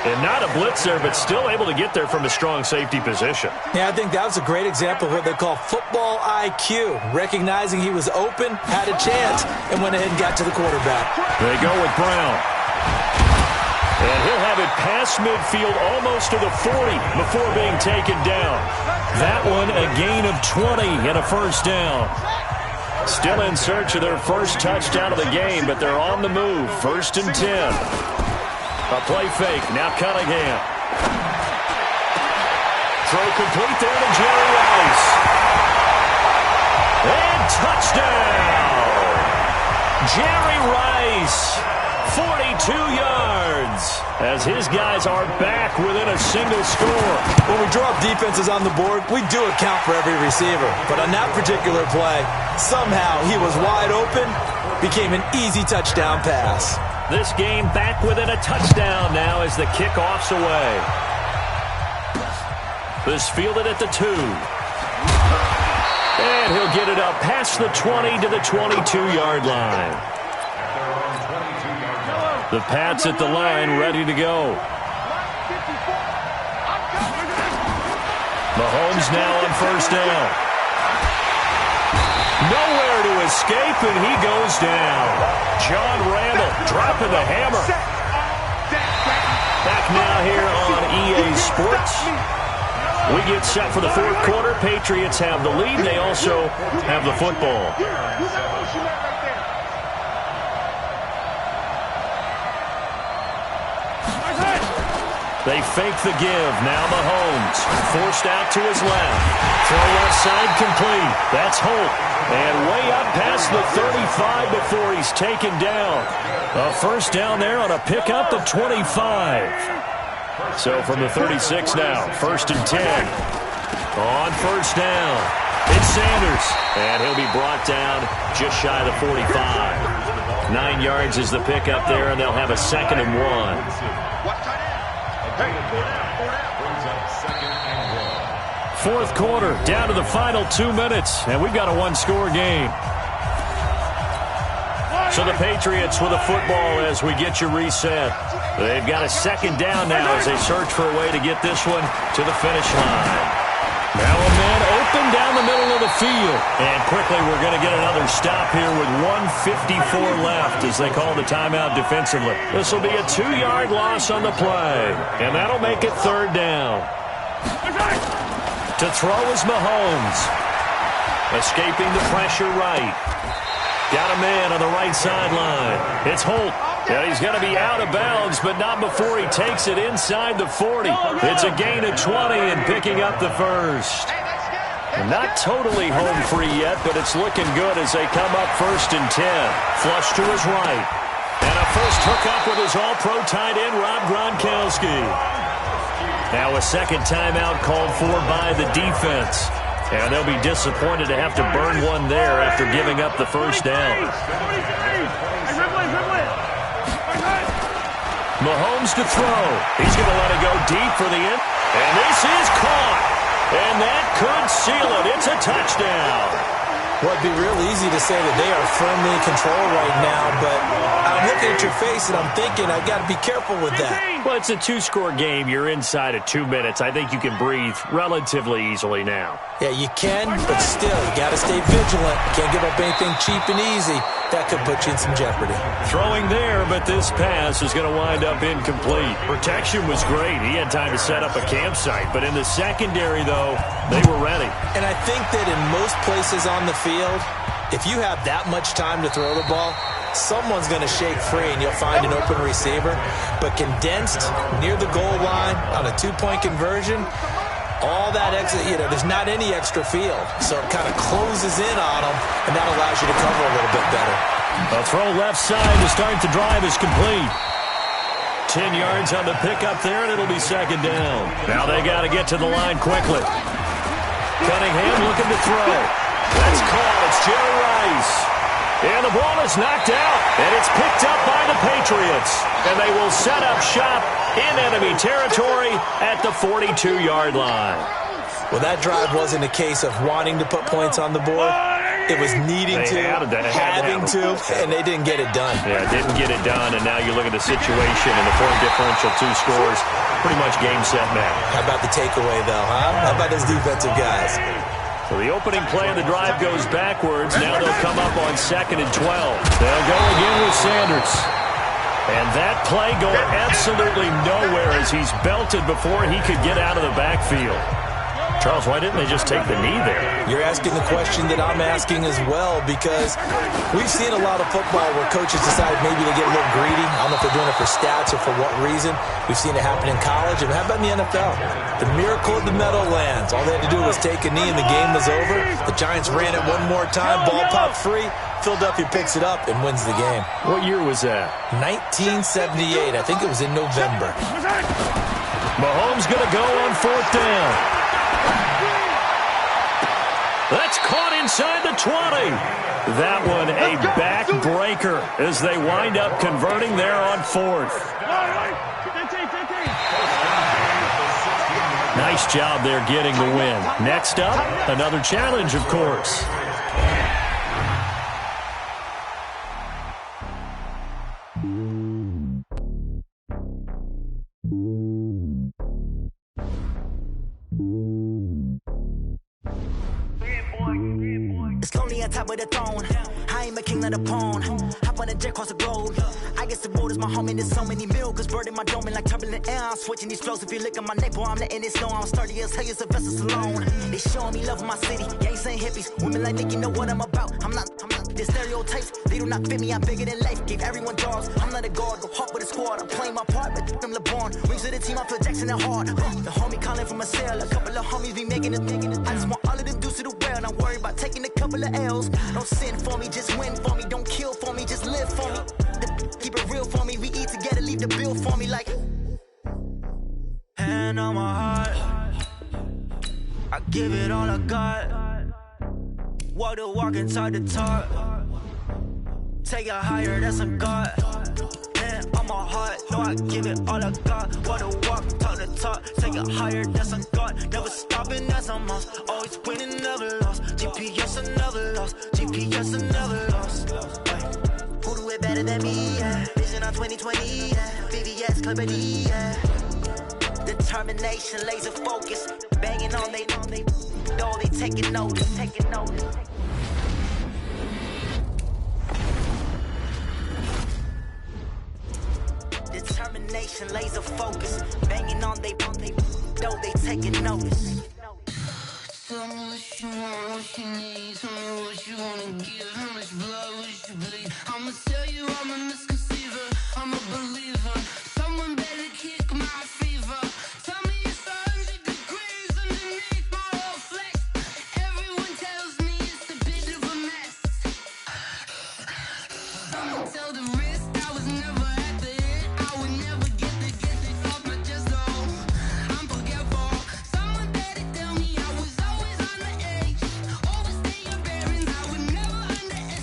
And not a blitzer, but still able to get there from a strong safety position. Yeah, I think that was a great example of what they call football IQ. Recognizing he was open, had a chance, and went ahead and got to the quarterback. They go with Brown. And he'll have it past midfield almost to the 40 before being taken down. That one a gain of 20 and a first down. Still in search of their first touchdown of the game, but they're on the move. 1st and 10. A play fake. Now Cunningham. Throw complete there to Jerry Rice. And touchdown! Jerry Rice, 42 yards. As his guys are back within a single score. When we draw up defenses on the board, we do account for every receiver. But on that particular play, somehow he was wide open, became an easy touchdown pass. This game back within a touchdown now as the kickoff's away. This fielded at the 2. And he'll get it up past the 20 to the 22-yard line. The Pats at the line ready to go. Mahomes now on first down. Nowhere to escape, and he goes down. John Randall dropping the hammer. Back now here on EA Sports. We get set for the 4th quarter. Patriots have the lead. They also have the football. They fake the give. Now Mahomes forced out to his left. Throw left side complete. That's Holt. And way up past the 35 before he's taken down. A first down there on a pickup of 25. So from the 36 now, 1st and 10. On first down, it's Sanders. And he'll be brought down just shy of the 45. 9 yards is the pickup there, and they'll have a 2nd and 1. 4th quarter, down to the final 2 minutes, and we've got a 1-score game. So the Patriots with a football as we get you reset. They've got a 2nd down now as they search for a way to get this one to the finish line. Now a man open down the middle of the field. And quickly we're going to get another stop here with 1:54 left as they call the timeout defensively. This will be a 2-yard loss on the play. And that'll make it 3rd down. To throw is Mahomes. Escaping the pressure right. Got a man on the right sideline. It's Holt. And he's going to be out of bounds, but not before he takes it inside the 40. It's a gain of 20 and picking up the first. Not totally home free yet, but it's looking good as they come up 1st and 10. Flush to his right. And a first hookup with his all-pro tight end, Rob Gronkowski. Now a 2nd timeout called for by the defense. And they'll be disappointed to have to burn one there after giving up the first down. Mahomes to throw. He's going to let it go deep for the end. And this is caught. And that could seal it. It's a touchdown. Well, it'd be real easy to say that they are firmly in control right now, but I'm looking at your face and I'm thinking I've got to be careful with that. Well, it's a 2-score game. You're inside of 2 minutes. I think you can breathe relatively easily now. Yeah, you can, but still, you got to stay vigilant. Can't give up anything cheap and easy. That could put you in some jeopardy. Throwing there, but this pass is going to wind up incomplete. Protection was great. He had time to set up a campsite, but in the secondary, though, they were ready. And I think that in most places on the field, If you have that much time to throw the ball, someone's going to shake free and you'll find an open receiver. But condensed near the goal line on a two-point conversion, all that extra, there's not any extra field. So it kind of closes in on them, and that allows you to cover a little bit better. A throw left side to start the drive is complete. 10 yards on the pickup there, and it'll be second down. Now they got to get to the line quickly. Cunningham looking to throw. That's caught. It's Jerry Rice. And the ball is knocked out, and it's picked up by the Patriots. And they will set up shop in enemy territory at the 42-yard line. Well, that drive wasn't a case of wanting to put points on the board. It was needing to, having to, and they didn't get it done. Yeah, didn't get it done, and now you look at the situation and the point differential, 2 scores, pretty much game, set, match. How about the takeaway, though, huh? How about those defensive guys? So the opening play of the drive goes backwards. Now they'll come up on 2nd and 12. They'll go again with Sanders. And that play going absolutely nowhere as he's belted before he could get out of the backfield. Charles, why didn't they just take the knee there? You're asking the question that I'm asking as well, because we've seen a lot of football where coaches decide maybe they get a little greedy. I don't know if they're doing it for stats or for what reason. We've seen it happen in college. And how about in the NFL? The miracle of the Meadowlands. All they had to do was take a knee and the game was over. The Giants ran it one more time. Ball popped free. Philadelphia picks it up and wins the game. What year was that? 1978. I think it was in November. Mahomes going to go on 4th down. That's caught inside the 20. That one a backbreaker as they wind up converting there on 4th. Nice job there getting the win. Next up, another challenge, of course. It's lonely on top of the throne. I am a king of the pawn. Hop on a jet across the globe. I guess the world is my home and there's so many milk. Bird in my dome and like turbulent air. I'm switching these flows. If you look at my neck, boy, I'm letting it snow. I'm sturdy as hell, as a vessel alone. They showing me love in my city. Gangs ain't hippies. Women like Nick, you know what I'm about. I'm not the stereotypes. They do not fit me. I'm bigger than life. Gave everyone jobs. I'm not a guard. Go hard with a squad. I'm playing my part, but them LeBron. Rings to the team. I feel Jackson and hard. The homie calling from a cell. A couple of homies be making it. I just want all of them dudes to the well. Not worry about taking a couple of L's. Don't sin for me, just win for me. Don't kill for me, just live for me. Keep it real for me. We eat together, leave the bill for me like. Hand on my heart, I give it all I got. Walk the walk and talk the talk. Take it higher, that's a God. Hand on my heart, no, I give it all I got. Walk the walk, talk the talk. Take it higher, that's a God. Never stopping, that's a must. Always winning, never lost. GPS, I never lost. GPS, I never lost. Who do it better than me? Yeah. Vision on 2020. Yeah. VVS, Clippity. Yeah. Determination, laser focus. Banging on they know they taking notice. Taking notice. Determination, laser focus. Banging on they know they taking notice. Tell me what you want, what you need. Tell me what you wanna give. How much blood would you bleed? I'ma tell you I'm a misconceiver. I'm a believer. Someone better kick my fever. Tell me it's 100 degrees underneath my whole flesh. Everyone tells me it's a bit of a mess. I'ma tell the risk I was never at the end. I would never get it off my chest though. I'm forgetful. Someone better tell me I was always on the edge. Overstay your bearings, I would never underestimate.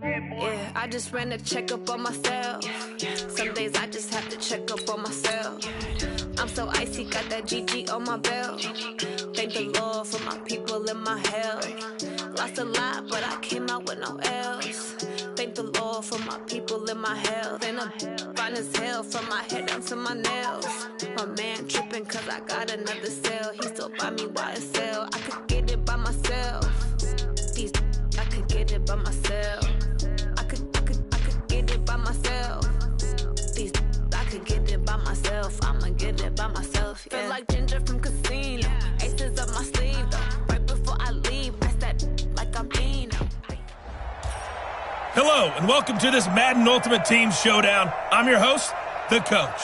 Yeah, I just ran a checkup on myself. Some days I just have to check up on myself. I'm so icy, got that GG on my belt. Thank the Lord for my people and my health. Lost a lot, but I came out with no L's. Thank the Lord for my people and my health. And I'm fine as hell from my head down to my nails. My man tripping cause I got another cell. He still buy me YSL. I could get it by myself. I could get it by myself. I could get it by myself. I could get it by myself. I'ma get it by myself. Yeah. Feel like Ginger from Casino. Aces up my sleeve though. Right before I leave, I step like I'm Dino. Hello, and welcome to this Madden Ultimate Team Showdown. I'm your host, the Coach.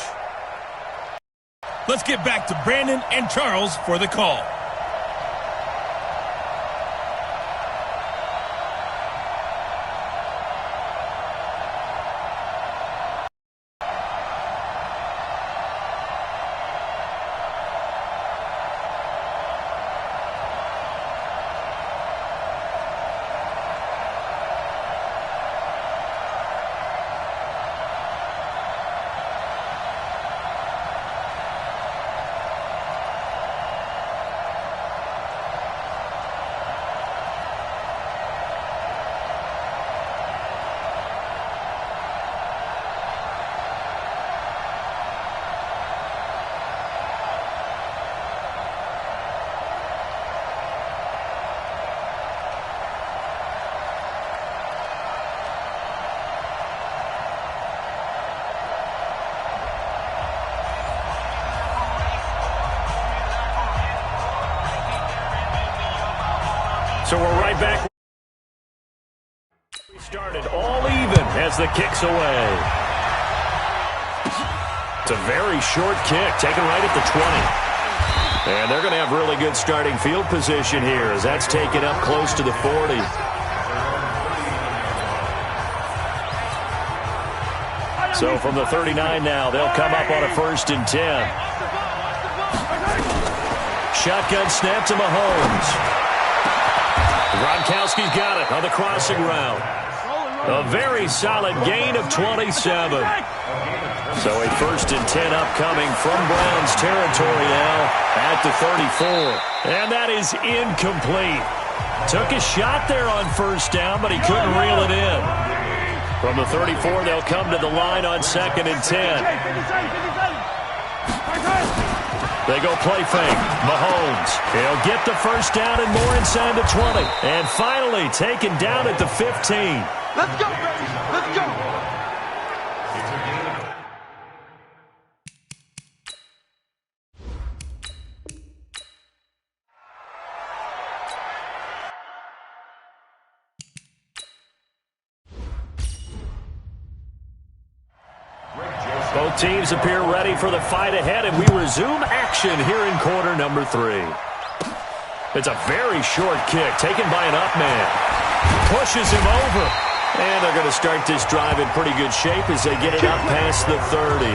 Let's get back to Brandon and Charles for the call. So we're right back. We started all even as the kick's away. It's a very short kick, taken right at the 20. And they're going to have really good starting field position here as that's taken up close to the 40. So from the 39 now, they'll come up on a 1st and 10. Shotgun snap to Mahomes. Gronkowski's got it on the crossing route. A very solid gain of 27. So a 1st and 10 upcoming from Browns territory now at the 34. And that is incomplete. Took a shot there on 1st down, but he couldn't reel it in. From the 34, they'll come to the line on 2nd and 10. They go play fake. Mahomes. He'll get the 1st down and more inside the 20. And finally taken down at the 15. Let's go, baby. Let's go. Both teams appear ready for the fight ahead, and we resume action here in quarter number 3. It's a very short kick taken by an up man. Pushes him over. And they're going to start this drive in pretty good shape as they get it up past the 30.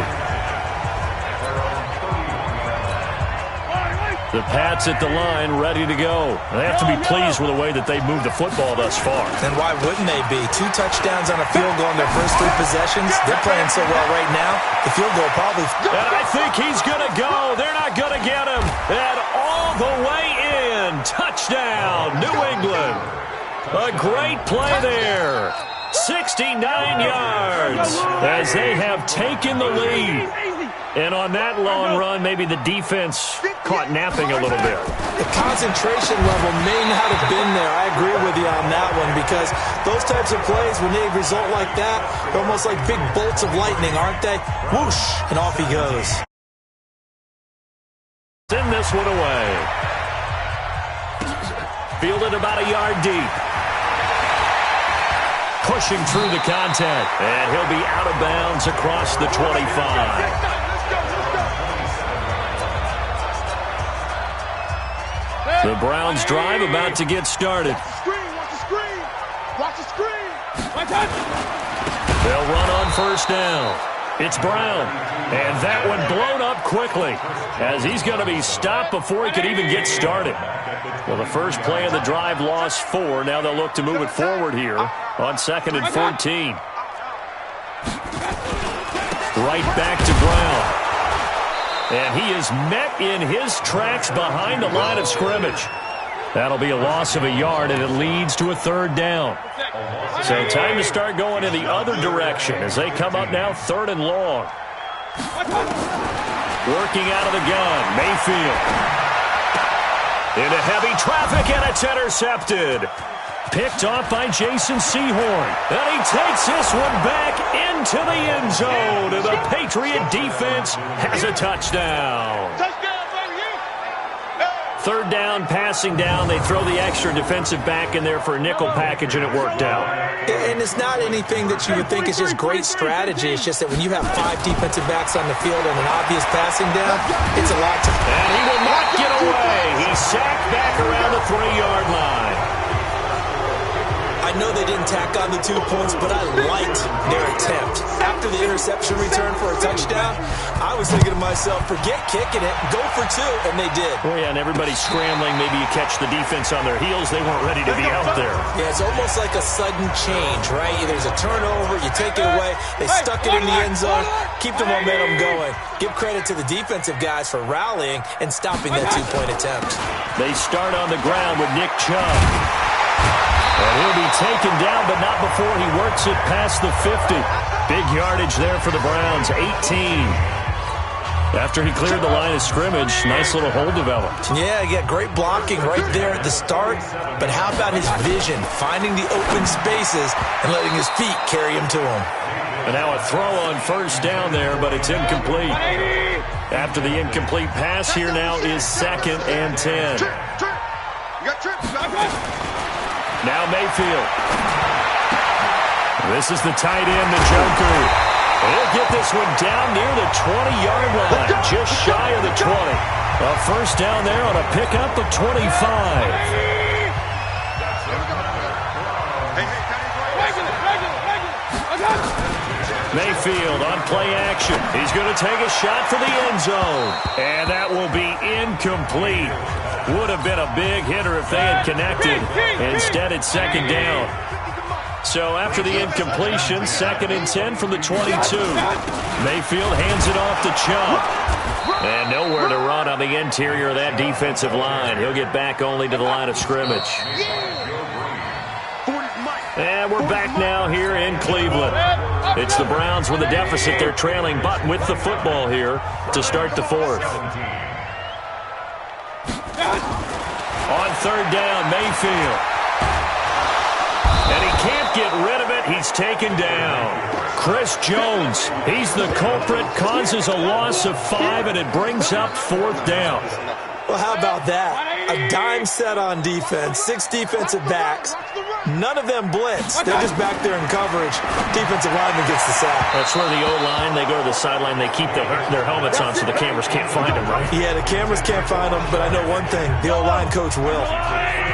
The Pats at the line ready to go. They have to be pleased with the way that they've moved the football thus far. And why wouldn't they be? 2 touchdowns on a field goal in their first 3 possessions. They're playing so well right now. The field goal probably... And I think he's going to go. They're not going to get him. And all the way in. Touchdown, New England. A great play there. 69 yards as they have taken the lead. And on that long run, maybe the defense caught napping a little bit. The concentration level may not have been there. I agree with you on that one because those types of plays, when they result like that, they're almost like big bolts of lightning, aren't they? Whoosh, and off he goes. Send this one away. Fielded about a yard deep. Pushing through the contact. And he'll be out of bounds across the 25. The Browns drive about to get started. Watch the screen. They'll run on 1st down. It's Brown. And that one blown up quickly as he's going to be stopped before he could even get started. Well, the first play of the drive lost 4. Now they'll look to move it forward here on 2nd and 14. Right back to Brown. And he is met in his tracks behind the line of scrimmage. That'll be a loss of a yard, and it leads to a 3rd down. So time to start going in the other direction as they come up now 3rd and long. Working out of the gun, Mayfield. Into heavy traffic, and it's intercepted. Picked off by Jason Sehorn. And he takes this one back into the end zone. And the Patriot defense has a touchdown. 3rd down, passing down. They throw the extra defensive back in there for a nickel package, and it worked out. And it's not anything that you would think is just great strategy. It's just that when you have 5 defensive backs on the field and an obvious passing down, it's a lot to... And he will not get away. He's sacked back around the 3-yard line. I know they didn't tack on the 2 points, but I liked their attempt. After the interception return for a touchdown, I was thinking to myself, forget kicking it, go for 2, and they did. Oh, yeah, and everybody's scrambling. Maybe you catch the defense on their heels. They weren't ready to be out there. Yeah, it's almost like a sudden change, right? There's a turnover, you take it away, they stuck it in the end zone, keep the momentum going. Give credit to the defensive guys for rallying and stopping that 2-point attempt. They start on the ground with Nick Chubb. And he'll be taken down, but not before he works it past the 50. Big yardage there for the Browns, 18. After he cleared the line of scrimmage, nice little hole developed. Yeah, great blocking right there at the start. But how about his vision, finding the open spaces and letting his feet carry him to him. And now a throw on 1st down there, but it's incomplete. After the incomplete pass, here now is 2nd and 10. Now Mayfield. This is the tight end, the Joker. He'll get this one down near the 20-yard line, just shy of the 20. A 1st down there on a pickup of 25. Mayfield on play action. He's going to take a shot for the end zone. And that will be incomplete. Would have been a big hitter if they had connected. Instead, it's 2nd down. So after the incompletion, 2nd and 10 from the 22. Mayfield hands it off to Chubb. And nowhere to run on the interior of that defensive line. He'll get back only to the line of scrimmage. And we're back now here in Cleveland. It's the Browns with a deficit. They're trailing, but with the football here to start the 4th. On 3rd down, Mayfield. And he can't get rid of it. He's taken down. Chris Jones, he's the culprit, causes a loss of 5, and it brings up 4th down. Well, how about that? A dime set on defense, 6 defensive backs. None of them blitz. They're just back there in coverage. Defensive lineman gets the sack. That's where the O-line, they go to the sideline, they keep their helmets on so the cameras can't find them, right? Yeah, the cameras can't find them, but I know one thing. The O-line coach will.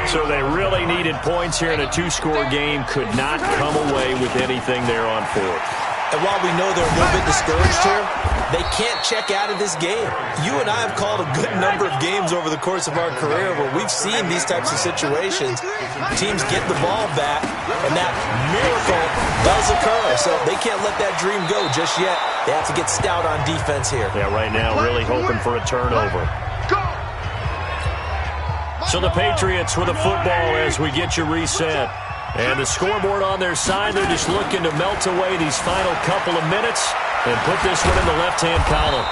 So they really needed points here in a 2-score game. Could not come away with anything there on 4th. And while we know they're a little bit discouraged here, they can't check out of this game. You and I have called a good number of games over the course of our career where we've seen these types of situations. Teams get the ball back, and that miracle does occur. So they can't let that dream go just yet. They have to get stout on defense here. Yeah, right now really hoping for a turnover. So the Patriots with a football as we get you reset. And the scoreboard on their side, they're just looking to melt away these final couple of minutes and put this one in the left-hand column.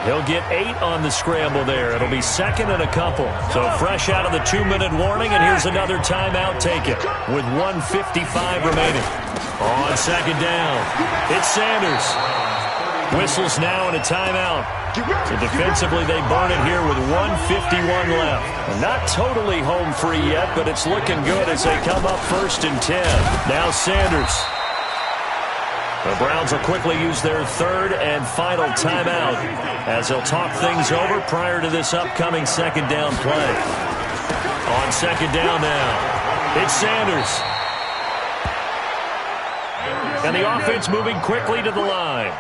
He'll get 8 on the scramble there. It'll be 2nd and a couple. So fresh out of the 2-minute warning, and here's another timeout taken with 1:55 remaining. On 2nd down, it's Sanders. Whistles now in a timeout. So defensively, they burn it here with 1:51 left. Not totally home free yet, but it's looking good as they come up 1st and 10. Now Sanders. The Browns will quickly use their 3rd and final timeout as they'll talk things over prior to this upcoming 2nd down play. On 2nd down now, it's Sanders. And the offense moving quickly to the line.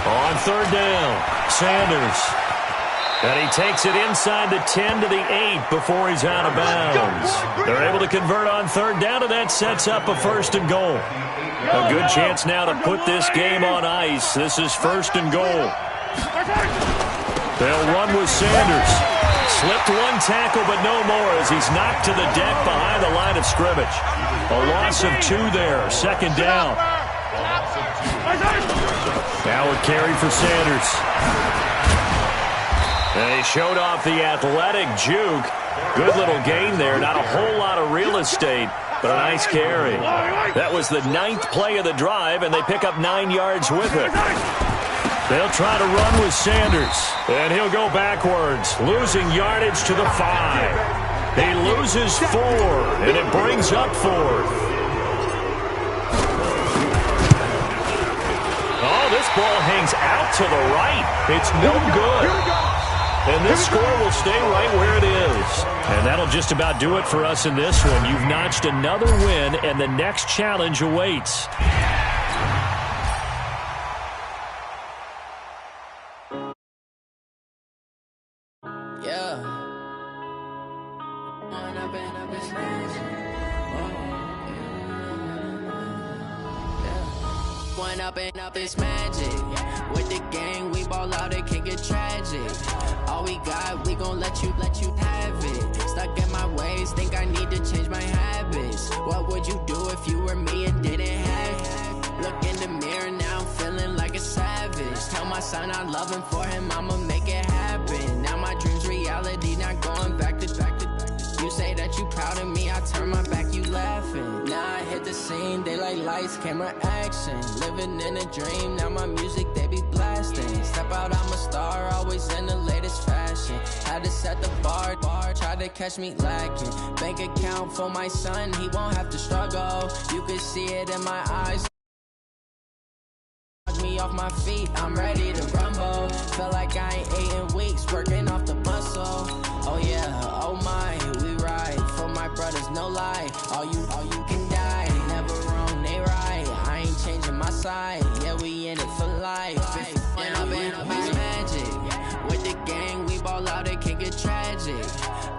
On third down, Sanders. And he takes it inside the 10 to the 8 before he's out of bounds. They're able to convert on third down, and that sets up a first and goal. A good chance now to put this game on ice. This is first and goal. They'll run with Sanders. Slipped one tackle, but no more as he's knocked to the deck behind the line of scrimmage. A loss of 2 there, second down. Now a carry for Sanders. And he showed off the athletic juke. Good little gain there. Not a whole lot of real estate, but a nice carry. That was the 9th play of the drive, and they pick up 9 yards with it. They'll try to run with Sanders, and he'll go backwards, losing yardage to the 5. He loses 4, and it brings up 4th. Oh, this ball hangs out to the right. It's no good. And this score will stay right where it is. And that'll just about do it for us in this one. You've notched another win, and the next challenge awaits. Up is magic. With the gang, we ball out, it can get tragic. All we got, we gon' let you have it. Stuck in my ways, think I need to change my habits. What would you do if you were me and didn't have it? Look in the mirror, now I'm feeling like a savage. Tell my son I love him, for him I'ma make it happen. Now my dream's reality, not going back to. You say that you proud of me, I turn my back, you laughing. Now I hit the scene, they like lights, camera, action. Living in a dream, now my music, they be blasting. Step out, I'm a star, always in the latest fashion. Had to set the bar, try to catch me lacking. Bank account for my son, he won't have to struggle. You can see it in my eyes. Me off my feet, I'm ready to rumble. Feel like I ain't ate in weeks, working off the muscle. Oh yeah, oh my, we ride for my brothers, no lie. All you can die, never wrong, they right. I ain't changing my side, yeah, we in it for life. And I've been magic. With the gang, we ball out, it can get tragic.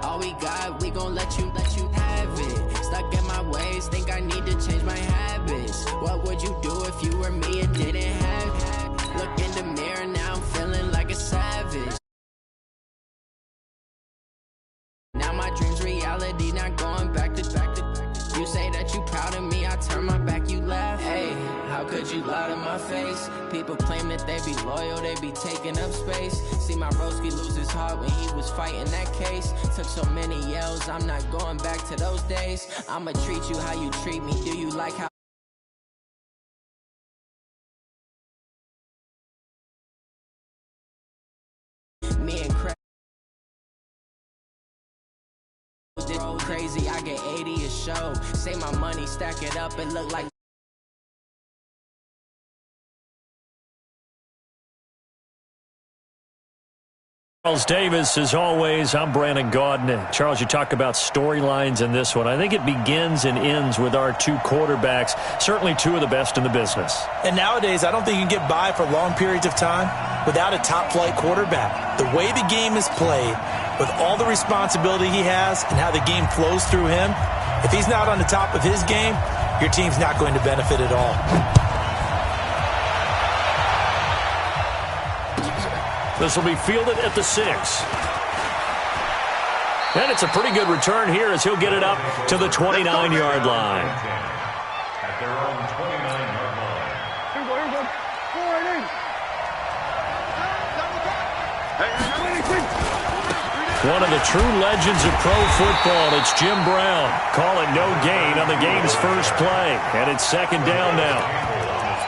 All we got, we gon' let you have it. Stuck in my ways, think I need to change my habits. What would you do if you were me and didn't have it? Look in the mirror, now I'm feeling like a savage. Now my dream's reality, not going back to. You say that you proud of me, I turn my back, you laugh. Hey, how could you lie to my face? People claim that they be loyal, they be taking up space. See my broski lose his heart when he was fighting that case. Took so many yells, I'm not going back to those days. I'ma treat you how you treat me, do you like how me and Craig crazy, I get 80 a show. Say my money, stack it up, it look like Charles Davis, as always, I'm Brandon Gaudin. Charles, you talk about storylines in this one. I think it begins and ends with our 2 quarterbacks, certainly 2 of the best in the business. And nowadays, I don't think you can get by for long periods of time without a top-flight quarterback. The way the game is played, with all the responsibility he has and how the game flows through him, if he's not on the top of his game, your team's not going to benefit at all. This will be fielded at the 6. And it's a pretty good return here as he'll get it up to the 29-yard line. At their own 29-yard line. Here we go. Go right in. One of the true legends of pro football, it's Jim Brown. Call it no gain on the game's first play. And it's second down now.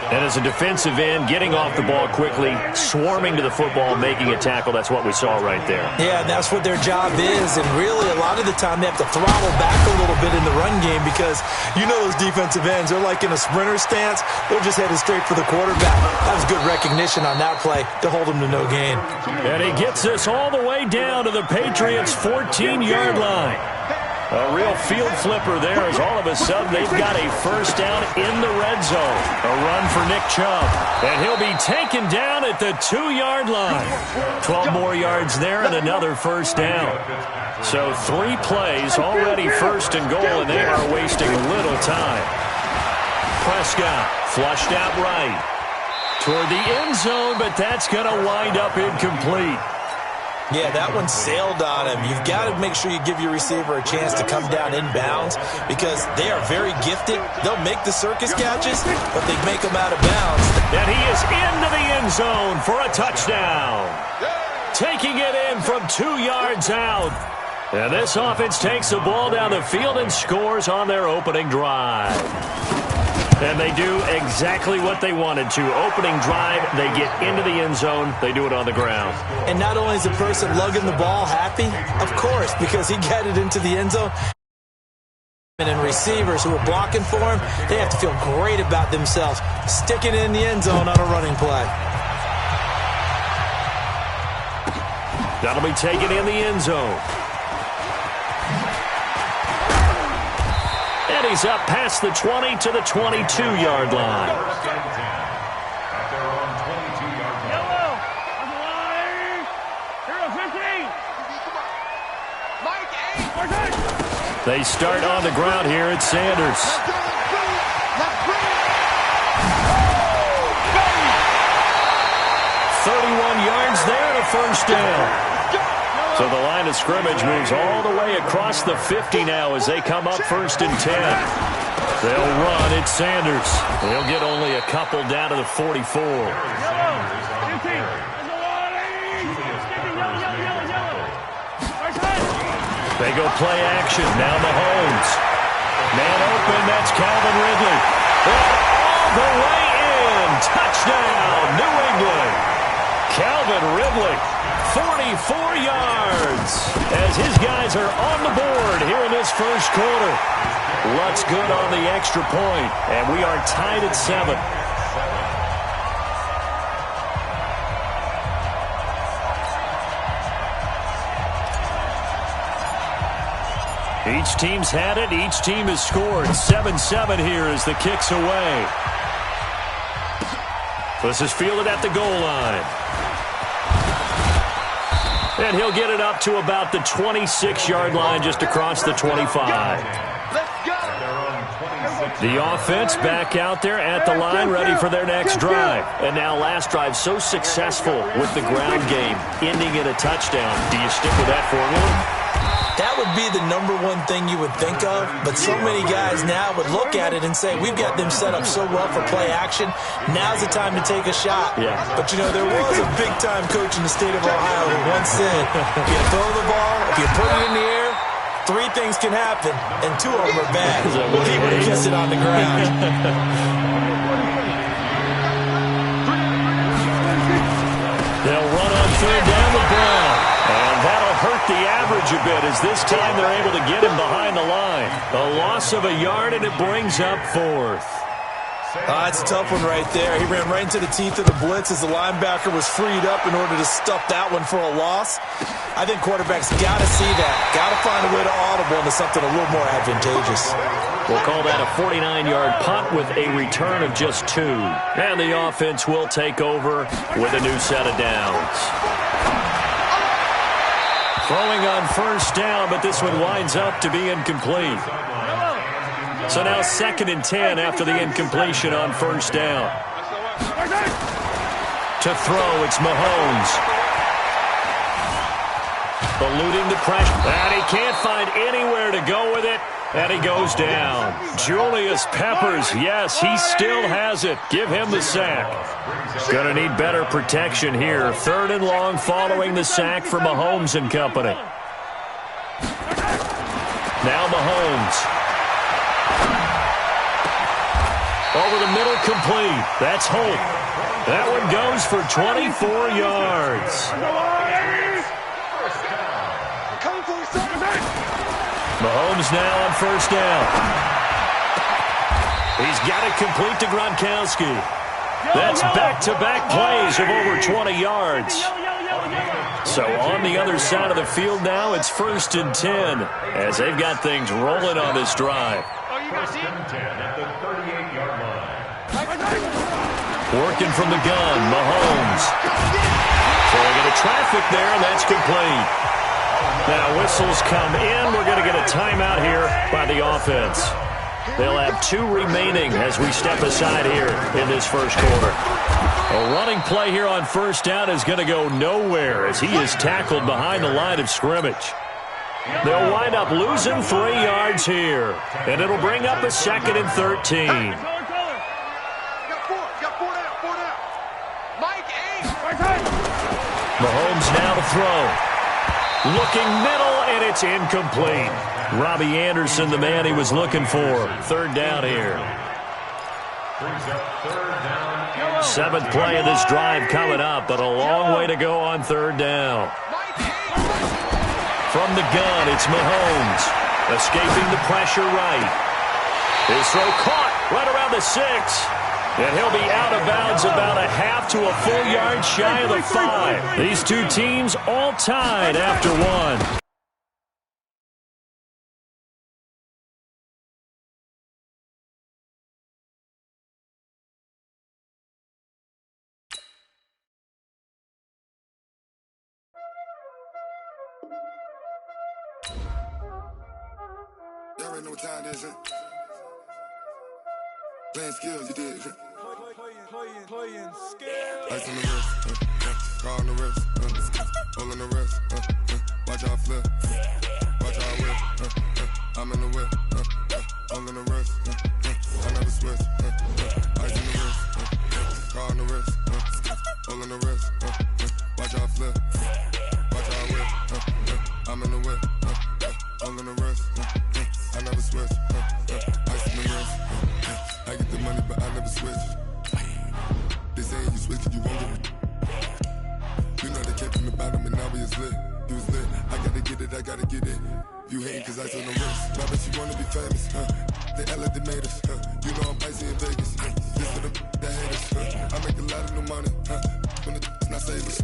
And as a defensive end, getting off the ball quickly, swarming to the football, making a tackle, that's what we saw right there. Yeah, and that's what their job is. And really, a lot of the time, they have to throttle back a little bit in the run game because you know those defensive ends, they're like in a sprinter stance. They're just headed straight for the quarterback. That was good recognition on that play to hold him to no gain. And he gets us all the way down to the Patriots' 14-yard line. A real field flipper there as all of a sudden they've got a first down in the red zone. A run for Nick Chubb. And he'll be taken down at the 2-yard line. 12 more yards there and another first down. So 3 plays, already first and goal, and they are wasting little time. Prescott flushed out right toward the end zone, but that's going to wind up incomplete. Yeah, that one sailed on him. You've got to make sure you give your receiver a chance to come down inbounds because they are very gifted. They'll make the circus catches, but they make them out of bounds. And he is into the end zone for a touchdown. Taking it in from 2 yards out. And this offense takes the ball down the field and scores on their opening drive. And they do exactly what they wanted to. Opening drive, they get into the end zone. They do it on the ground. And not only is the person lugging the ball happy, of course, because he got it into the end zone. And receivers who are blocking for him, they have to feel great about themselves, sticking it in the end zone on a running play. That'll be taken in the end zone. And he's up past the 20 to the 22-yard line. Yellow on the line. Hero 15. They start on the ground here at Sanders. 31 yards there and a first down. So the line of scrimmage moves all the way across the 50 now as they come up first and 10. They'll run. It's Sanders. They'll get only a couple down to the 44. They go play action. Now Mahomes. Man open. That's Calvin Ridley. All the way in. Touchdown, New England. Calvin Ridley. 44 yards as his guys are on the board here in this first quarter. Lutz good on the extra point, and we are tied at 7. Each team's had it. Each team has scored. 7-7 here as the kick's away. This is fielded at the goal line. And he'll get it up to about the 26-yard line just across the 25. The offense back out there at the line ready for their next drive. And now last drive so successful with the ground game, ending in a touchdown. Do you stick with that formula? That would be the number one thing you would think of, but so many guys now would look at it and say, we've got them set up so well for play action, now's the time to take a shot. Yeah. But, you know, there was a big-time coach in the state of Ohio who once said, if you throw the ball, if you put it in the air, 3 things can happen, and 2 of them are bad. He would kiss it on the ground. They'll run on third down with Brown. And that'll hurt the average a bit as this time they're able to get him behind the line. A loss of a yard, and it brings up 4th. That's a tough one right there. He ran right into the teeth of the blitz as the linebacker was freed up in order to stuff that one for a loss. I think quarterbacks got to see that. Got to find a way to audible into something a little more advantageous. We'll call that a 49-yard punt with a return of just 2. And the offense will take over with a new set of downs. Throwing on first down, but this one winds up to be incomplete. So now 2nd and 10 after the incompletion on first down. To throw, it's Mahomes. Eluding the pressure. And he can't find anywhere to go with it. And he goes down. Julius Peppers, yes, he still has it. Give him the sack. Gonna need better protection here. 3rd and long following the sack for Mahomes and company. Now Mahomes. Over the middle, complete. That's Holt. That one goes for 24 yards. Mahomes now on first down. He's got it complete to Gronkowski. That's back-to-back plays of over 20 yards. So on the other side of the field now, it's 1st and 10 as they've got things rolling on this drive. First and 10 at the 38-yard line. Working from the gun, Mahomes. Throwing into traffic there, and that's complete. Now whistles come in. We're going to get a timeout here by the offense. They'll have 2 remaining as we step aside here in this first quarter. A running play here on first down is going to go nowhere as he is tackled behind the line of scrimmage. They'll wind up losing 3 yards here, and it'll bring up a 2nd and 13. Mahomes now to throw. Looking middle, and it's incomplete. Robbie Anderson, the man he was looking for. 3rd down here. 7th play of this drive coming up, but a long way to go on 3rd down. From the gun, it's Mahomes. Escaping the pressure right. His throw caught right around the 6. And he'll be out of bounds about a half to a full yard shy of the 5. These 2 teams all tied after 1. Y'all already know what time it is, huh? Playing skills, you did. Playing skills. Ice on the wrist, car on the wrist, hole on the wrist, watch out flip, watch out whip, I'm in the whip, hole on the wrist, I never switch, ice on the wrist, car on the wrist, hole on the wrist, watch out flip, watch out whip, I'm in the whip, hole on the wrist, I never switch, ice on the wrist, I get the money but I never switch. They saying you switch it, you won't get it. You know they came from the bottom and now we is lit. You was lit, I gotta get it, I gotta get it. You hating cause ice on the wrist. Now that you wanna be famous, they act like they made us, You know I'm icy in Vegas, This for the that hate us, I make a lot of new money, When it's not savers,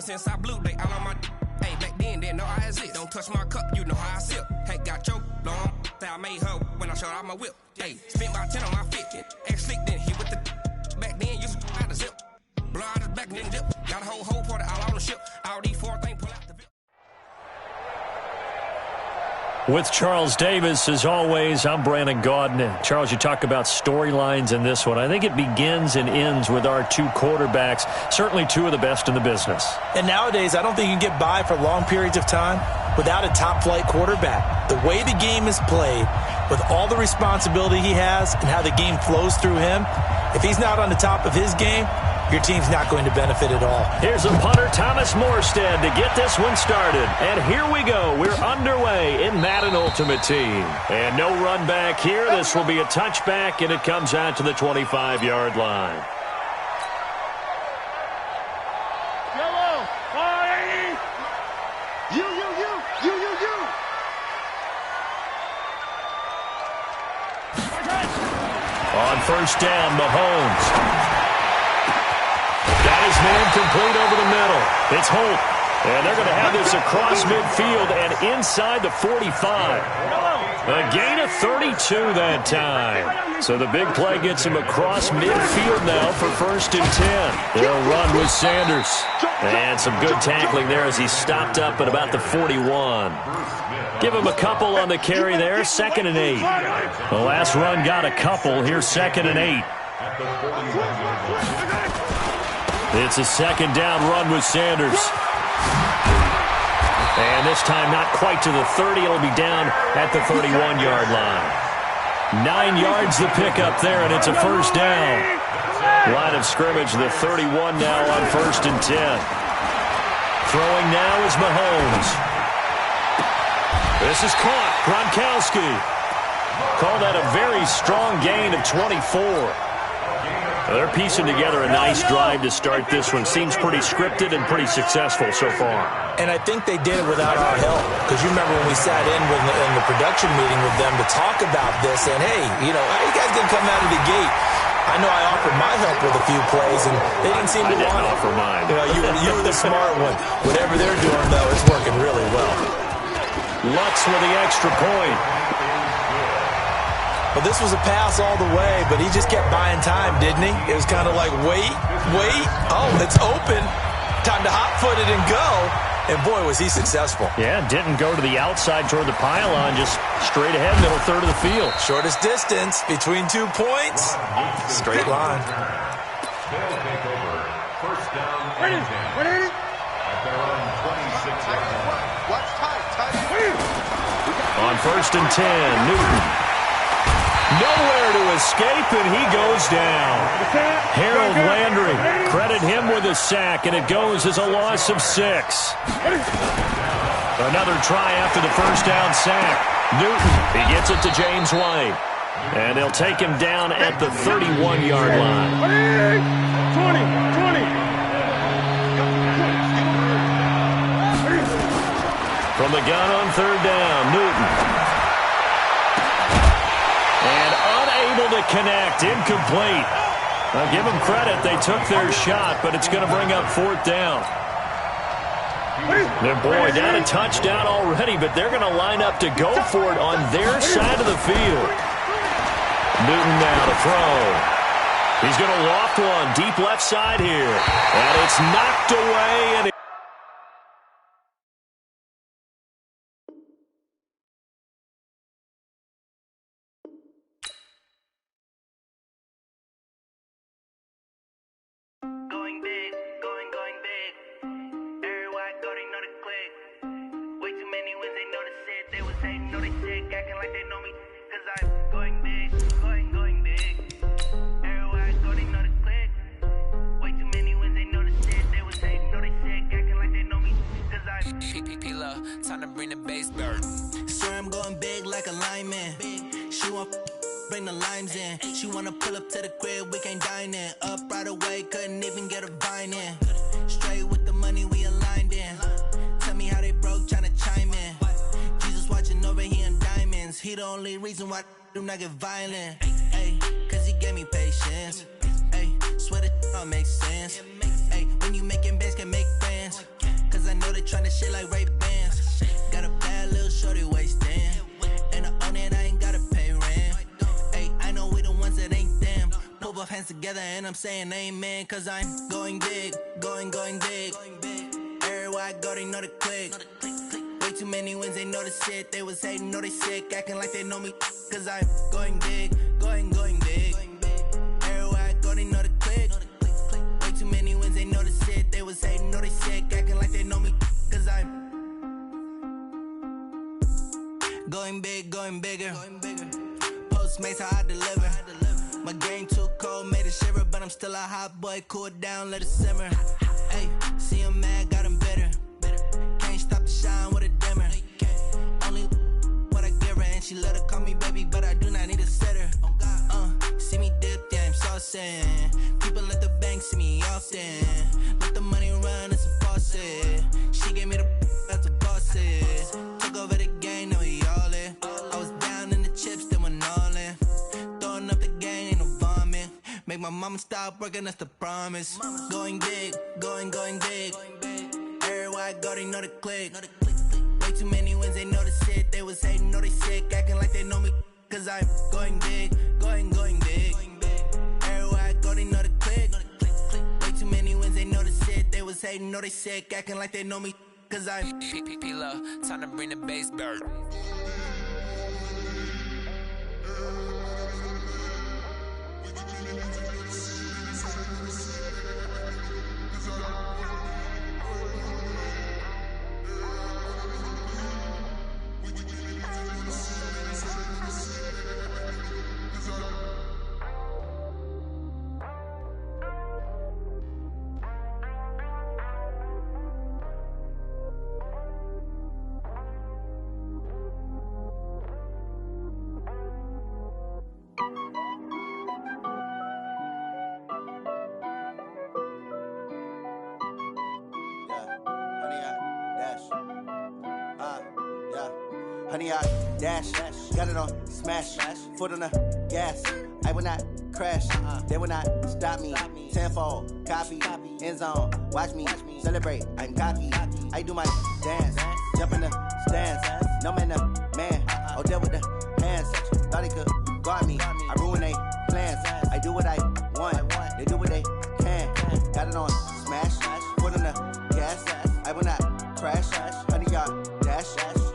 since I blew, they all on my. Hey, back then, didn't know I had it. Don't touch my cup, you know how I sip. Hey, got your long. I made her when I showed out my whip. Hey, spent about 10 on my fit. Ex slick, then hit with the. Back then, used to out the zip. Blow out his back, then dip. Got a whole party all on the ship. All these 4 things pull out the bit. With Charles Davis, as always, I'm Brandon Gaudin. And Charles, you talk about storylines in this one. I think it begins and ends with our 2 quarterbacks, certainly 2 of the best in the business. And nowadays, I don't think you can get by for long periods of time without a top-flight quarterback. The way the game is played, with all the responsibility he has and how the game flows through him, if he's not on the top of his game, your team's not going to benefit at all. Here's a punter, Thomas Morstead, to get this one started. And here we go. We're underway in Madden Ultimate Team. And no run back here. This will be a touchback, and it comes out to the 25-yard line. Yellow, 580. You. On first down, Mahomes. Got his man complete over the middle. It's Holt. And they're going to have this across midfield and inside the 45. A gain of 32 that time. So the big play gets him across midfield now for 1st and 10. They'll run with Sanders. And some good tackling there as he stopped up at about the 41. Give him a couple on the carry there. 2nd and 8. The last run got a couple. Here's 2nd and 8. It's a 2nd down run with Sanders. And this time not quite to the 30. It'll be down at the 31-yard line. 9 yards the pickup there, and it's a first down. Line of scrimmage, the 31 now on 1st and 10. Throwing now is Mahomes. This is caught. Gronkowski. Call that a very strong gain of 24. They're piecing together a nice drive to start this one. Seems pretty scripted and pretty successful so far. And I think they did it without our help. Because you remember when we sat in the production meeting with them to talk about this. And, hey, how you guys going to come out of the gate? I know I offered my help with a few plays, and they didn't seem to want it. Offer mine. You were the smart one. Whatever they're doing, though, it's working really well. Lutz with the extra point. Well, this was a pass all the way, but he just kept buying time, didn't he? It was kind of like, wait. Oh, it's open. Time to hot-foot it and go. And, boy, was he successful. Yeah, didn't go to the outside toward the pylon, just straight ahead, middle third of the field. Shortest distance between 2 points. Straight line. They'll take over. First down and 10. At their own 26-yard line. Watch tight. On 1st and 10, Newton. Nowhere to escape, and he goes down. Harold Landry, credit him with a sack, and it goes as a loss of 6. Another try after the first down sack. Newton, he gets it to James White. And they'll take him down at the 31-yard line. 20. From the gun on 3rd down, Newton. And unable to connect, incomplete. I'll give them credit, they took their shot, but it's going to bring up 4th down. And boy, not a touchdown already, but they're going to line up to go for it on their side of the field. Newton now to throw. He's going to loft one deep left side here. And it's knocked away. And time to bring the bass bird. Swear I'm going big like a lineman. She want bring the limes in. She wanna pull up to the crib, we can't dine in. Up right away, couldn't even get a vine in. Straight with the money we aligned in. Tell me how they broke, tryna chime in. Jesus watching over, he in diamonds. He the only reason why I do not get violent. Ay, cause he gave me patience. Ay, swear that all makes sense. Ay, when you making bands, can make friends. Cause I know they tryna shit like Ray Bans. Got a bad little shorty wasting. And I own it, I ain't gotta pay rent. Ay, I know we the ones that ain't them. Pull both hands together and I'm saying amen. Cause I'm going big, going big. Everywhere I go, they know the click. Way too many wins, they know the shit. They was hating, know they sick, acting like they know me. Cause I'm going big, going big. Everywhere I go, they know the click. Way too many wins, they know the shit. They was hating, know they sick, acting like they know me. Cause I'm going big, going bigger. Postmates, how I deliver. My game too cold, made it shiver. But I'm still a hot boy, cool down, let it simmer. Hey, see him mad, got him bitter. Can't stop the shine with a dimmer. Only what I give her, and she let her call me baby, but I do not need a sitter. See me dip, yeah, I'm saucing. People at the bank see me often. Let the money run, it's a faucet. She gave me the that's a bosses. Took over the game, now we all in. I was down in the chips, then went all in. Throwing up the game, ain't no vomit. Make my mama stop working, that's the promise. Going big, going big. Everywhere I go, they know the click. Way too many wins, they know the shit. They was hating, know they sick, acting like they know me. Cause I'm going big, going big. Everywhere I go, they know the click. Way too many wins, they know the shit. They was hating, know they sick, acting like they know me. Cause I'm P-P-P-Love, time to bring the bass bird. 100-yard dash. Got it on smash. Foot on the gas. I will not crash. They will not stop me. Tenfold, copy, end zone. Watch me celebrate. I'm cocky. I do my dance. Jump in the stands. No man, the man. Oh, deal with the hands. Thought he could guard me. I ruin they plans. I do what I want. They do what they can. Got it on smash. Foot on the gas. I will not crash. 100-yard dash.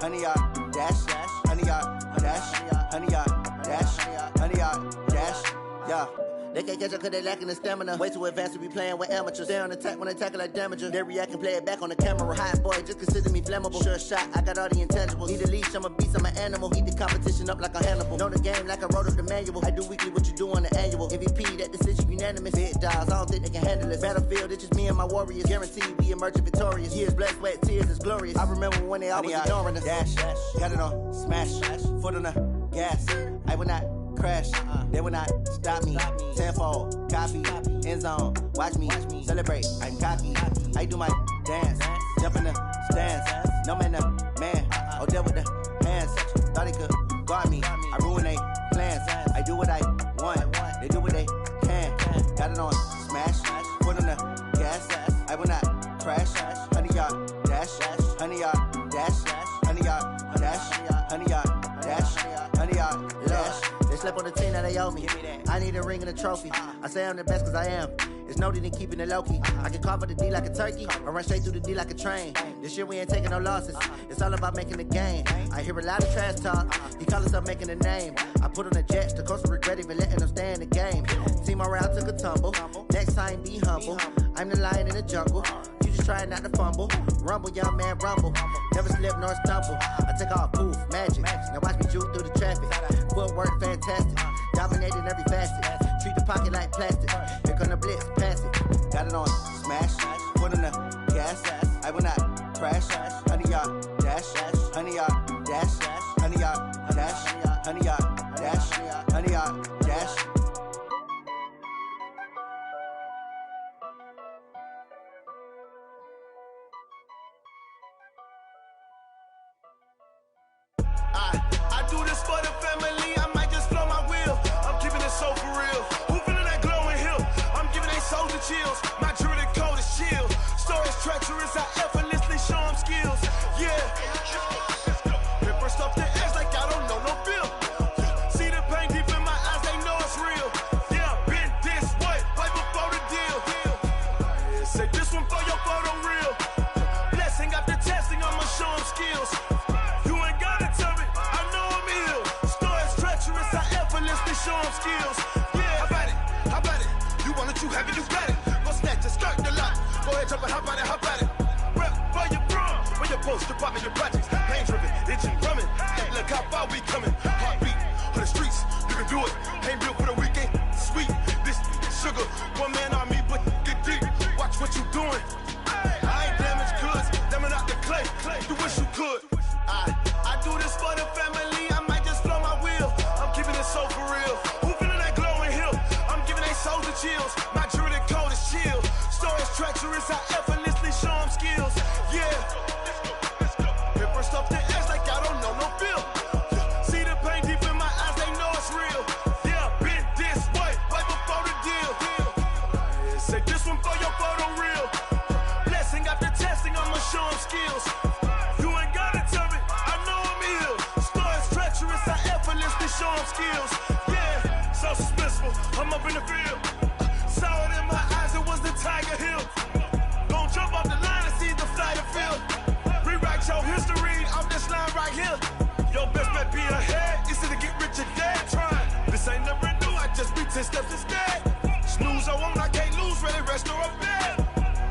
100-yard dash. 100-yard dash. 100-yard dash. 100-yard dash. Yeah. They can't catch up cause they lacking the stamina. Way too advanced to be playing with amateurs. Stay on attack when they tackle like damager. They react and play it back on the camera. Hot boy, just consider me flammable. Sure shot, I got all the intangibles. Need a leash, I'm a beast, I'm an animal. Eat the competition up like a Hannibal. Know the game like I wrote up the manual. I do weekly what you do on the annual. MVP, that decision unanimous. Big dogs, I don't think they can handle it. Battlefield, it's just me and my warriors. Guaranteed we emerging victorious. Years, blood, sweat, tears, it's glorious. I remember when they always ignoring us. Dash, got it on smash. Foot on the gas. I will not crash. They will not stop me. Tenfold, copy, end zone. Watch me celebrate. I'm cocky. I do my dance. Jump in the stands. No man, the man. Oh, deal with the hands. Thought he could guard me. I ruin they plans. I do what I want. They do what they can. Got it on smash. Foot on the gas. I will not crash. 100-yard dash. 100-yard dash. 100-yard dash. 100-yard dash. 100-yard dash. They slept on the team that they owe me. I need a ring and a trophy. I say I'm the best cause I am. It's no need in keeping it low-key. I can carve up the D like a turkey or run straight through the D like a train. This year we ain't taking no losses. It's all about making the game. I hear a lot of trash talk. He call himself making a name. I put on the Jets. The coach will regret even letting them stay in the game. Team morale took a tumble. Next time be humble. I'm the lion in the jungle. You just trying not to fumble. Rumble, young man, rumble. Never slip nor stumble. I take off, poof, magic. Now watch me juke through the traffic. Footwork fantastic. Dominating every facet. Treat the pocket like plastic. Here come the blitz, pass it. Got it on smash. Foot on the gas. I will not crash. 100-yard dash. 100-yard dash. 100-yard dash. 100-yard dash. 100-yard dash. I do this for the family. I might just blow my wheel. I'm keeping it so for real. Who feeling that glowing hill? I'm giving they soldier chills. My jewelry code is chill. Stories treacherous. I effortlessly show them skills. Yeah. Paper stuff the edge like I don't know no feel. See the pain deep in my eyes. They know it's real. Yeah, been this way before the deal. Say this one for your photo real. Blessing after testing. I'ma show them skills. Show them skills. Yeah, how about it? You want it, you have it, you got it. Go snatch it, skirt the lot. Go ahead, jump it, how about it? Rep for your bro, where your post, department, your projects. Pain driven, itching, drumming. Hey, look how far we coming. Heartbeat on the streets, you can do it. Ain't built for the weekend, sweet. This sugar, one man army, but get deep. Watch what you doing. I ain't damaged goods, damn out the clay. You wish you could. I do this for the family. I might just blow my wheel. I'm keeping it so for real. Who feeling that glowing hill? I'm giving they soldier chills. My jewelry code is chill. Stories treacherous. I effortlessly show them skills. Yeah. Paper stuff the edge like I don't know no feel. See the pain deep in my eyes. They know it's real. Yeah, been this way before the deal. Say this one for your photo real. Blessing after testing. I'ma show them skills. You ain't gotta tell me. I know I'm ill. Stories treacherous. I effortlessly show them skills. Yeah, so suspenseful. I'm up in the field. Saw it in my eyes. It was the Tiger Hill. Gon' jump off the line and see the fly the field. Rewrite your history off this line right here. Your best bet be ahead. It's to get rich or dead. Trying. This ain't never new. I just be 10 steps instead. Snooze I won't. I can't lose. Ready, rest or a bed.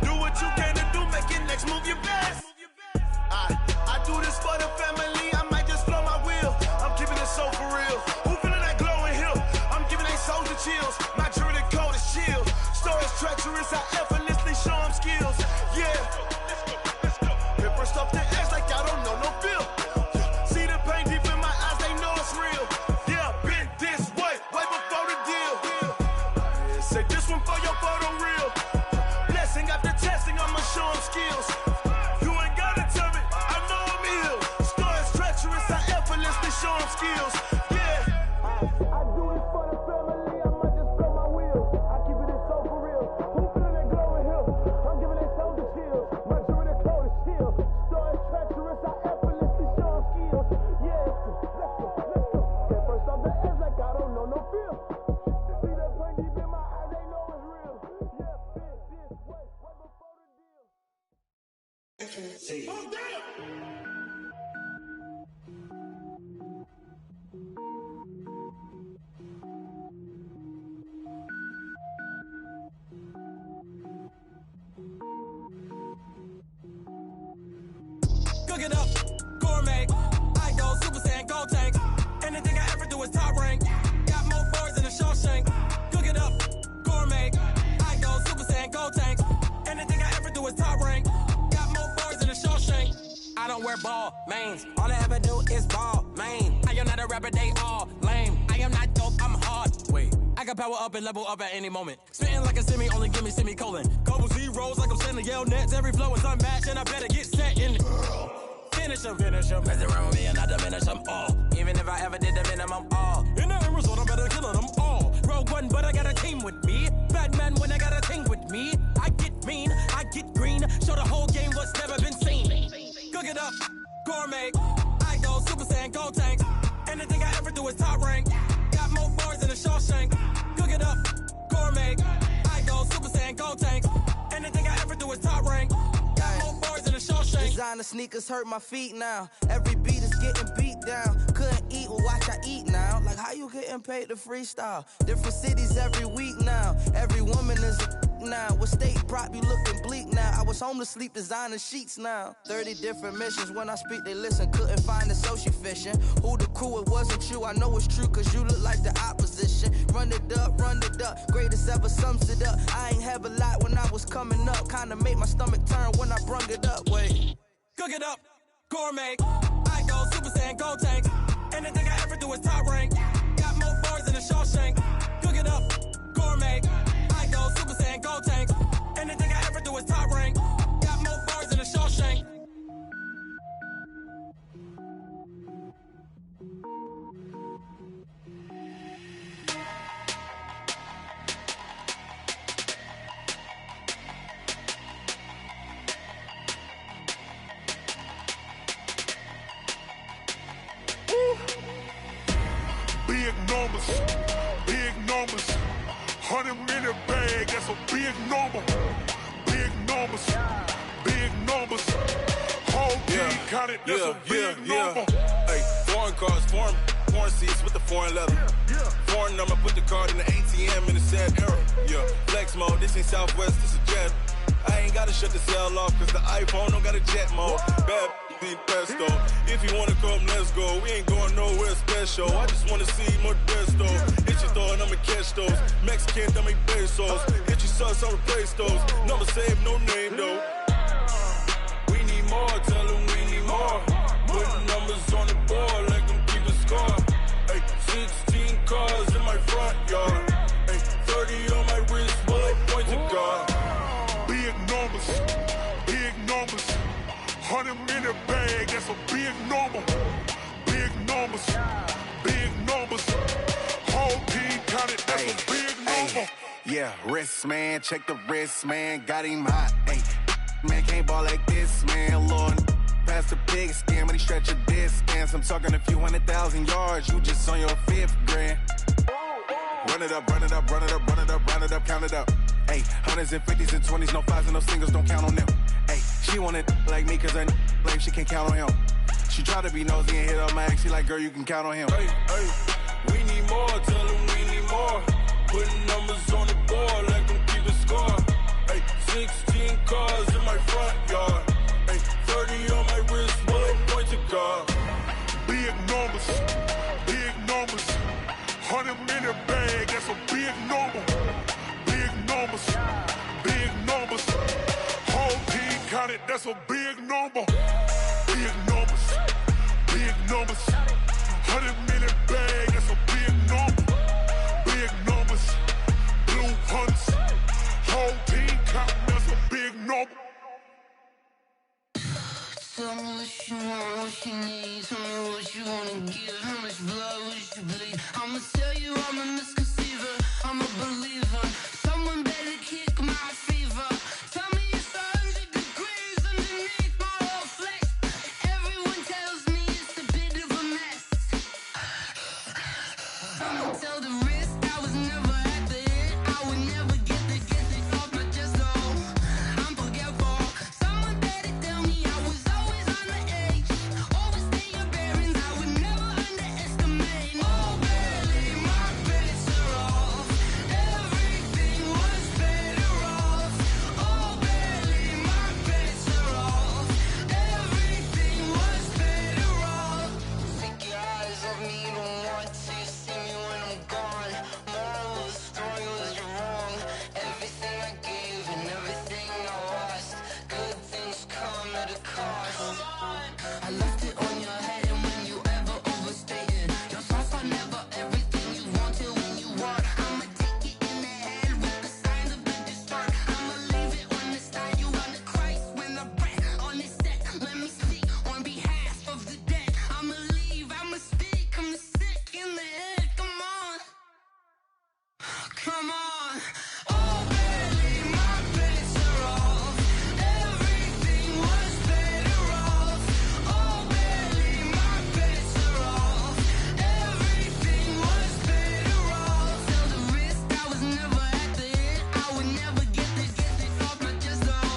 Do what you can to do. Make it next move your best. I do this for the family. I might just blow my wheel. I'm keeping it so for real. Who feeling that glowing hill? I'm giving they soldier chills. My jewelry code is chill. Stories treacherous. I effortlessly show them skills. Yeah. Paper stuff the edge like I don't know no feel. See the pain deep in my eyes. They know it's real. Yeah, been this way before the deal. Cook it up, gourmet. I go Super Saiyan, gold tank. Anything I ever do is top rank. Got more boards than a Shawshank. Cook it up, gourmet. I go Super Saiyan, gold tank. Anything I ever do is top rank. Got more boards than a Shawshank. I don't wear ball mains. All I ever do is ball main. I am not a rapper, they all lame. I am not dope, I'm hard. Wait, I can power up and level up at any moment. Spitting like a semi, only give me semicolon. Couple zeros like I'm sending yell nets. Every flow is unmatched and I better get set in. Finish them. Mess around with me and I diminish them all. Even if I ever did the minimum all. In the end result, I'm better killing them all. Rogue One, but I got a team with me. Batman when I got a thing with me. I get mean, I get green. Show the whole game what's never been seen. Cook it up, gourmet. I go Super Saiyan, gold tank. Anything I ever do is top rank. Got more boards than a Shawshank. Cook it up, gourmet. I go Super Saiyan, gold tank. Anything I ever do is top rank. Got more boards than a Shawshank. Designer sneakers hurt my feet now. Every beat is getting beat down. Couldn't eat, well watch I eat now. Like how you getting paid to freestyle? Different cities every week now. Every woman is a now. What state prop you looking bleak now? I was home to sleep designer sheets now. 30 different missions. When I speak they listen. Couldn't find the social fishing. Who the crew, it wasn't you. I know it's true cause you look like the opposition. Run it up. Greatest ever sums it up. I ain't have a lot when I was coming up. Kinda made my stomach turn when I brung it up. Wait. Cook it up, gourmet. I go Super Saiyan, gold tank. Anything I ever do is top rank. Got more boards than a Shawshank. Cook it up, gourmet. I go Super Saiyan, gold tank. Anything I ever do is top rank. Got more boards than a Shawshank. Big numbers, 100-minute bag, that's a big number. Big numbers, whole team counted, that's a big number. Hey, foreign cars, foreign seats with the foreign leather. Foreign number, put the card in the ATM in the sad era. Yeah, flex mode, this ain't Southwest, this is jet. I ain't gotta shut the cell off, cause the iPhone don't got a jet mode. Bad need pesto. If you wanna come, let's go. We ain't going nowhere special. I just wanna see more desto. Hit your throw and I'ma catch those. Mexican, I make pesos. Hit your sus, I'll replace those. Number save, no name though. We need more, tell them we need more. Putting numbers on the board, like them keep a score. Hey, 16 cars in my front yard. Hey, 30 on my wrist, bullet point to God. Big numbers, 100-minute bag, that's a big number. Big numbers, whole team counted, that's a big number. Yeah, wrist man, check the wrist man, got him hot. Ay, man can't ball like this, man. Lord, past the pig skin when he stretch a distance. I'm talking a few 100,000 yards, you just on your 5th grand. Run it up, count it up. Ay, hundreds and 50s and 20s, no 5s and no singles, don't count on them. Ay, she want it like me cause her blame, she can't count on him. She try to be nosy and hit up my ex, she like, girl, you can count on him. Hey, we need more, tell them we need more. Putting numbers on the board, like them keep a score. Hey, 16 cars in my front yard. Hey, 30 on my wrist, bullet point to God. Big numbers, 100-minute bag, that's a big number. Big numbers, whole team counted, that's a big number. Big numbers, 100-minute bag, that's a big number. Big numbers, blue hunts, whole team counting, that's a big number. Tell me what you want, what you need. Tell me what you wanna give. How much blood would you bleed? I'ma tell you I'm a misconceiver. I'm a believer. Someone better kick my fever. Tell me it's 100 degrees underneath my whole flesh. Everyone tells me it's a bit of a mess. Someone tell the wrist I was never at the end. I would never get this off my chest, though. I'm forgetful. Someone better tell me I was always on the edge. Overstay your bearings, I would never underestimate. Oh, barely, my bets are off. Everything was better off. Oh, barely, my bets are off. Everything was better off. Take your eyes off me, don't want to see me when I'm gone. Moral of the story was you're wrong. Everything I gave and everything I lost. Good things come at a cost. I left it on your head, and when you ever overstay it, your thoughts are never everything you want till when you want. I'ma take it in the head with the signs of the distort. I'ma leave it on the side. You on the Christ when the breath on this set. Let me speak on behalf of the dead. I'ma leave, I'ma speak. I'm sick in the head. Come on, come on. Oh, barely, my bets are off. Everything was better off. Oh, barely, my bets are off. Everything was better off. Tell the wrist I was never at the end. I would never get this off my chest, though.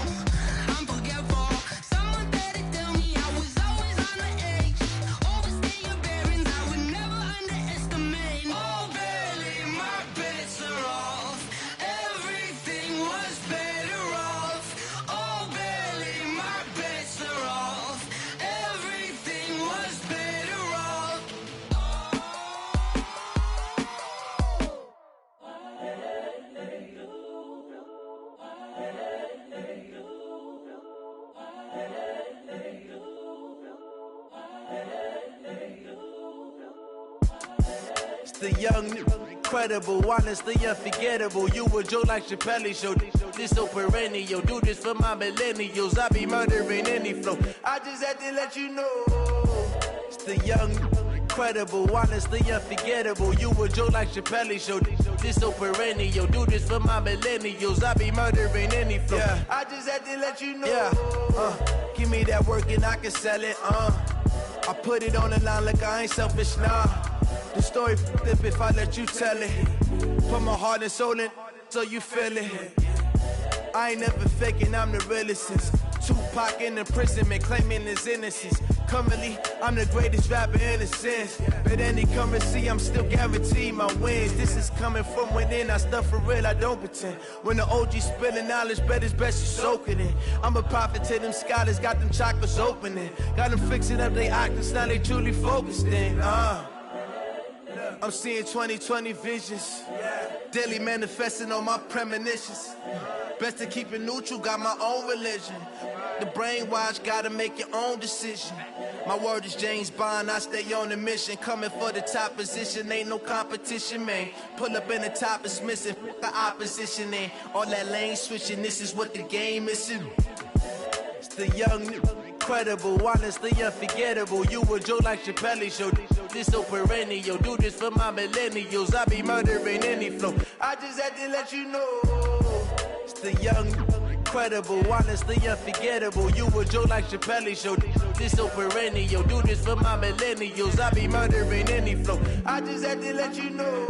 I'm forgetful. Someone better tell me I was always on the edge. Overstay your bearings, I would never underestimate. Oh, barely, my bets are off. Everything was better off. Oh, barely, my bets are off. Everything was better off. It's the young, incredible, honestly unforgettable. You a joke like Chappelle show. This so perennial. Do this for my millennials. I be murdering any flow. I just had to let you know. It's the young, incredible, honestly unforgettable. You a joke like Chappelle show. This so perennial. Do this for my millennials. I be murdering any flow. Yeah. I just had to let you know. Yeah. Give me that work and I can sell it. I put it on the line like I ain't selfish, nah. The story f***ed if I let you tell it. Put my heart and soul in so you feel it. I ain't never faking, I'm the realest since Tupac in imprisonment, claiming his innocence. Currently, I'm the greatest rapper in a sense. But any currency, I'm still guaranteed my wins. This is coming from within, I stuff for real, I don't pretend. When the OG spilling knowledge, bet it's best you soak it in. I'm a prophet to them scholars, got them chakras opening. Got them fixing up they octaves, now they truly focused in. I'm seeing 2020 visions. Daily manifesting on my premonitions. Best to keep it neutral, got my own religion. The brainwash, gotta make your own decision. My word is James Bond, I stay on the mission. Coming for the top position, ain't no competition, man. Pull up in the top, it's missing, the opposition in. All that lane switching, this is what the game is. It's the young, incredible, honestly unforgettable. You a joke like Chappelle show. This so perennial. Do this for my millennials. I be murdering any flow. I just had to let you know. It's the young, incredible, honestly unforgettable. You a joke like Chappelle show. This so perennial. Do this for my millennials. I be murdering any flow. I just had to let you know.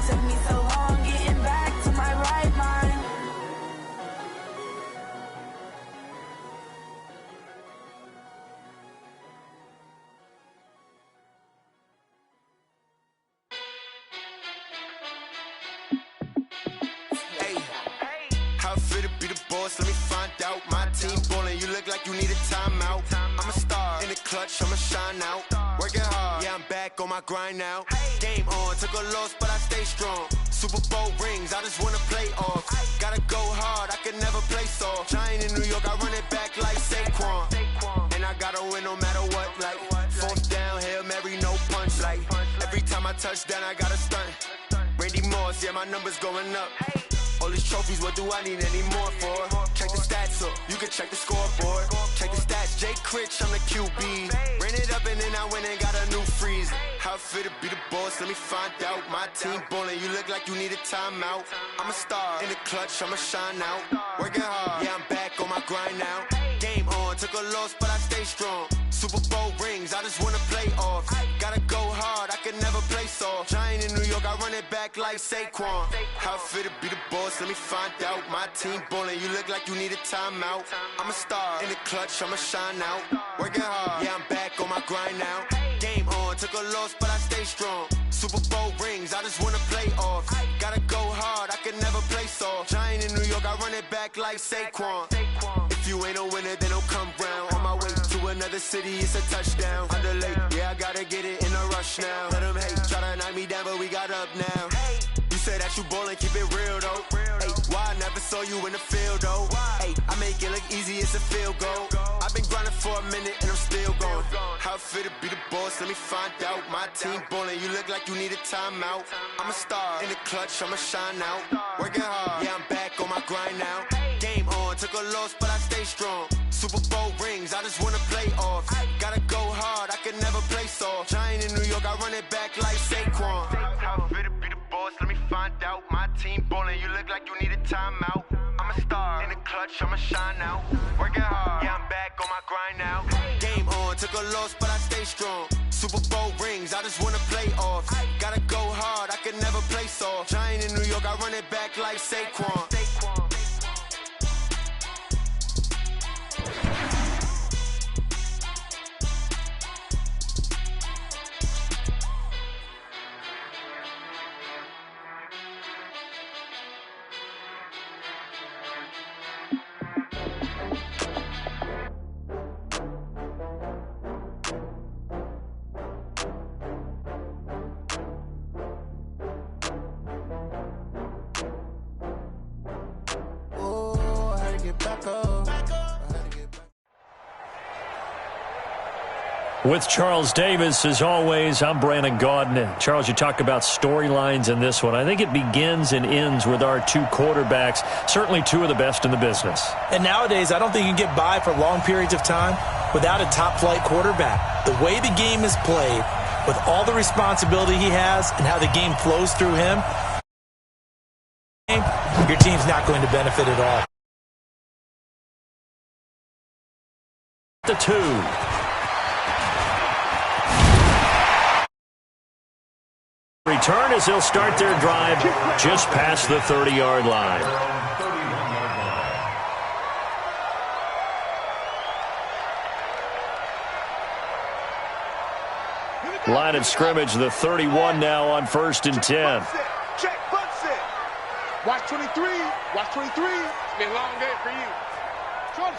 took me so long getting back to my right mind. How fit to be the boss? Let me find out. My team ballin', you look like you need a timeout. I'm a star in the clutch, I'ma shine out. Working hard, yeah, I'm back on my grind now. Game on, took a loss, but I stay strong. Super Bowl rings, I just wanna play off. Gotta go hard, I can never play soft. Giant in New York, I run it back like Saquon. And I gotta win no matter what, like fourth down, Hail Mary, no punch. Like every time I touch down, I gotta stunt. Randy Moss, yeah, my numbers going up. All these trophies, what do I need any more for? Check the stats up, you can check the scoreboard. Check the stats, Jay Critch, I'm the QB. Ran it up and then I went and got a new freeze. How fit to be the boss, let me find out. My team ballin', you look like you need a timeout. I'm a star in the clutch, I'ma shine out. Working hard, yeah, I'm back on my grind now. Game on, took a loss, but I stay strong. Super Bowl rings, I just wanna play off. Gotta go hard, I can never play soft. Giant in New York, I run it back like Saquon. How fit to be the boss, let me find out. My team ballin', you look like you need a timeout. I'm a star in the clutch, I'ma shine out. Working hard, yeah, I'm back on my grind now. Game on, took a loss, but I stay strong. Super Bowl rings, I just wanna play off. Gotta go hard, I can never play soft. Giant in New York, I run it back like Saquon. If you ain't a winner, then don't come round. On my way to another city, it's a touchdown. Underlay, yeah, I gotta get it in a rush now. Let them hate, try to knock me down, but we got up now. You say that you ballin', keep it real though. Hey, why I never saw you in the field though? Hey, I make it look easy, it's a field goal. I've been grinding for a minute and I'm still going. How fit to be the boss, let me find out. My team ballin', you look like you need a timeout. I'm a star in the clutch, I'ma shine out. Working hard, yeah, I'm back on my grind now. Game on, took a loss, but I stay strong. Super Bowl rings, I just wanna play off. Gotta go hard, I can never play soft. Giant in New York, I run it back like Saquon. How fit to be the boss, let me find out. My team ballin', you look like you need a timeout. I'm a star in the clutch, I'ma shine out. Working hard, yeah, I'm back on my grind now. Game on, took a loss, but I stay strong. Super Bowl rings, I just wanna play off. Gotta go hard, I can never play soft. Giant in New York, I run it back like Saquon. With Charles Davis, as always, I'm Brandon Gaudin. And Charles, you talk about storylines in this one. I think it begins and ends with our two quarterbacks, certainly two of the best in the business. And nowadays, I don't think you can get by for long periods of time without a top-flight quarterback. The way the game is played, with all the responsibility he has and how the game flows through him, your team's not going to benefit at all. The two. Return as he'll start their drive just past the 30-yard line. Line of scrimmage, the 31 now on 1st and 10. Check, butts it. Watch 23. Watch 23. It's been a long day for you. Short.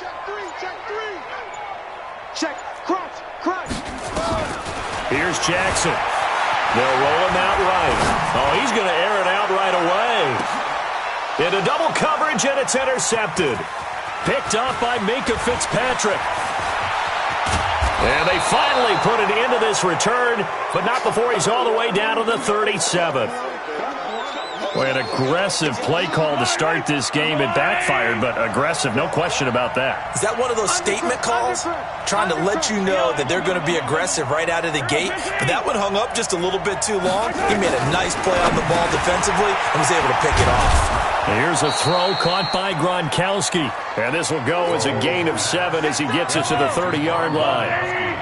Check 3. Check 3. Check. Crunch. Here's Jackson. They'll roll him out right. Oh, he's going to air it out right away. Into double coverage, and it's intercepted. Picked off by Minkah Fitzpatrick. And they finally put an end to this return, but not before he's all the way down to the 37th. Boy, an aggressive play call to start this game. It backfired, but aggressive, no question about that. Is that one of those statement calls? trying to let you know that they're going to be aggressive right out of the gate. But that one hung up just a little bit too long. He made a nice play on the ball defensively and was able to pick it off. Here's a throw caught by Gronkowski. And this will go as a gain of 7 as he gets it to the 30-yard line.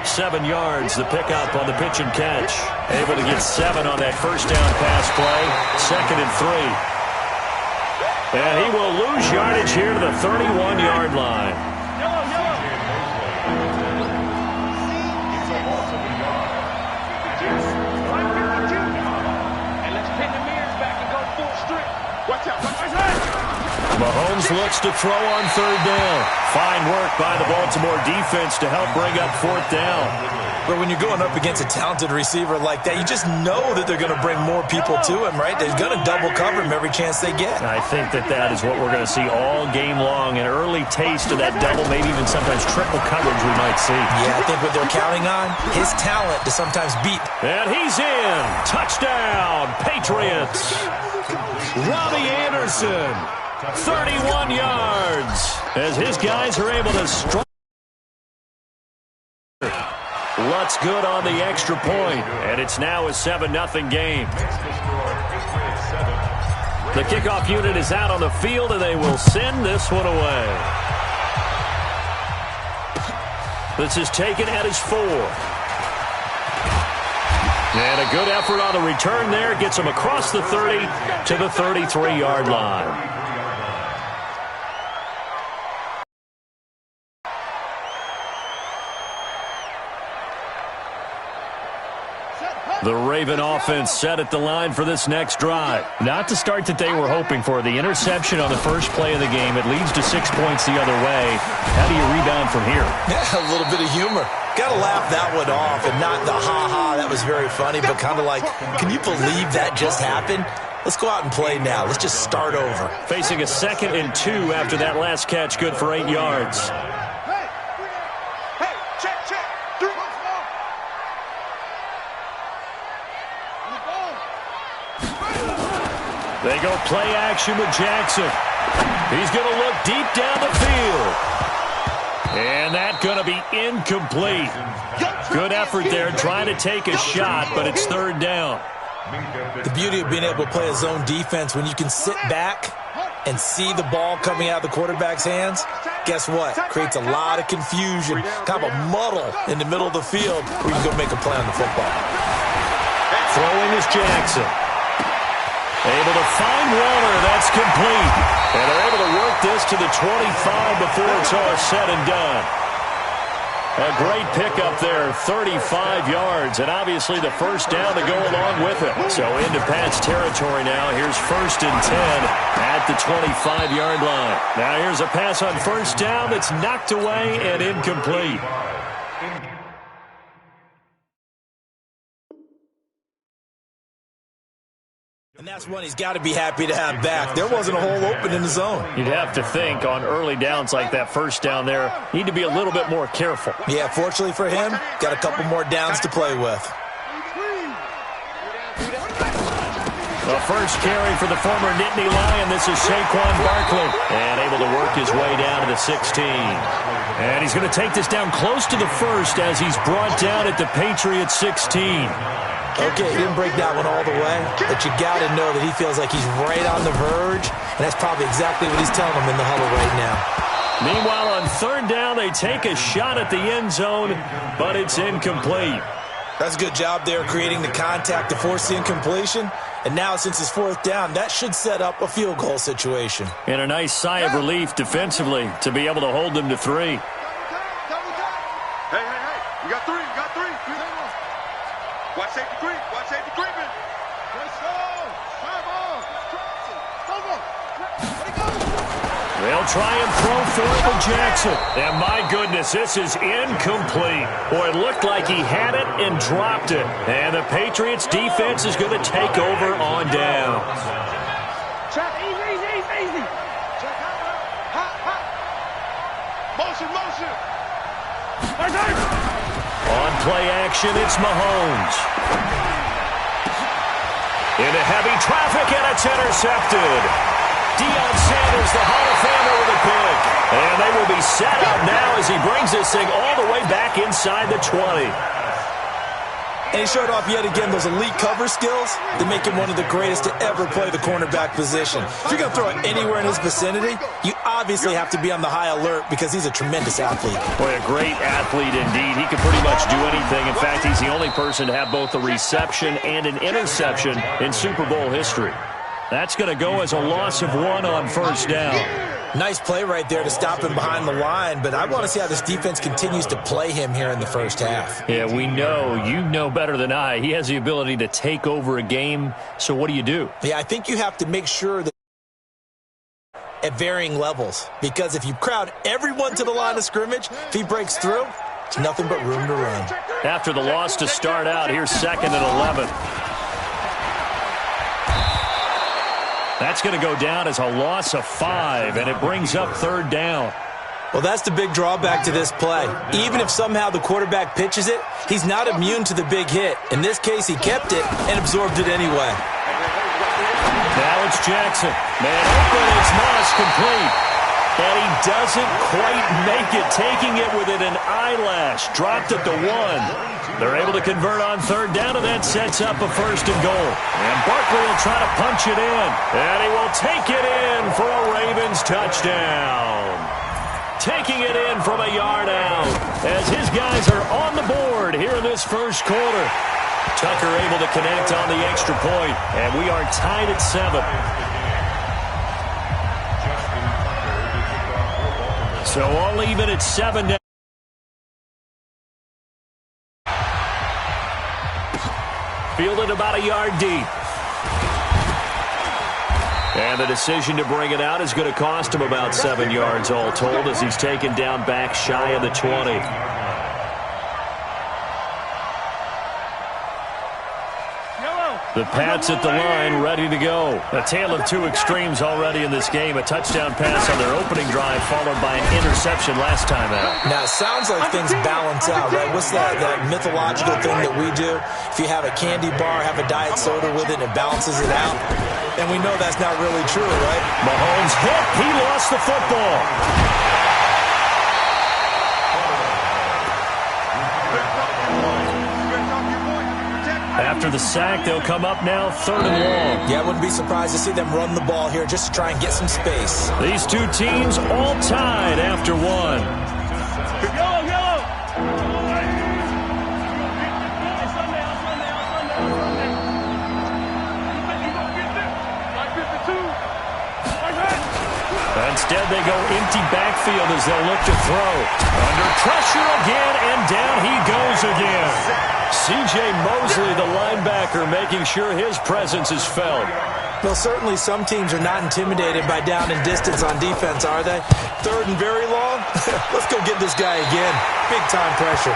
7 yards, the pickup on the pitch and catch. Able to get 7 on that first down pass play. 2nd and 3. And he will lose yardage here to the 31-yard line. Mahomes looks to throw on 3rd down. Fine work by the Baltimore defense to help bring up 4th down. But when you're going up against a talented receiver like that, you just know that they're going to bring more people to him, right? They're going to double cover him every chance they get. I think that is what we're going to see all game long. An early taste of that double, maybe even sometimes triple coverage we might see. Yeah, I think what they're counting on, his talent to sometimes beat. And he's in. Touchdown, Patriots. Robbie Anderson. 31 yards as his guys are able to strike. Lutz good on the extra point, and it's now a 7-0 game. The kickoff unit is out on the field, and they will send this one away. This is taken at his 4. And a good effort on the return there. Gets him across the 30 to the 33-yard line. The Raven offense set at the line for this next drive. Not the start that they were hoping for. The interception on the first play of the game. It leads to 6 points the other way. How do you rebound from here? Yeah, a little bit of humor. Got to laugh that one off and not the ha-ha. That was very funny, but kind of like, can you believe that just happened? Let's go out and play now. Let's just start over. Facing a 2nd and 2 after that last catch. Good for 8 yards. They go play action with Jackson. He's going to look deep down the field. And that's going to be incomplete. Good effort there trying to take a shot, but it's 3rd down. The beauty of being able to play a zone defense when you can sit back and see the ball coming out of the quarterback's hands, guess what? Creates a lot of confusion, kind of a muddle in the middle of the field where you can go make a play on the football. Throwing is Jackson. Able to find Waller. That's complete. And they're able to work this to the 25 before it's all said and done. A great pickup there, 35 yards, and obviously the first down to go along with it. So into Pat's territory now. Here's 1st and 10 at the 25-yard line. Now here's a pass on 1st down that's knocked away and incomplete. And that's one he's got to be happy to have back. There wasn't a hole open in the zone. You'd have to think on early downs like that first down there, need to be a little bit more careful. Yeah, fortunately for him, got a couple more downs to play with. The first carry for the former Nittany Lion. This is Saquon Barkley. And able to work his way down to the 16. And he's going to take this down close to the 1st as he's brought down at the Patriots 16. Okay, he didn't break that one all the way, but you got to know that he feels like he's right on the verge, and that's probably exactly what he's telling him in the huddle right now. Meanwhile, on 3rd down, they take a shot at the end zone, but it's incomplete. That's a good job there creating the contact to force the incompletion, and now since it's 4th down, that should set up a field goal situation. And a nice sigh of relief defensively to be able to hold them to 3. Hey, we got 3, Watch safety creeping. Let's go. They'll try and throw for it with Jackson. And my goodness, this is incomplete. Boy, it looked like he had it and dropped it. And the Patriots defense is going to take over on down. Check, easy. Check, hot. Motion. On play action, it's Mahomes. Into heavy traffic, and it's intercepted. Deion Sanders, the Hall of Famer, with a pick. And they will be set up now as he brings this thing all the way back inside the 20. And he showed off yet again those elite cover skills that make him one of the greatest to ever play the cornerback position. If you're going to throw it anywhere in his vicinity, you obviously have to be on the high alert because he's a tremendous athlete. Boy, a great athlete indeed. He can pretty much do anything. In fact, he's the only person to have both a reception and an interception in Super Bowl history. That's going to go as a loss of 1 on first down. Nice play right there to stop him behind the line, but I want to see how this defense continues to play him here in the first half. Yeah, we know. You know better than I. He has the ability to take over a game, so what do you do? Yeah, I think you have to make sure that at varying levels, because if you crowd everyone to the line of scrimmage, if he breaks through, it's nothing but room to run. After the loss to start out, here's 2nd and 11. That's going to go down as a loss of 5, and it brings up 3rd down. Well, that's the big drawback to this play. Even if somehow the quarterback pitches it, he's not immune to the big hit. In this case, he kept it and absorbed it anyway. Now it's Jackson. Man open, it's Moss complete. And he doesn't quite make it, taking it within an eyelash. Dropped at the 1. They're able to convert on 3rd down, and that sets up a 1st and goal. And Barkley will try to punch it in. And he will take it in for a Ravens touchdown. Taking it in from a yard out as his guys are on the board here in this first quarter. Tucker able to connect on the extra point, and we are tied at 7. So all even at 7 now. Fielded about a yard deep. And the decision to bring it out is going to cost him about 7 yards all told as he's taken down back shy of the 20. The Pats at the line, ready to go. A tale of 2 extremes already in this game. A touchdown pass on their opening drive, followed by an interception last time out. Now, it sounds like things balance out, right? What's that mythological thing that we do? If you have a candy bar, have a diet soda with it, and it balances it out. And we know that's not really true, right? Mahomes hit. He lost the football. After the sack, they'll come up now 3rd and long. Yeah, I wouldn't be surprised to see them run the ball here just to try and get some space. These 2 teams all tied after 1. Yellow. Instead, they go empty backfield as they'll look to throw. Under pressure again, and down he goes again. C.J. Mosley, the linebacker, making sure his presence is felt. Well, certainly some teams are not intimidated by down and distance on defense, are they? 3rd and very long? Let's go get this guy again. Big-time pressure.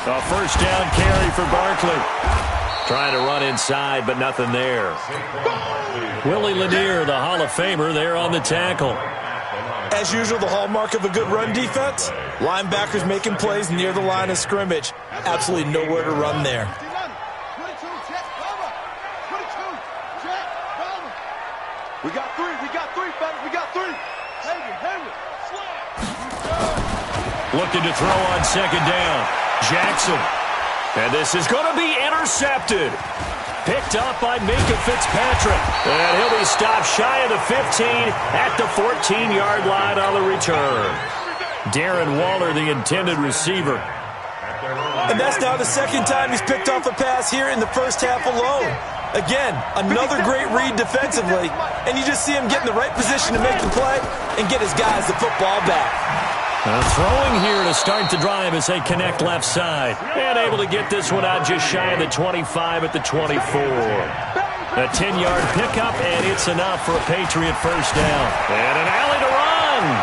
A 1st down carry for Barkley. Trying to run inside, but nothing there. Willie Lanier, the Hall of Famer, there on the tackle. As usual, the hallmark of a good run defense, linebackers making plays near the line of scrimmage. Absolutely nowhere to run there. We got 3, fellas. We got 3. Looking to throw on 2nd down. Jackson. And this is going to be intercepted. Picked up by Minka Fitzpatrick. And he'll be stopped shy of the 15 at the 14-yard line on the return. Darren Waller, the intended receiver. And that's now the 2nd time he's picked off a pass here in the first half alone. Again, another great read defensively. And you just see him get in the right position to make the play and get his guys the football back. Throwing here to start the drive as they connect left side. And able to get this one out just shy of the 25 at the 24. A 10-yard pickup, and it's enough for a Patriot 1st down. And an alley to run.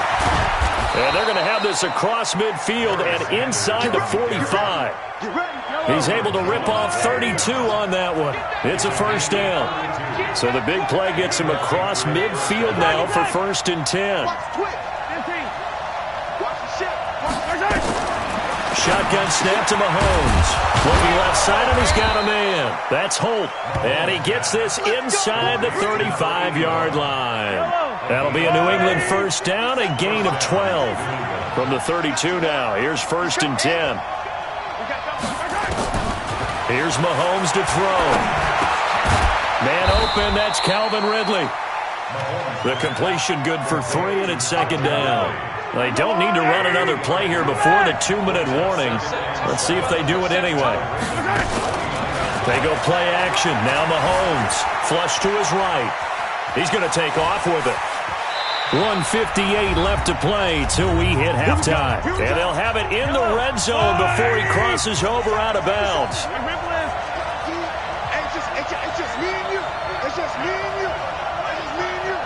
And they're going to have this across midfield and inside the 45. He's able to rip off 32 on that one. It's a 1st down. So the big play gets him across midfield now for 1st and 10. shotgun snap to Mahomes. Looking left side, and he's got a man. That's Holt. And he gets this inside the 35-yard line. That'll be a New England first down, a gain of 12. From the 32 now. Here's 1st and 10. Here's Mahomes to throw. Man open, that's Calvin Ridley. The completion good for 3, and it's 2nd down. They don't need to run another play here before the 2-minute warning. Let's see if they do it anyway. They go play action. Now Mahomes. Flush to his right. He's going to take off with it. 1:58 left to play till we hit halftime. And they'll have it in the red zone before he crosses over out of bounds. It's just me and you. It's just me and you. It's just me and you.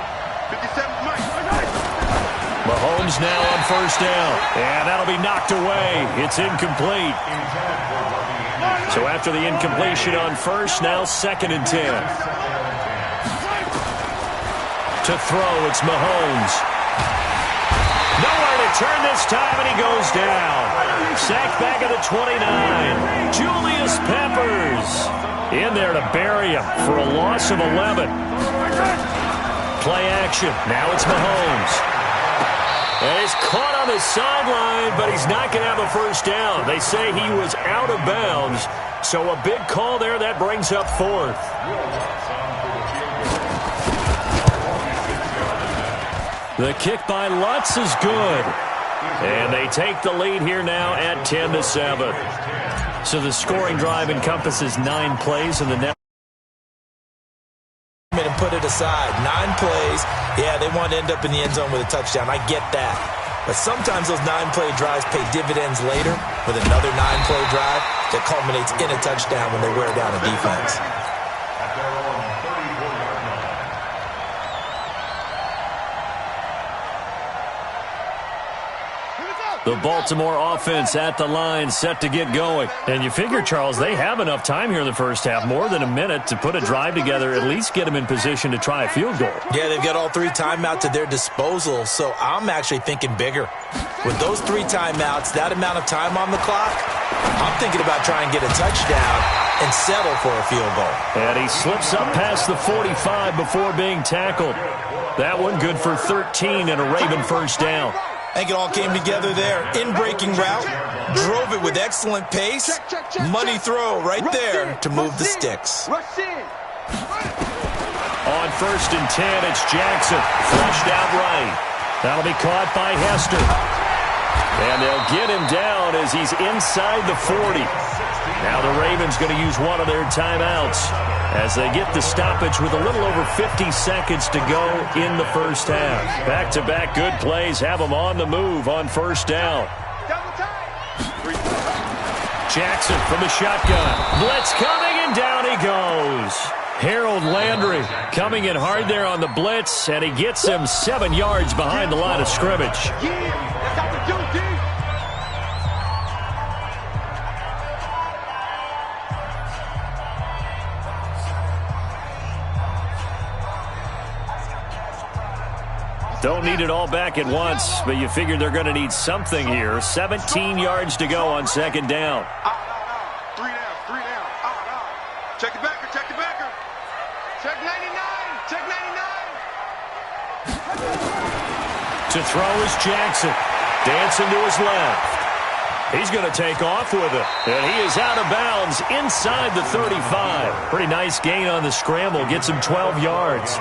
57 Mike. Mahomes now on 1st down. And that'll be knocked away. It's incomplete. So after the incompletion on 1st, now 2nd and 10. To throw, it's Mahomes. Nowhere to turn this time, and he goes down. Sacked back at the 29. Julius Peppers in there to bury him for a loss of 11. Play action. Now it's Mahomes. And he's caught on the sideline, but he's not going to have a first down. They say he was out of bounds, so a big call there. That brings up 4th. The kick by Lutz is good. And they take the lead here now at 10-7. So the scoring drive encompasses 9 plays in the net. And put it aside. 9 plays. Yeah, they want to end up in the end zone with a touchdown. I get that. But sometimes those 9-play drives pay dividends later with another 9-play drive that culminates in a touchdown when they wear down a defense. The Baltimore offense at the line, set to get going. And you figure, Charles, they have enough time here in the first half, more than a minute, to put a drive together, at least get them in position to try a field goal. Yeah, they've got all 3 timeouts at their disposal, so I'm actually thinking bigger. With those 3 timeouts, that amount of time on the clock, I'm thinking about trying to get a touchdown and settle for a field goal. And he slips up past the 45 before being tackled. That one good for 13 and a Raven first down. I think it all came together there. In-breaking route, drove it with excellent pace. Money throw right there to move the sticks. On 1st and 10, it's Jackson. Flushed out right. That'll be caught by Hester. And they'll get him down as he's inside the 40. Now the Ravens going to use one of their timeouts as they get the stoppage with a little over 50 seconds to go in the first half. Back-to-back good plays have them on the move on 1st down. Jackson from the shotgun. Blitz coming, and down he goes. Harold Landry coming in hard there on the blitz, and he gets him 7 yards behind the line of scrimmage. Don't need it all back at once, but you figure they're going to need something here. 17 yards to go on 2nd down. 3 down. Check the backer. Check 99. To throw is Jackson. Dancing to his left. He's going to take off with it. And he is out of bounds inside the 35. Pretty nice gain on the scramble. Gets him 12 yards.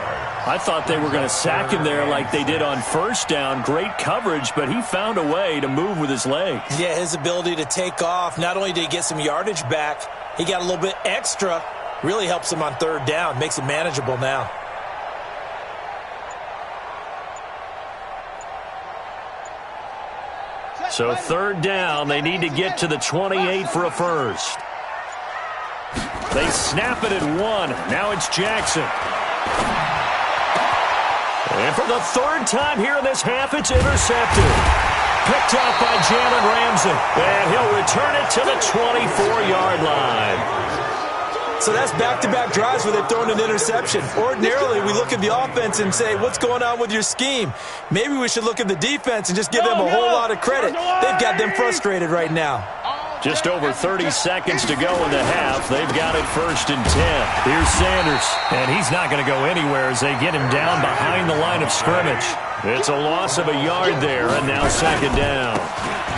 I thought they were going to sack him there like they did on 1st down. Great coverage, but he found a way to move with his legs. Yeah, his ability to take off. Not only did he get some yardage back, he got a little bit extra. Really helps him on 3rd down. Makes it manageable now. So 3rd down, they need to get to the 28 for a first. They snap it at 1. Now it's Jackson. And for the 3rd time here in this half, it's intercepted. Picked up by Jalen Ramsey. And he'll return it to the 24-yard line. So that's back-to-back drives where they've thrown an interception. Ordinarily, we look at the offense and say, what's going on with your scheme? Maybe we should look at the defense and just give them a whole lot of credit. They've got them frustrated right now. Just over 30 seconds to go in the half. They've got it 1st and 10. Here's Sanders, and he's not going to go anywhere as they get him down behind the line of scrimmage. It's a loss of a yard there, and now 2nd down.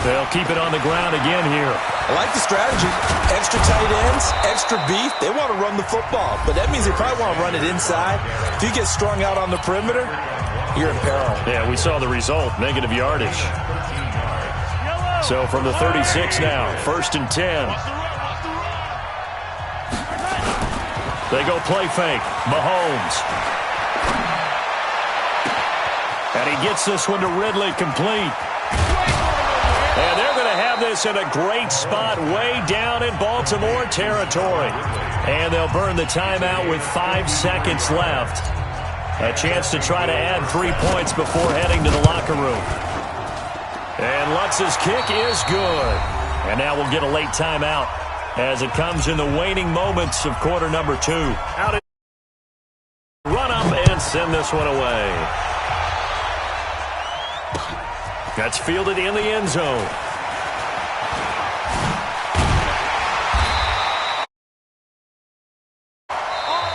They'll keep it on the ground again here. I like the strategy. Extra tight ends, extra beef. They want to run the football, but that means they probably want to run it inside. If you get strung out on the perimeter, you're in peril. Yeah, we saw the result, negative yardage. So from the 36 now, 1st and 10. They go play fake. Mahomes. And he gets this one to Ridley, complete. And they're going to have this in a great spot way down in Baltimore territory. And they'll burn the timeout with 5 seconds left. A chance to try to add 3 points before heading to the locker room. And Lutz's kick is good. And now we'll get a late timeout as it comes in the waning moments of quarter number 2. Out it. Run up and send this one away. That's fielded in the end zone.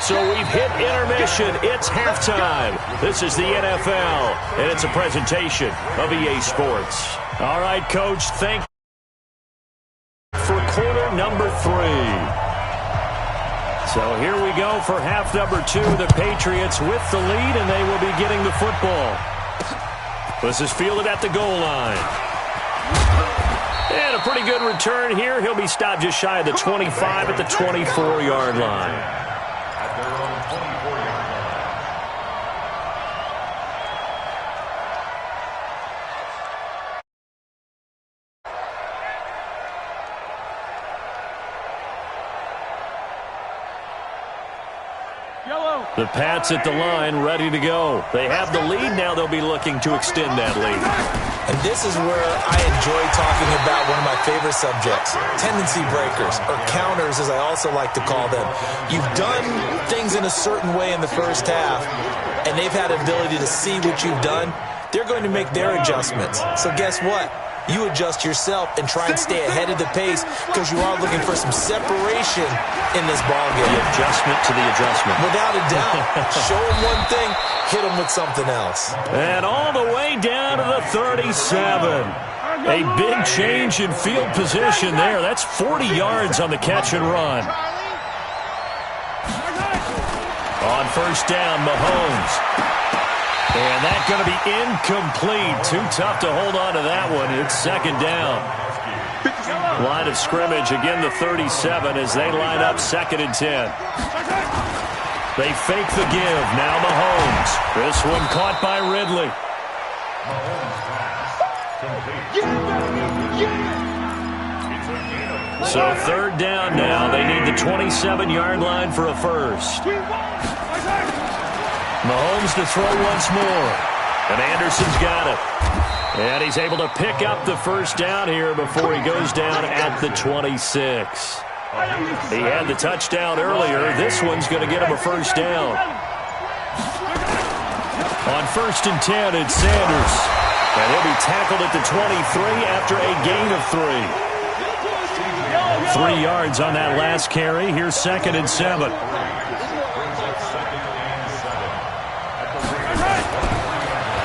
So we've hit intermission. It's halftime. This is the NFL, and it's a presentation of EA Sports. All right, Coach, thank you for quarter number 3. So here we go for half number 2. The Patriots with the lead, and they will be getting the football. This is fielded at the goal line. And a pretty good return here. He'll be stopped just shy of the 25 at the 24-yard line. The Pats at the line, ready to go. They have the lead. Now they'll be looking to extend that lead. And this is where I enjoy talking about one of my favorite subjects, tendency breakers, or counters, as I also like to call them. You've done things in a certain way in the first half, and they've had the ability to see what you've done. They're going to make their adjustments. So guess what? You adjust yourself and try and stay ahead of the pace because you are looking for some separation in this ballgame. The adjustment to the adjustment. Without a doubt. Show them one thing, hit them with something else. And all the way down to the 37. A big change in field position there. That's 40 yards on the catch and run. On 1st down, Mahomes. And that's going to be incomplete. Too tough to hold on to that one. It's 2nd down. Line of scrimmage, again the 37 as they line up 2nd and 10. They fake the give. Now Mahomes. This one caught by Ridley. So 3rd down now. They need the 27-yard line for a first. Mahomes to throw once more. And Anderson's got it. And he's able to pick up the 1st down here before he goes down at the 26. He had the touchdown earlier. This one's going to get him a 1st down. On 1st and 10, it's Sanders. And he'll be tackled at the 23 after a gain of 3. 3 yards on that last carry. Here's 2nd and 7.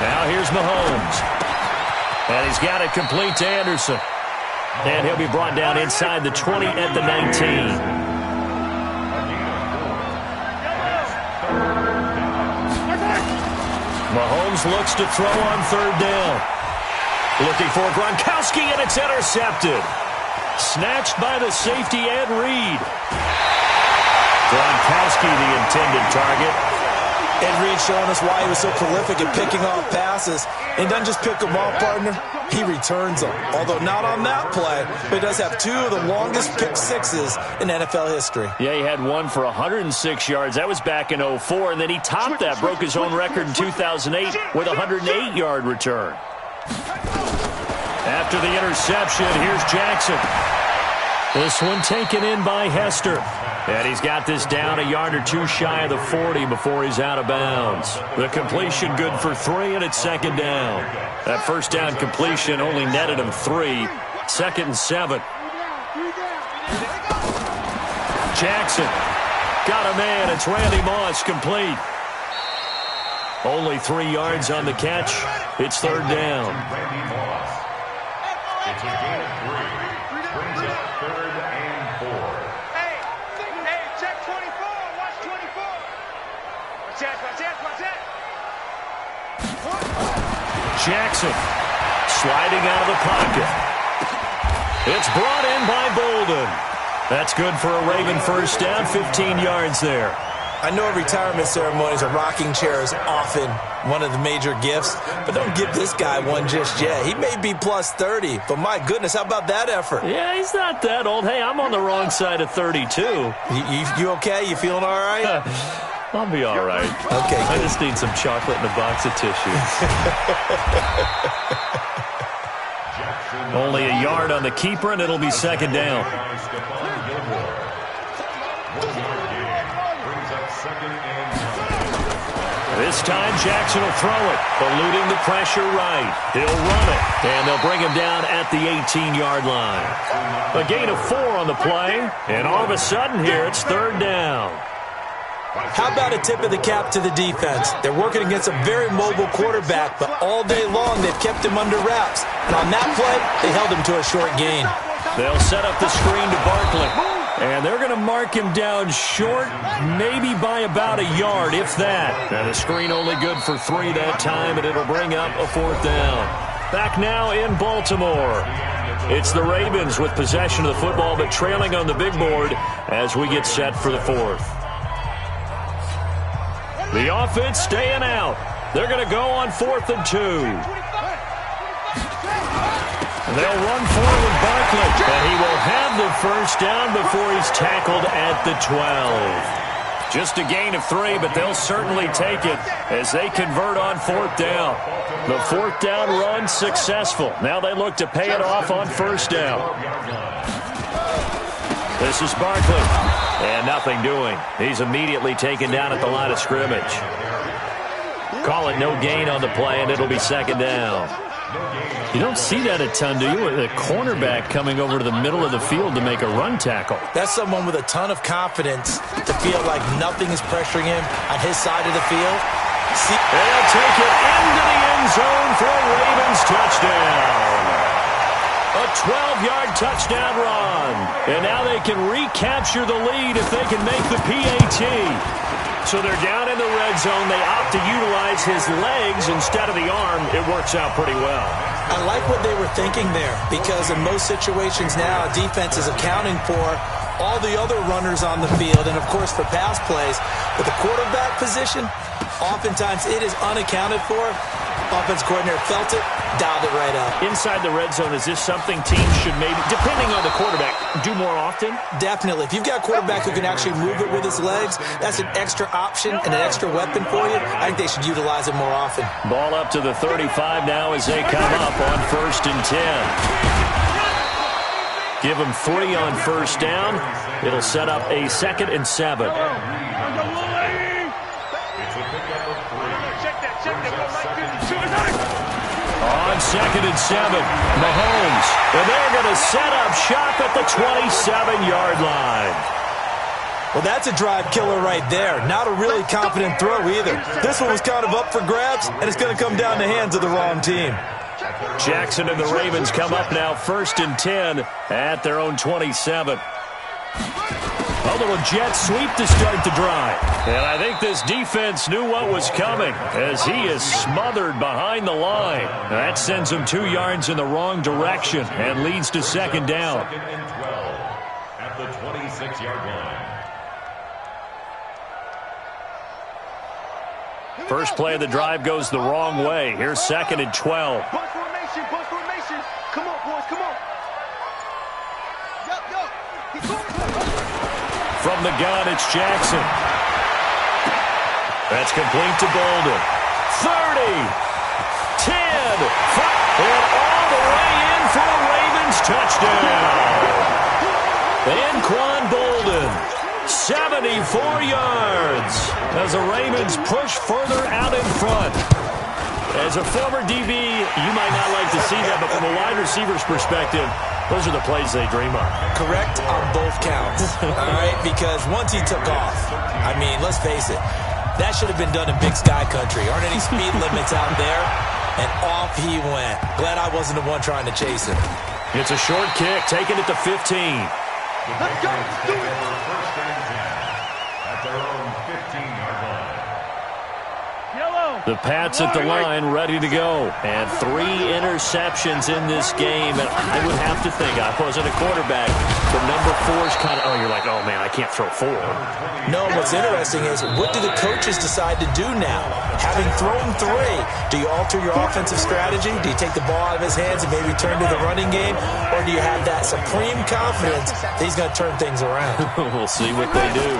Now here's Mahomes. And he's got it complete to Anderson. And he'll be brought down inside the 20 at the 19. Mahomes looks to throw on 3rd down. Looking for Gronkowski, and it's intercepted. Snatched by the safety, Ed Reed. Gronkowski, the intended target. Ed Reed showing us why he was so prolific at picking off passes. And doesn't just pick them off, partner. He returns them. Although not on that play, but he does have 2 of the longest pick sixes in NFL history. Yeah, he had one for 106 yards. That was back in 2004. And then he topped that, broke his own record in 2008 with a 108-yard return. After the interception, here's Jackson. This one taken in by Hester. And he's got this down a yard or 2 shy of the 40 before he's out of bounds. The completion good for 3, and it's 2nd down. That 1st down completion only netted him 3. 2nd and 7. Jackson got a man. It's Randy Moss, complete. Only 3 yards on the catch. It's third down. Randy Moss. It's a gain of 3. Brings up 3rd and 4. Hey, check 24. Watch 24. Watch that. Jackson sliding out of the pocket. It's brought in by Bolden. That's good for a Raven first down, 15 yards there. I know at retirement ceremonies, a rocking chair is often one of the major gifts, but don't give this guy one just yet. He may be plus 30, but my goodness, how about that effort? Yeah, he's not that old. Hey, I'm on the wrong side of 32. You okay? You feeling all right? I'll be all right. Okay, I just need some chocolate and a box of tissues. Only a yard on the keeper, and it'll be second down. This time, Jackson will throw it, eluding the pressure right. He'll run it, and they'll bring him down at the 18-yard line. A gain of 4 on the play, and all of a sudden here, it's third down. How about a tip of the cap to the defense? They're working against a very mobile quarterback, but all day long they've kept him under wraps. And on that play, they held him to a short gain. They'll set up the screen to Barkley. And they're going to mark him down short, maybe by about a yard, if that. And the screen only good for 3 that time, and it'll bring up a fourth down. Back now in Baltimore. It's the Ravens with possession of the football, but trailing on the big board as we get set for the fourth. The offense staying out. They're going to go on 4th and 2. They'll run forward with Barkley, and he will have the first down before he's tackled at the 12. Just a gain of 3, but they'll certainly take it as they convert on 4th down. The 4th down run successful. Now they look to pay it off on 1st down. This is Barkley, and nothing doing. He's immediately taken down at the line of scrimmage. Call it no gain on the play, and it'll be second down. You don't see that a ton, do you? A cornerback coming over to the middle of the field to make a run tackle. That's someone with a ton of confidence to feel like nothing is pressuring him on his side of the field. They'll take it into the end zone for a Ravens touchdown. A 12-yard touchdown run. And now they can recapture the lead if they can make the PAT. So they're down in the red zone. They opt to utilize his legs instead of the arm. It works out pretty well. I like what they were thinking there, because in most situations now, a defense is accounting for all the other runners on the field and, of course, for pass plays. But the quarterback position, oftentimes it is unaccounted for. Offense coordinator felt it, dialed it right up. Inside the red zone, is this something teams should maybe, depending on the quarterback, do more often? Definitely. If you've got a quarterback who can actually move it with his legs, that's an extra option and an extra weapon for you. I think they should utilize it more often. Ball up to the 35 now as they come up on 1st and 10. Give them 3 on 1st down. It'll set up a 2nd and 7. On 2nd and 7, Mahomes. And they're going to set up shop at the 27-yard line. Well, that's a drive killer right there. Not a really confident throw either. This one was kind of up for grabs, and it's going to come down the hands of the wrong team. Jackson and the Ravens come up now 1st and 10 at their own 27. A little jet sweep to start the drive. And I think this defense knew what was coming as he is smothered behind the line. That sends him 2 yards in the wrong direction and leads to 2nd down. 2nd and 12 at the 26-yard line. First play of the drive goes the wrong way. Here's 2nd and 12. Bus formation, bus formation. Come on, boys, come on. From the gun, it's Jackson. That's complete to Bolden. 30, 10, 5, and all the way in for a Ravens touchdown. Anquan Bolden, 74 yards as the Ravens push further out in front. As a former DB, you might not like to see that, but from a wide receiver's perspective, those are the plays they dream of. Correct on both counts, all right? Because once he took off, I mean, let's face it, that should have been done in Big Sky country. Aren't any speed limits out there? And off he went. Glad I wasn't the one trying to chase him. It's a short kick, taking it to 15. Let's go. Do it. First and 10 at their own 15-yard line. The Pats at the line, ready to go. And 3 interceptions in this game. And I would have to think, I wasn't a quarterback, but number 4 is kind of, you're like, oh, man, I can't throw 4. No, what's interesting is, what do the coaches decide to do now? Having thrown 3, do you alter your offensive strategy? Do you take the ball out of his hands and maybe turn to the running game? Or do you have that supreme confidence that he's going to turn things around? We'll see what they do.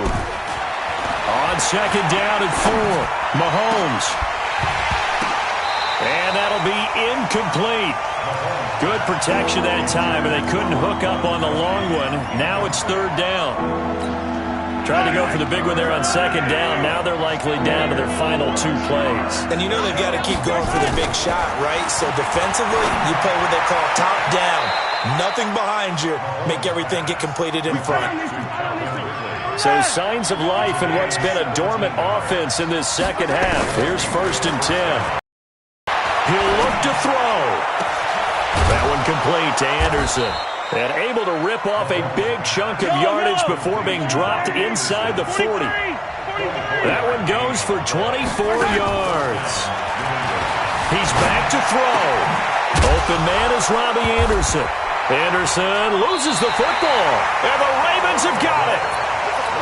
On second down and 4, Mahomes. And that'll be incomplete. Good protection that time, and they couldn't hook up on the long one. Now it's third down. Tried to go for the big one there on second down. Now they're likely down to their final 2 plays. And you know they've got to keep going for the big shot, right? So defensively, you play what they call top down. Nothing behind you. Make everything get completed in front. So signs of life in what's been a dormant offense in this second half. Here's first and 10. He'll look to throw. That one complete to Anderson. And able to rip off a big chunk of yardage before being dropped inside the 40. That one goes for 24 yards. He's back to throw. Open man is Robbie Anderson. Anderson loses the football. And the Ravens have got it.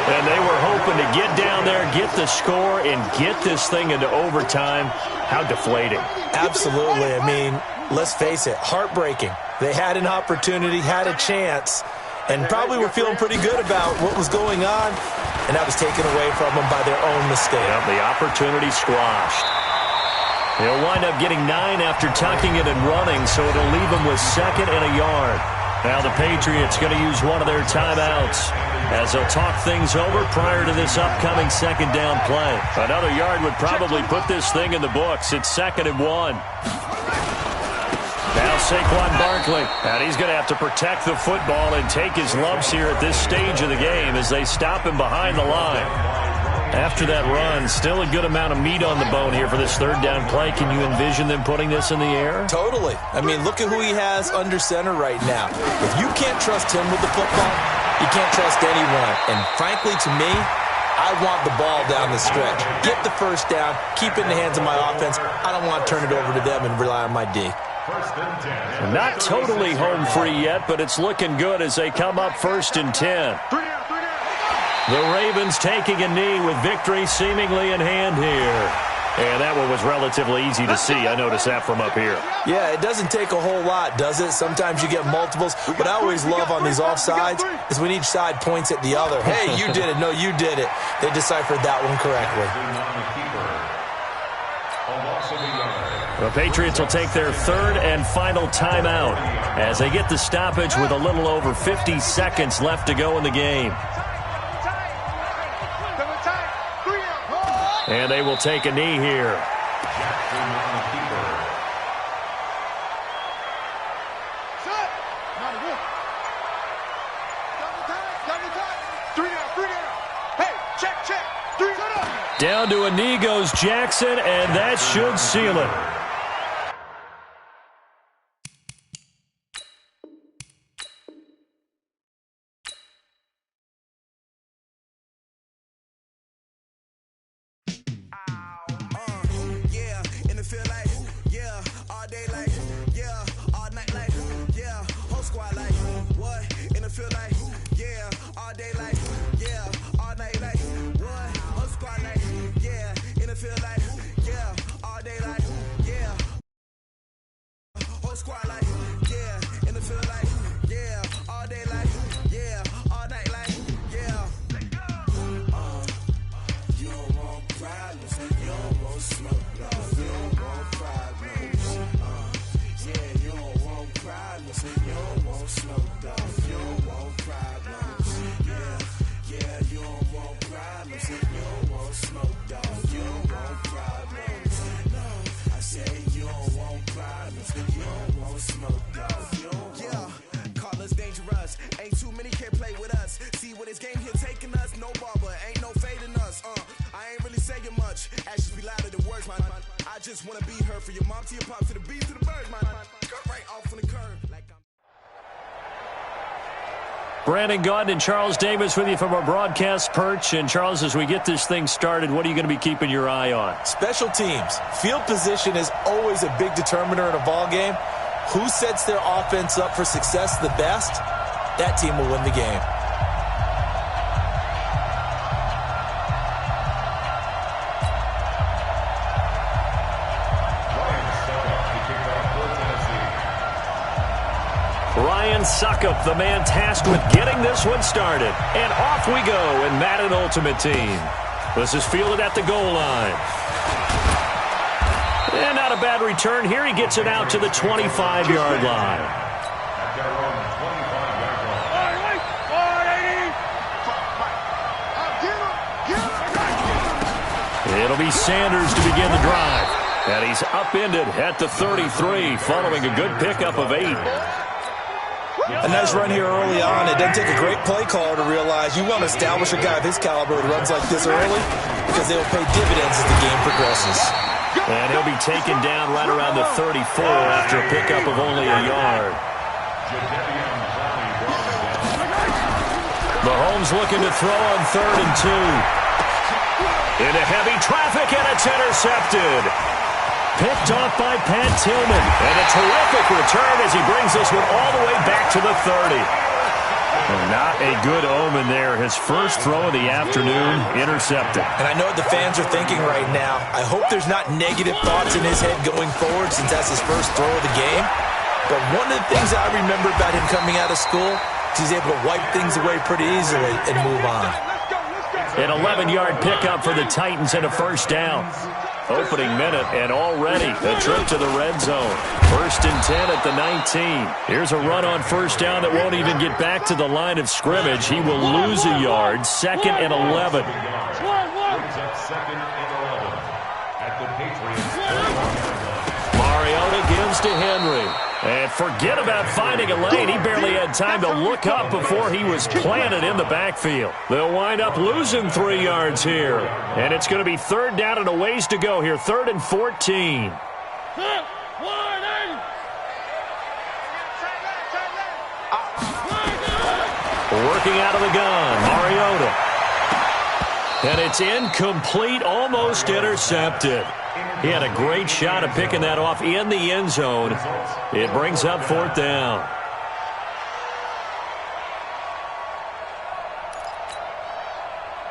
And they were hoping to get down there, get the score, and get this thing into overtime. How deflating. Absolutely. I mean, let's face it, heartbreaking. They had an opportunity, had a chance, and probably were feeling pretty good about what was going on, and that was taken away from them by their own mistake. Yep, the opportunity squashed. He'll wind up getting 9 after tucking it and running, so it'll leave him with 2nd and a yard. Now the Patriots going to use one of their timeouts as they'll talk things over prior to this upcoming second down play. Another yard would probably put this thing in the books. It's 2nd and 1. Now Saquon Barkley, and he's going to have to protect the football and take his lumps here at this stage of the game as they stop him behind the line. After that run, still a good amount of meat on the bone here for this third down play. Can you envision them putting this in the air? Totally. I mean, look at who he has under center right now. If you can't trust him with the football, you can't trust anyone. And frankly, to me, I want the ball down the stretch. Get the first down, keep it in the hands of my offense. I don't want to turn it over to them and rely on my D. Not totally home free yet, but it's looking good as they come up 1st and 10. The Ravens taking a knee with victory seemingly in hand here. And that one was relatively easy to see. I noticed that from up here. Yeah, it doesn't take a whole lot, does it? Sometimes you get multiples. What I always love on these offsides is when each side points at the other. Hey, you did it. No, you did it. They deciphered that one correctly. The Patriots will take their 3rd and final timeout as they get the stoppage with a little over 50 seconds left to go in the game. And they will take a knee here. Down to a knee goes Jackson, and that should seal it. I just wanna be her for your mom to your pop to the B to the bird, man. Cut right off on the curve. Brandon Gaudin and Charles Davis with you from our broadcast perch. And, Charles, as we get this thing started, what are you going to be keeping your eye on? Special teams. Field position is always a big determiner in a ball game. Who sets their offense up for success the best, that team will win the game. Ryan Suckup, the man tasked with getting this one started. And off we go in Madden Ultimate Team. This is fielded at the goal line. And not a bad return here. He gets it out to the 25-yard line. It'll be Sanders to begin the drive. And he's upended at the 33 following a good pickup of 8. A nice run here early on. It doesn't take a great play caller to realize you want to establish a guy of his caliber who runs like this early because they will pay dividends as the game progresses. And he'll be taken down right around the 34 after a pickup of only a yard. Mahomes looking to throw on 3rd and 2. Into heavy traffic, and it's intercepted. Picked off by Pat Tillman. And a terrific return as he brings this one all the way back to the 30. And not a good omen there. His first throw of the afternoon, intercepted. And I know what the fans are thinking right now. I hope there's not negative thoughts in his head going forward since that's his first throw of the game. But one of the things I remember about him coming out of school is he's able to wipe things away pretty easily and move on. An 11-yard pickup for the Titans and a first down. Opening minute, and already a trip to the red zone. 1st and 10 at the 19. Here's a run on first down that won't even get back to the line of scrimmage. He will lose a yard. 2nd and 11. Mariota gives to Henry. And forget about finding a lane. He barely had time to look up before he was planted in the backfield. They'll wind up losing 3 yards here. And it's going to be 3rd down and a ways to go here. 3rd and 14. Working out of the gun, Mariota. And it's incomplete, almost intercepted. He had a great shot at picking that off in the end zone. It brings up 4th down.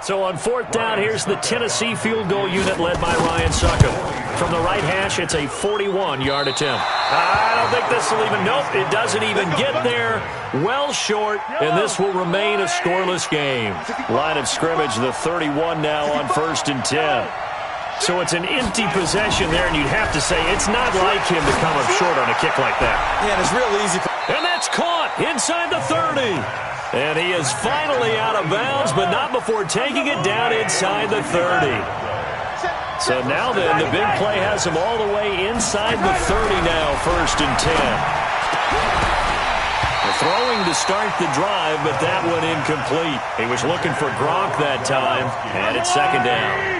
So on 4th down, here's the Tennessee field goal unit led by Ryan Suckup. From the right hash, it's a 41-yard attempt. I don't think this will even, nope, it doesn't even get there. Well short, and this will remain a scoreless game. Line of scrimmage, the 31 now on 1st and 10. So it's an empty possession there, and you'd have to say it's not like him to come up short on a kick like that. Yeah, and it's real easy. And that's caught inside the 30. And he is finally out of bounds, but not before taking it down inside the 30. So now then, the big play has him all the way inside the 30 now, 1st and 10. Throwing to start the drive, but that one incomplete. He was looking for Gronk that time, and it's 2nd down.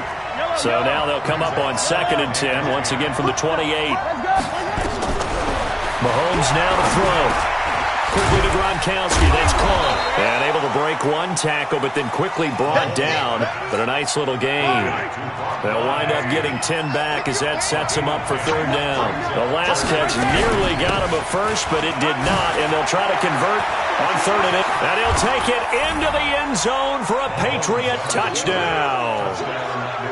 So now they'll come up on 2nd and 10, once again from the 28. Mahomes now to throw. Quickly to Gronkowski, that's caught. And able to break one tackle, but then quickly brought down. But a nice little gain. They'll wind up getting 10 back as that sets him up for 3rd down. The last catch nearly got him a first, but it did not. And they'll try to convert on 3rd and 8. And he'll take it into the end zone for a Patriot touchdown.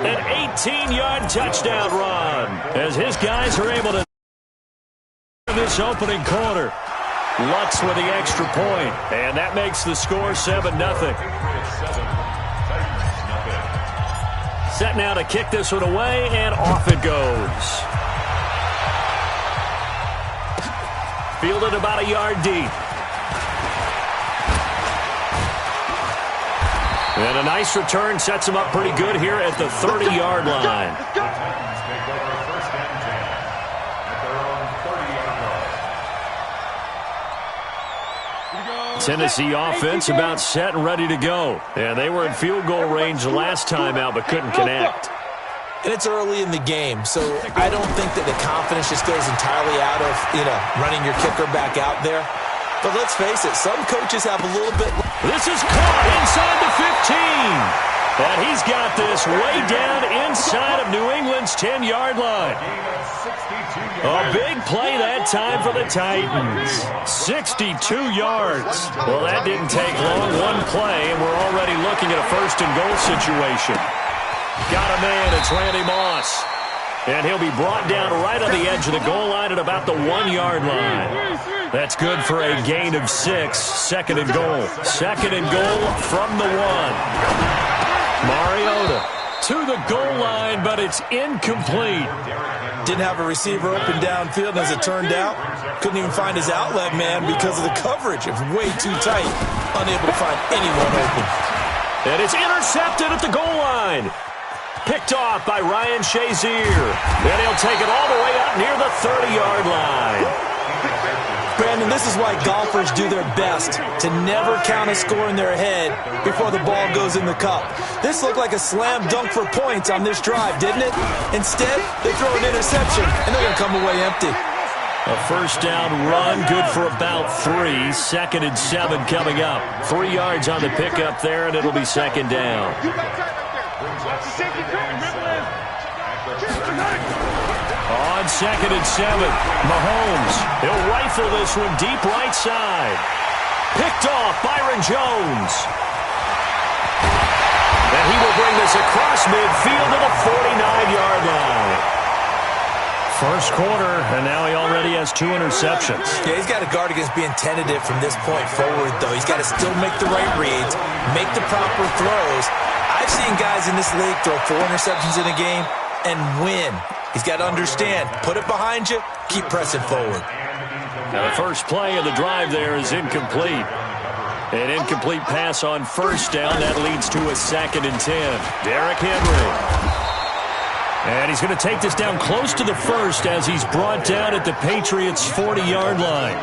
An 18-yard touchdown run as his guys are able to this opening quarter. Lutz with the extra point, and that makes the score 7-0. Set now to kick this one away, and off it goes. Fielded about a yard deep. And a nice return sets him up pretty good here at the 30-yard line. Tennessee offense about set and ready to go. And they were in field goal range last time out but couldn't connect. and it's early in the game, so I don't think that the confidence just goes entirely out of, running your kicker back out there. But let's face it, some coaches have a little bit. This is caught inside the 15. And he's got this way down inside of New England's 10-yard line. A big play that time for the Titans. 62 yards. Well, that didn't take long. One play, and we're already looking at a first-and-goal situation. Got a man. It's Randy Moss. And he'll be brought down right on the edge of the goal line at about the 1-yard line. That's good for a gain of 6. Second and goal. Second and goal from the 1. Mariota to the goal line, but it's incomplete. Didn't have a receiver open downfield, and as it turned out, couldn't even find his outlet man because of the coverage. It was way too tight. Unable to find anyone open. And it's intercepted at the goal line. Picked off by Ryan Shazier. And he'll take it all the way up near the 30-yard line. Brandon, this is why golfers do their best to never count a score in their head before the ball goes in the cup. This looked like a slam dunk for points on this drive, didn't it? Instead, they throw an interception, and they're going to come away empty. A first down run, good for about 3. Second and 7 coming up. 3 yards on the pickup there, and it'll be second down. On second and 7, Mahomes. He'll rifle this one deep right side. Picked off Byron Jones. And he will bring this across midfield to the 49-yard line. First quarter, and now he already has 2 interceptions. Yeah, he's got to guard against being tentative from this point forward, though. He's got to still make the right reads, make the proper throws. I've seen guys in this league throw 4 interceptions in a game and win. He's got to understand, put it behind you, keep pressing forward. Now the first play of the drive there is incomplete. An incomplete pass on first down. That leads to a second and 10. Derrick Henry. And he's going to take this down close to the first as he's brought down at the Patriots' 40-yard line.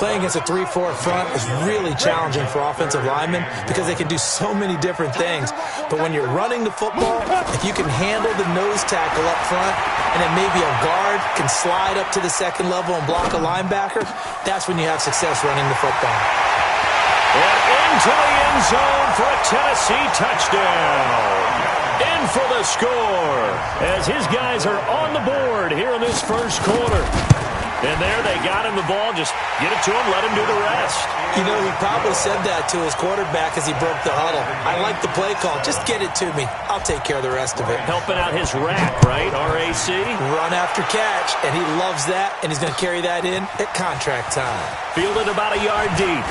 Playing against a 3-4 front is really challenging for offensive linemen because they can do so many different things. But when you're running the football, if you can handle the nose tackle up front and then maybe a guard can slide up to the second level and block a linebacker, that's when you have success running the football. And into the end zone for a Tennessee touchdown. In for the score as his guys are on the board here in this first quarter. And there they got him the ball. Just get it to him, let him do the rest. You know, he probably said that to his quarterback as he broke the huddle. I like the play call. Just get it to me. I'll take care of the rest of it. Helping out his rack, right? RAC? Run after catch, and he loves that, and he's going to carry that in at contract time. Fielded about a yard deep.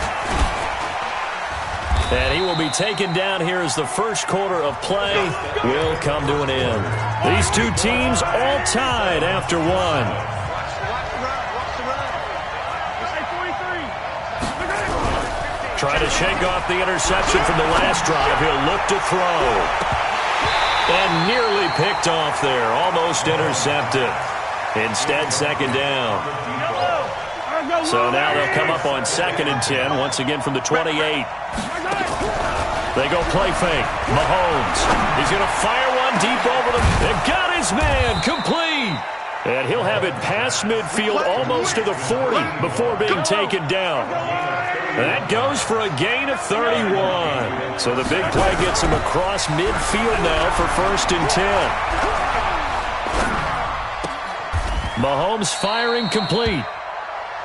And he will be taken down here as the first quarter of play will come to an end. These two teams all tied after one. Trying to shake off the interception from the last drive. He'll look to throw. And nearly picked off there. Almost intercepted. Instead, second down. So now they'll come up on second and 10, once again from the 28. They go play fake. Mahomes. He's going to fire one deep over them. They got his man. Complete. And he'll have it past midfield almost to the 40 before being taken down. That goes for a gain of 31. So the big play gets him across midfield now for first and 10. Mahomes firing complete.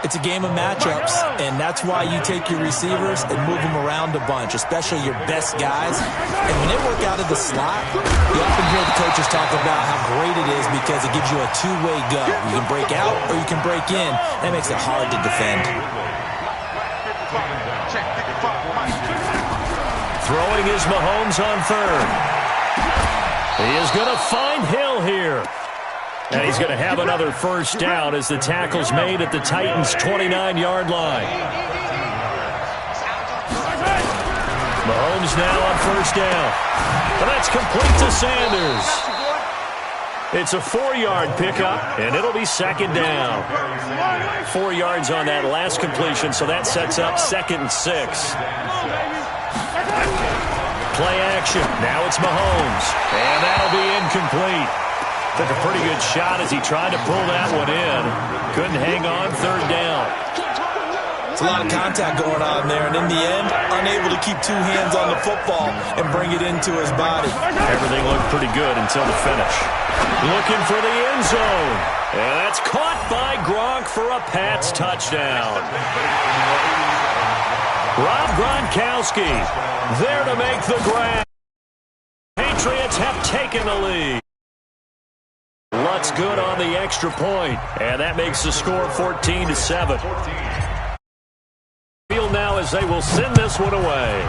It's a game of matchups, and that's why you take your receivers and move them around a bunch, especially your best guys. And when they work out of the slot, you often hear the coaches talk about how great it is because it gives you a two-way go. You can break out or you can break in. That makes it hard to defend. Throwing is Mahomes on third. He is going to find Hill here. And he's going to have another first down as the tackle's made at the Titans' 29-yard line. Mahomes now on first down. And that's complete to Sanders. It's a 4-yard pickup, and it'll be second down. 4 yards on that last completion, so that sets up second and 6. Play action. Now it's Mahomes. And that'll be incomplete. Took a pretty good shot as he tried to pull that one in. Couldn't hang on, third down. It's a lot of contact going on there, and in the end, unable to keep two hands on the football and bring it into his body. Everything looked pretty good until the finish. Looking for the end zone. And that's caught by Gronk for a Pats touchdown. Rob Gronkowski there to make the grab. Patriots have taken the lead. Lutz good on the extra point, and that makes the score 14-7. Field now as they will send this one away.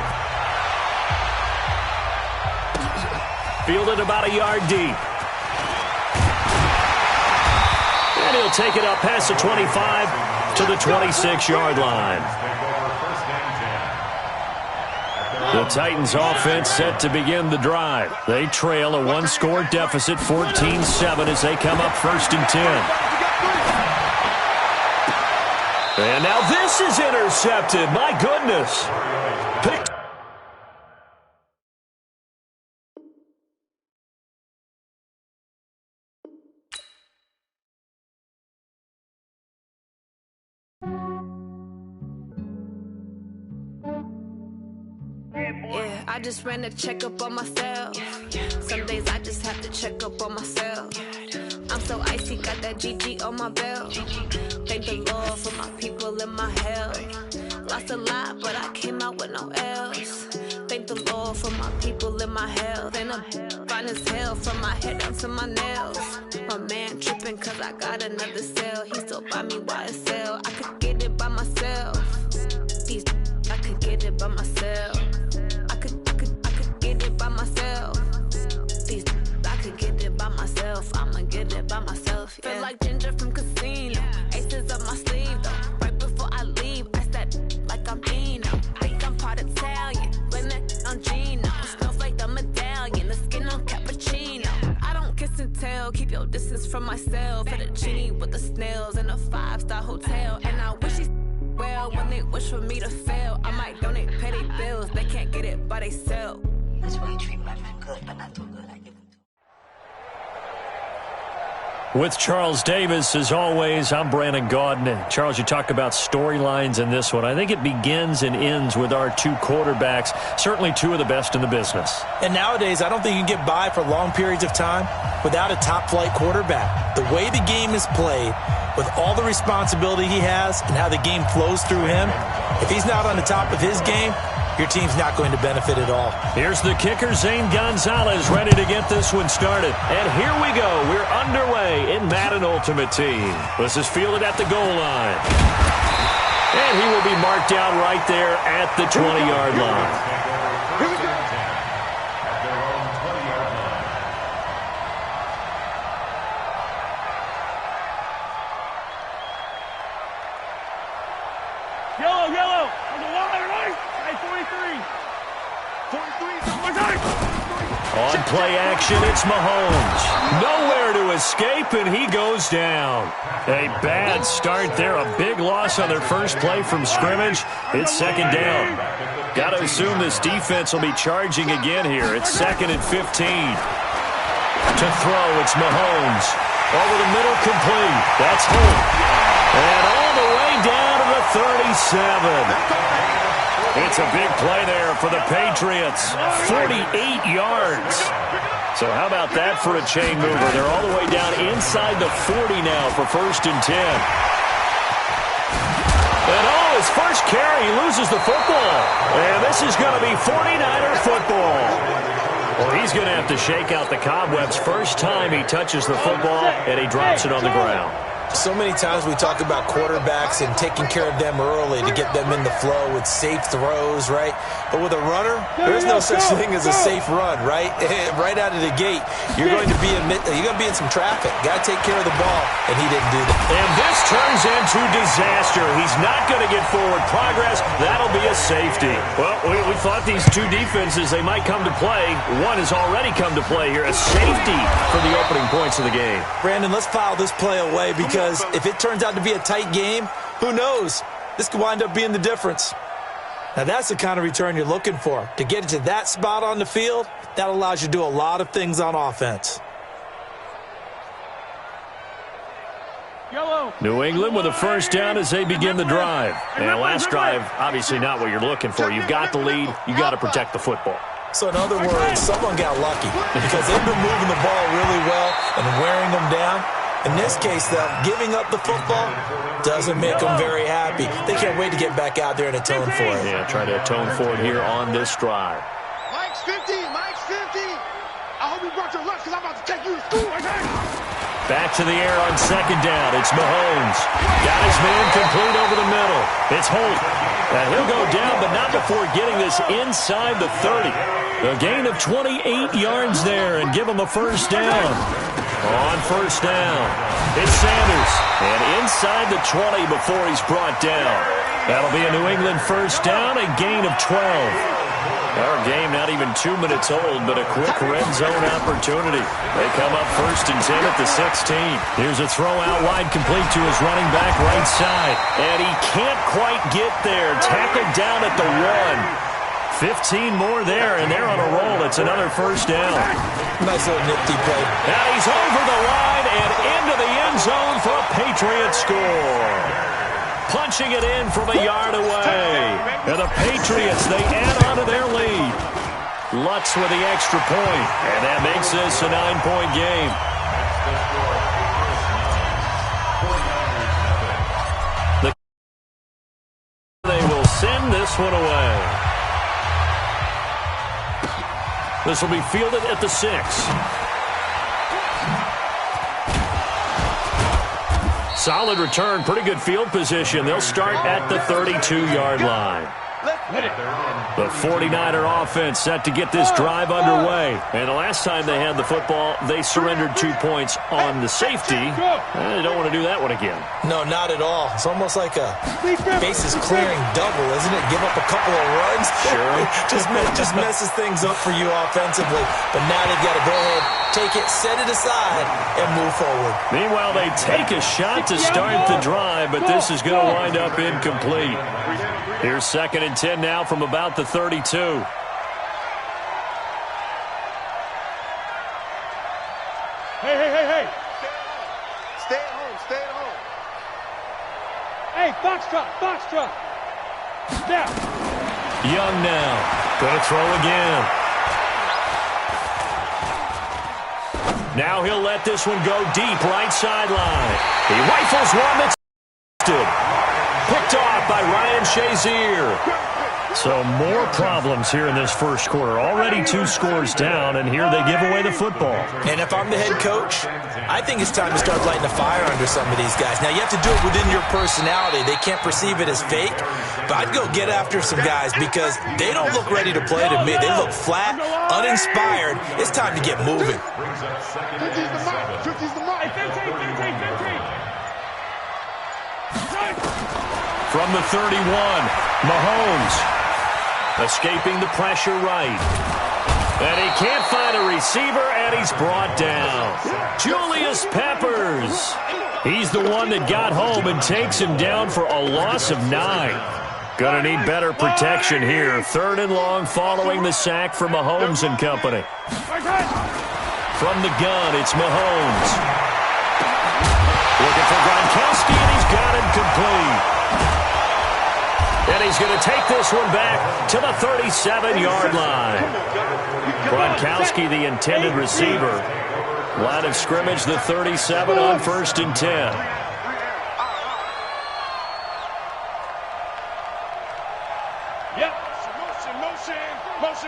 Fielded about a yard deep. And he'll take it up past the 25 to the 26-yard line. The Titans offense set to begin the drive. They trail a one-score deficit, 14-7, as they come up 1st and 10. And now this is intercepted. My goodness. Picked. Yeah, I just ran a checkup on myself. Some days I just have to check up on myself. I'm so icy, got that GG on my belt. Thank the Lord for my people and my health. Lost a lot, but I came out with no L's. Thank the Lord for my people and my health. And I'm fine as hell from my head down to my nails. My man tripping cause I got another cell. He still buy me YSL. I could get it by myself. I could get it by myself. I could get it by myself. I could get it by myself. I'ma get it by myself. Yeah. Feel like Ginger from Casino. Aces up my sleeve though. Right before I leave, I step like I'm Dino. Think I'm part Italian. Blame that on Gino. Snowflake the medallion. The skin on cappuccino. I don't kiss and tell. Keep your distance from myself. At a genie with the snails in a 5-star hotel. And I wish he's well when they wish for me to fail. I might donate, pay their bills. They can't get it by they sell. That's why you treat my friend good, but not too good. I give him With Charles Davis, as always, I'm Brandon Gaudin. Charles, you talk about storylines in this one. I think it begins and ends with our two quarterbacks, certainly two of the best in the business. And nowadays, I don't think you can get by for long periods of time without a top-flight quarterback. The way the game is played, with all the responsibility he has and how the game flows through him, if he's not on the top of his game, your team's not going to benefit at all. Here's the kicker, Zane Gonzalez, ready to get this one started. And here we go. We're underway in Madden Ultimate Team. This is fielded at the goal line. And he will be marked down right there at the 20-yard line. Here we go. At their own 20-yard line. Yellow, yellow. On the line, right? 43. 43. On play action, it's Mahomes. Nowhere to escape, and he goes down. A bad start there. A big loss on their first play from scrimmage. It's 2nd down. Got to assume this defense will be charging again here. It's 2nd and 15. To throw, it's Mahomes. Over the middle, complete. That's Holt. And all the way down to the 37. It's a big play there for the Patriots. 48 yards. So how about that for a chain mover? They're all the way down inside the 40 now for 1st and 10. And his first carry, he loses the football. And this is going to be 49er football. Well, he's going to have to shake out the cobwebs. First time he touches the football, and he drops it on the ground. So many times we talk about quarterbacks and taking care of them early to get them in the flow with safe throws, right? But with a runner, there's no such thing as a safe run, right? Right out of the gate, you're going to be in some traffic. Got to take care of the ball, and he didn't do that. And this turns into disaster. He's not going to get forward progress. That'll be a safety. Well, we thought these two defenses, they might come to play. One has already come to play here. A safety for the opening points of the game. Brandon, let's file this play away because if it turns out to be a tight game, who knows? This could wind up being the difference. Now, that's the kind of return you're looking for. To get it to that spot on the field, that allows you to do a lot of things on offense. New England with a first down as they begin the drive. And last drive, obviously not what you're looking for. You've got the lead. You got to protect the football. So in other words, someone got lucky because they've been moving the ball really well and wearing them down. In this case, though, giving up the football doesn't make them very happy. They can't wait to get back out there and atone for it. Yeah, try to atone for it here on this drive. Mike's 50. Mike's 50. I hope you brought your lunch because I'm about to take you to school. Back to the air on second down. It's Mahomes. Got his man complete over the middle. It's Holt. And he'll go down, but not before getting this inside the 30. A gain of 28 yards there and give him a first down. On first down, it's Sanders. And inside the 20 before he's brought down. That'll be a New England first down, a gain of 12. Our game not even 2 minutes old, but a quick red zone opportunity. They come up first and 10 at the 16. Here's a throw out wide complete to his running back right side. And he can't quite get there. Tackled down at the 1. 15 more there, and they're on a roll. It's another first down. Nice little nifty play. Now he's over the line and into the end zone for a Patriot score. Punching it in from a yard away. And the Patriots, they add on to their lead. Lutz with the extra point. And that makes this a 9-point game. They will send this one away. This will be fielded at the 6. Solid return, pretty good field position. They'll start at the 32-yard line. The 49er offense set to get this drive underway. And the last time they had the football, they surrendered 2 points on the safety. They don't want to do that one again. No, not at all. It's almost like a bases clearing double, isn't it? Give up a couple of runs. Sure. just messes things up for you offensively. But now they've got to go ahead, take it, set it aside, and move forward. Meanwhile, they take a shot to start the drive, but this is going to wind up incomplete. Here's 2nd and 10 now from about the 32. Hey. Stay at home. Hey, box truck. Step. Young now. Going to throw again. Now he'll let this one go deep right sideline. He rifles one that's picked off by Ryan Shazier. So more problems here in this first quarter. Already 2 scores down, and here they give away the football. And if I'm the head coach, I think it's time to start lighting a fire under some of these guys. Now, you have to do it within your personality. They can't perceive it as fake, but I'd go get after some guys because they don't look ready to play to me. They look flat, uninspired. It's time to get moving. From the 31, Mahomes escaping the pressure right. And he can't find a receiver, and he's brought down. Julius Peppers. He's the one that got home and takes him down for a loss of 9. Gonna need better protection here. 3rd and long following the sack from Mahomes and company. From the gun, it's Mahomes. Looking for Gronkowski, and he's got him complete. And he's going to take this one back to the 37-yard line. Gronkowski, the intended receiver. Line of scrimmage, the 37 on 1st and 10. Yep.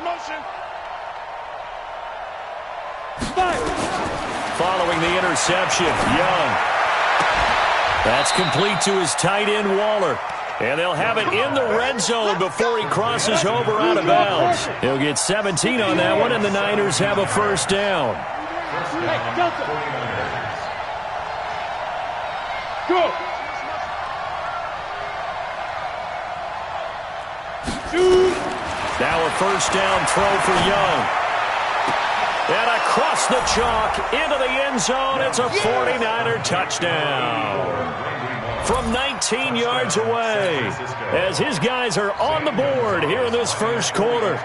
Motion. Following the interception, Young. That's complete to his tight end, Waller. And they'll have it in the red zone before he crosses over out of bounds. He'll get 17 on that one, and the Niners have a first down. Go. Now a first down throw for Young. And across the chalk into the end zone. It's a 49er touchdown. from 19 yards away as his guys are on the board here in this first quarter.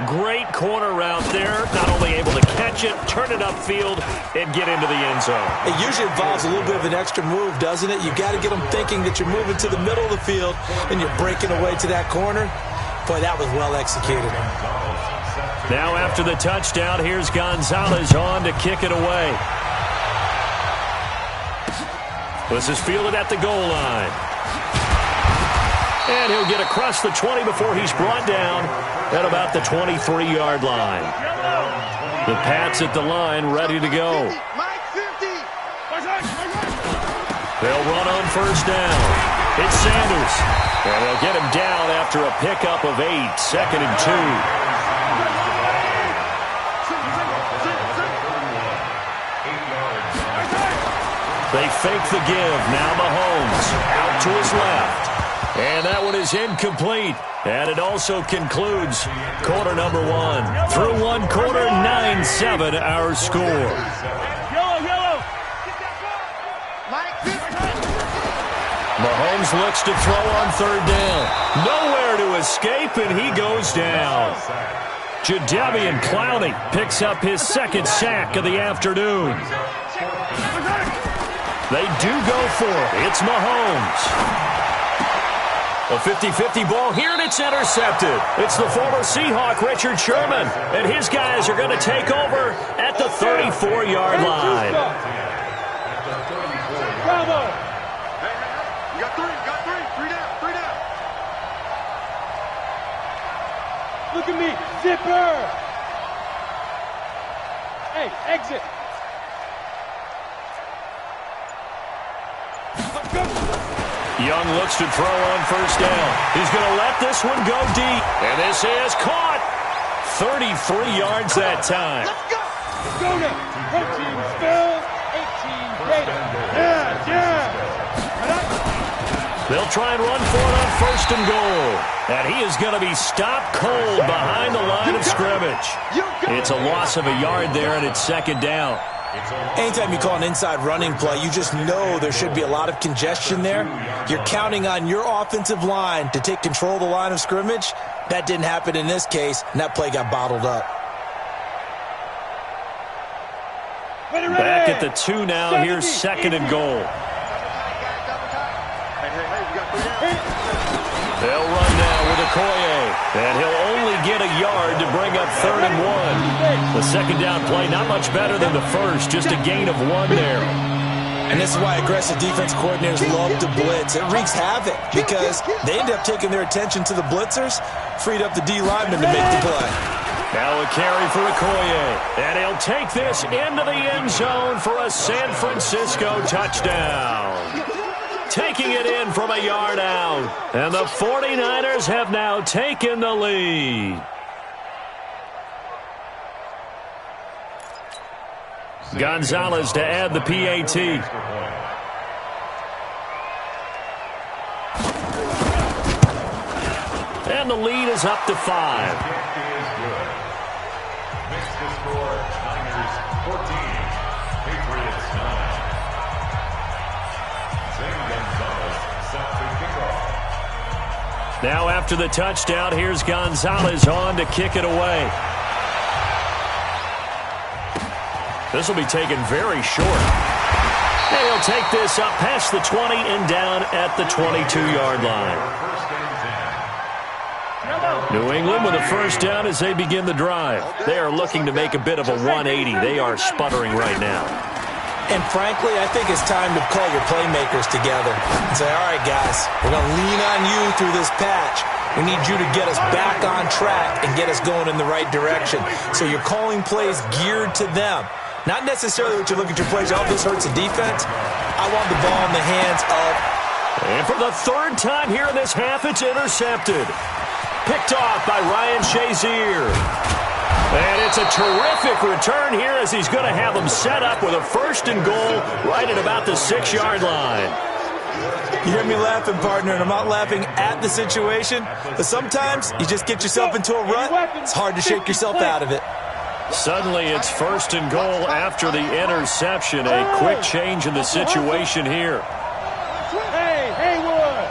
Great corner route there. Not only able to catch it, turn it upfield, and get into the end zone. It usually involves a little bit of an extra move, doesn't it? You've got to get them thinking that you're moving to the middle of the field and you're breaking away to that corner. Boy, that was well executed. Now after the touchdown, here's Gonzalez on to kick it away. This is fielded at the goal line. And he'll get across the 20 before he's brought down at about the 23-yard line. The Pats at the line, ready to go. They'll run on first down. It's Sanders. And they'll get him down after a pickup of 8, 2nd and 2. They fake the give. Now Mahomes out to his left. And that one is incomplete. And it also concludes quarter number 1. Through one quarter, 9-7 our score. Yellow. Mahomes looks to throw on third down. Nowhere to escape, and he goes down. Jadeveon Clowney picks up his second sack of the afternoon. They do go for it. It's Mahomes. A 50-50 ball here, and it's intercepted. It's the former Seahawk, Richard Sherman, and his guys are going to take over at the 34-yard line. Bravo. You got three down. Look at me, zipper. Hey, exit. Young looks to throw on first down. He's going to let this one go deep. And this is caught. 33 yards that time. Let's go. Go now. 13 still. 18 ready. Yeah. They'll try and run for it on first and goal. And he is going to be stopped cold behind the line of scrimmage. It's a loss of a yard there, and it's second down. Anytime you call an inside running play, you just know there should be a lot of congestion there. You're counting on your offensive line to take control of the line of scrimmage. That didn't happen in this case, and that play got bottled up. Back at the 2 now. Here's second and goal. They'll run now with Okoye, and he'll only get a yard to bring up 3rd and 1. The second down play, not much better than the first, just a gain of 1 there. And this is why aggressive defense coordinators love to blitz. It wreaks havoc because they end up taking their attention to the blitzers, freed up the D linemen to make the play. Now a carry for Okoye, and he'll take this into the end zone for a San Francisco touchdown. Taking it in from a yard out. And the 49ers have now taken the lead. Gonzalez to add the PAT. And the lead is up to 5. Makes the score Niners 14, Patriots 9. Now after the touchdown, here's Gonzalez on to kick it away. This will be taken very short. And he'll take this up past the 20 and down at the 22-yard line. New England with a first down as they begin the drive. They are looking to make a bit of a 180. They are sputtering right now. And frankly, I think it's time to call your playmakers together and say, all right, guys, we're going to lean on you through this patch. We need you to get us back on track and get us going in the right direction. So you're calling plays geared to them. Not necessarily what you look at your plays, oh, this hurts the defense. I want the ball in the hands of... And for the 3rd time here in this half, it's intercepted. Picked off by Ryan Shazier. And it's a terrific return here as he's going to have them set up with a 1st and goal right at about the 6-yard line. You hear me laughing, partner, and I'm not laughing at the situation, but sometimes you just get yourself into a rut. It's hard to shake yourself out of it. Suddenly it's 1st and goal after the interception. A quick change in the situation here. Hey, Haywood.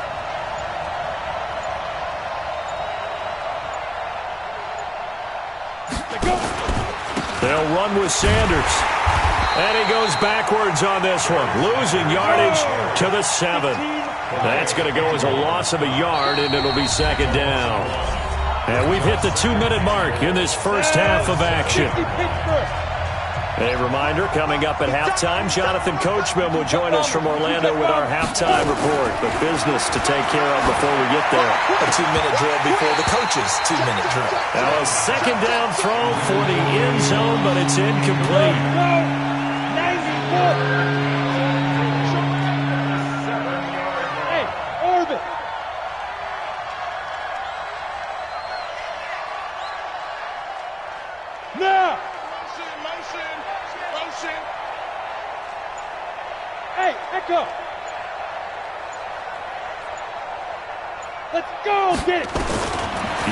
They'll run with Sanders. And he goes backwards on this one, losing yardage to the 7. That's going to go as a loss of a yard, and it'll be second down. And we've hit the 2-minute mark in this first half of action. A reminder, coming up at halftime, Jonathan Coachman will join us from Orlando with our halftime report. But business to take care of before we get there. A 2-minute drill before the coach's 2-minute drill. Now a second down throw for the end zone, but it's incomplete. 94. Hey, Orbit. Now. Motion. Hey, Echo. Let's go, get it.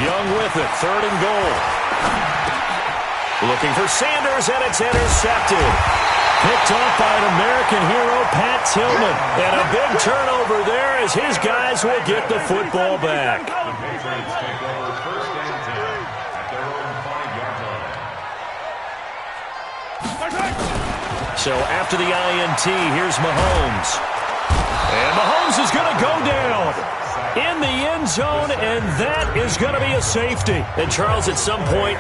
Young with it, 3rd and goal. Looking for Sanders, and it's intercepted. Picked off by an American hero, Pat Tillman. And a big turnover there as his guys will get the football back. The Patriots take over 1st and 10 at their own 5-yard line. So after the INT, here's Mahomes. And Mahomes is going to go down in the end zone, and that is going to be a safety. And Charles, at some point,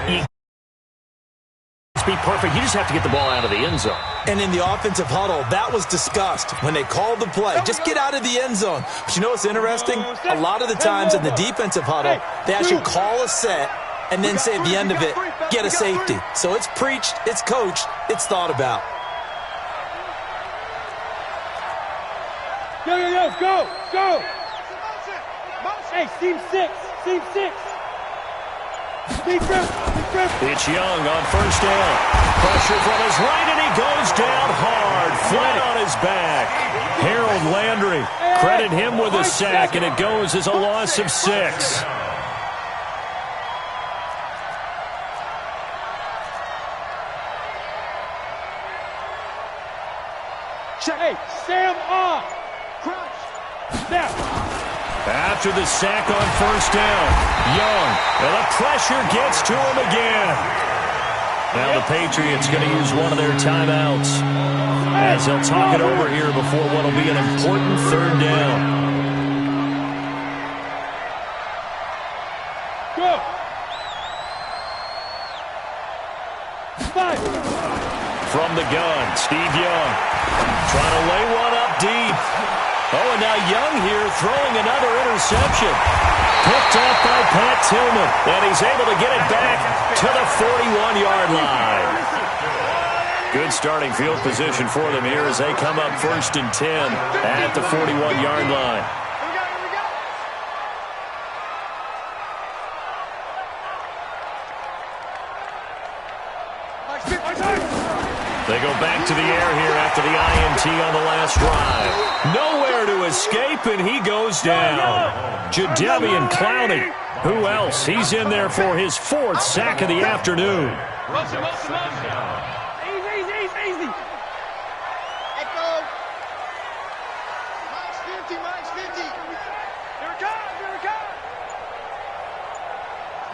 be perfect. You just have to get the ball out of the end zone. And in the offensive huddle, that was discussed when they called the play. Just get out of the end zone. But you know what's interesting? A lot of the times in the defensive huddle, they actually call a set and then say at the end of it, get a safety. So it's preached, it's coached, it's thought about. Go. Hey, team 6. It's Young on 1st down. Pressure from his right, and he goes down hard, flat on his back. Harold Landry, credit him with a sack, and it goes as a loss of 6. Hey, Sam off. Crouch. Snap. After the sack on 1st down, Young, and the pressure gets to him again. Now the Patriots going to use one of their timeouts as they'll talk it over here before what will be an important 3rd down. Go. 5. From the gun, Steve Young trying to lay one up deep. Oh, and now Young here throwing another interception. Picked off by Pat Tillman, and he's able to get it back to the 41-yard line. Good starting field position for them here as they come up 1st and 10 at the 41-yard line. They go back to the air here after the INT on the last drive. Nowhere to escape, and he goes down. Jadeveon Clowney. Who else? He's in there for his 4th sack of the afternoon. Motion. Easy. Echo. Mike's 50. Here it comes.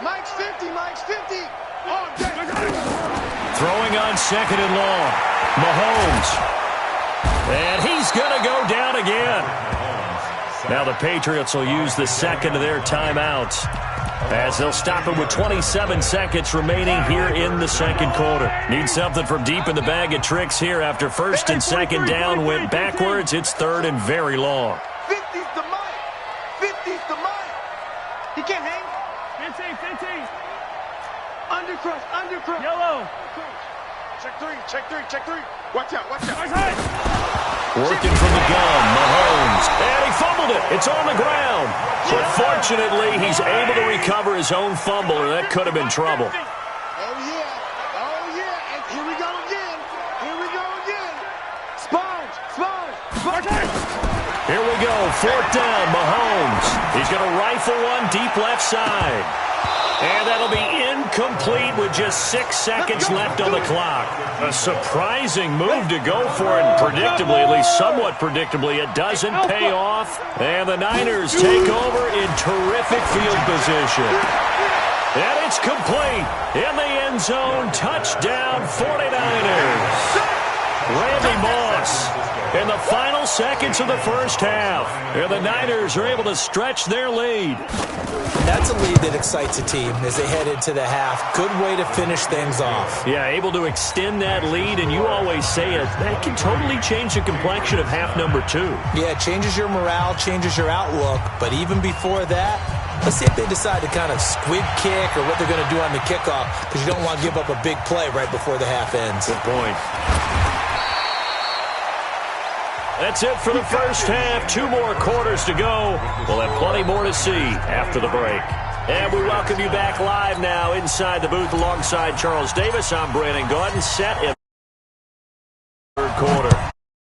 Mike's 50. Oh, Throwing on 2nd and long. Mahomes. And he's going to go down again. Now the Patriots will use the 2nd of their timeouts as they'll stop it with 27 seconds remaining here in the 2nd quarter. Need something from deep in the bag of tricks here after 1st and 2nd down went backwards. It's 3rd and very long. 50's the mic. He can't hang. 15. Undercrush. Yellow. Check three. Watch out. Working from the gun, Mahomes. And he fumbled it. It's on the ground. But fortunately, he's able to recover his own fumble, or that could have been trouble. Oh, yeah. And here we go again. Sponge. Here we go. 4th down, Mahomes. He's going to rifle one deep left side. And that'll be incomplete with just 6 seconds left on the clock. A surprising move to go for it, and predictably, at least somewhat predictably, it doesn't pay off. And the Niners take over in terrific field position. And it's complete. In the end zone, touchdown 49ers. Randy Moss in the final seconds of the first half. And the Niners are able to stretch their lead. That's a lead that excites a team as they head into the half. Good way to finish things off. Yeah, able to extend that lead, and you always say it, that can totally change the complexion of half number 2. Yeah, it changes your morale, changes your outlook, but even before that, let's see if they decide to kind of squib kick or what they're going to do on the kickoff, because you don't want to give up a big play right before the half ends. Good point. That's it for the first half. 2 more quarters to go. We'll have plenty more to see after the break. And we welcome you back live now inside the booth alongside Charles Davis. I'm Brandon Gaudin, set and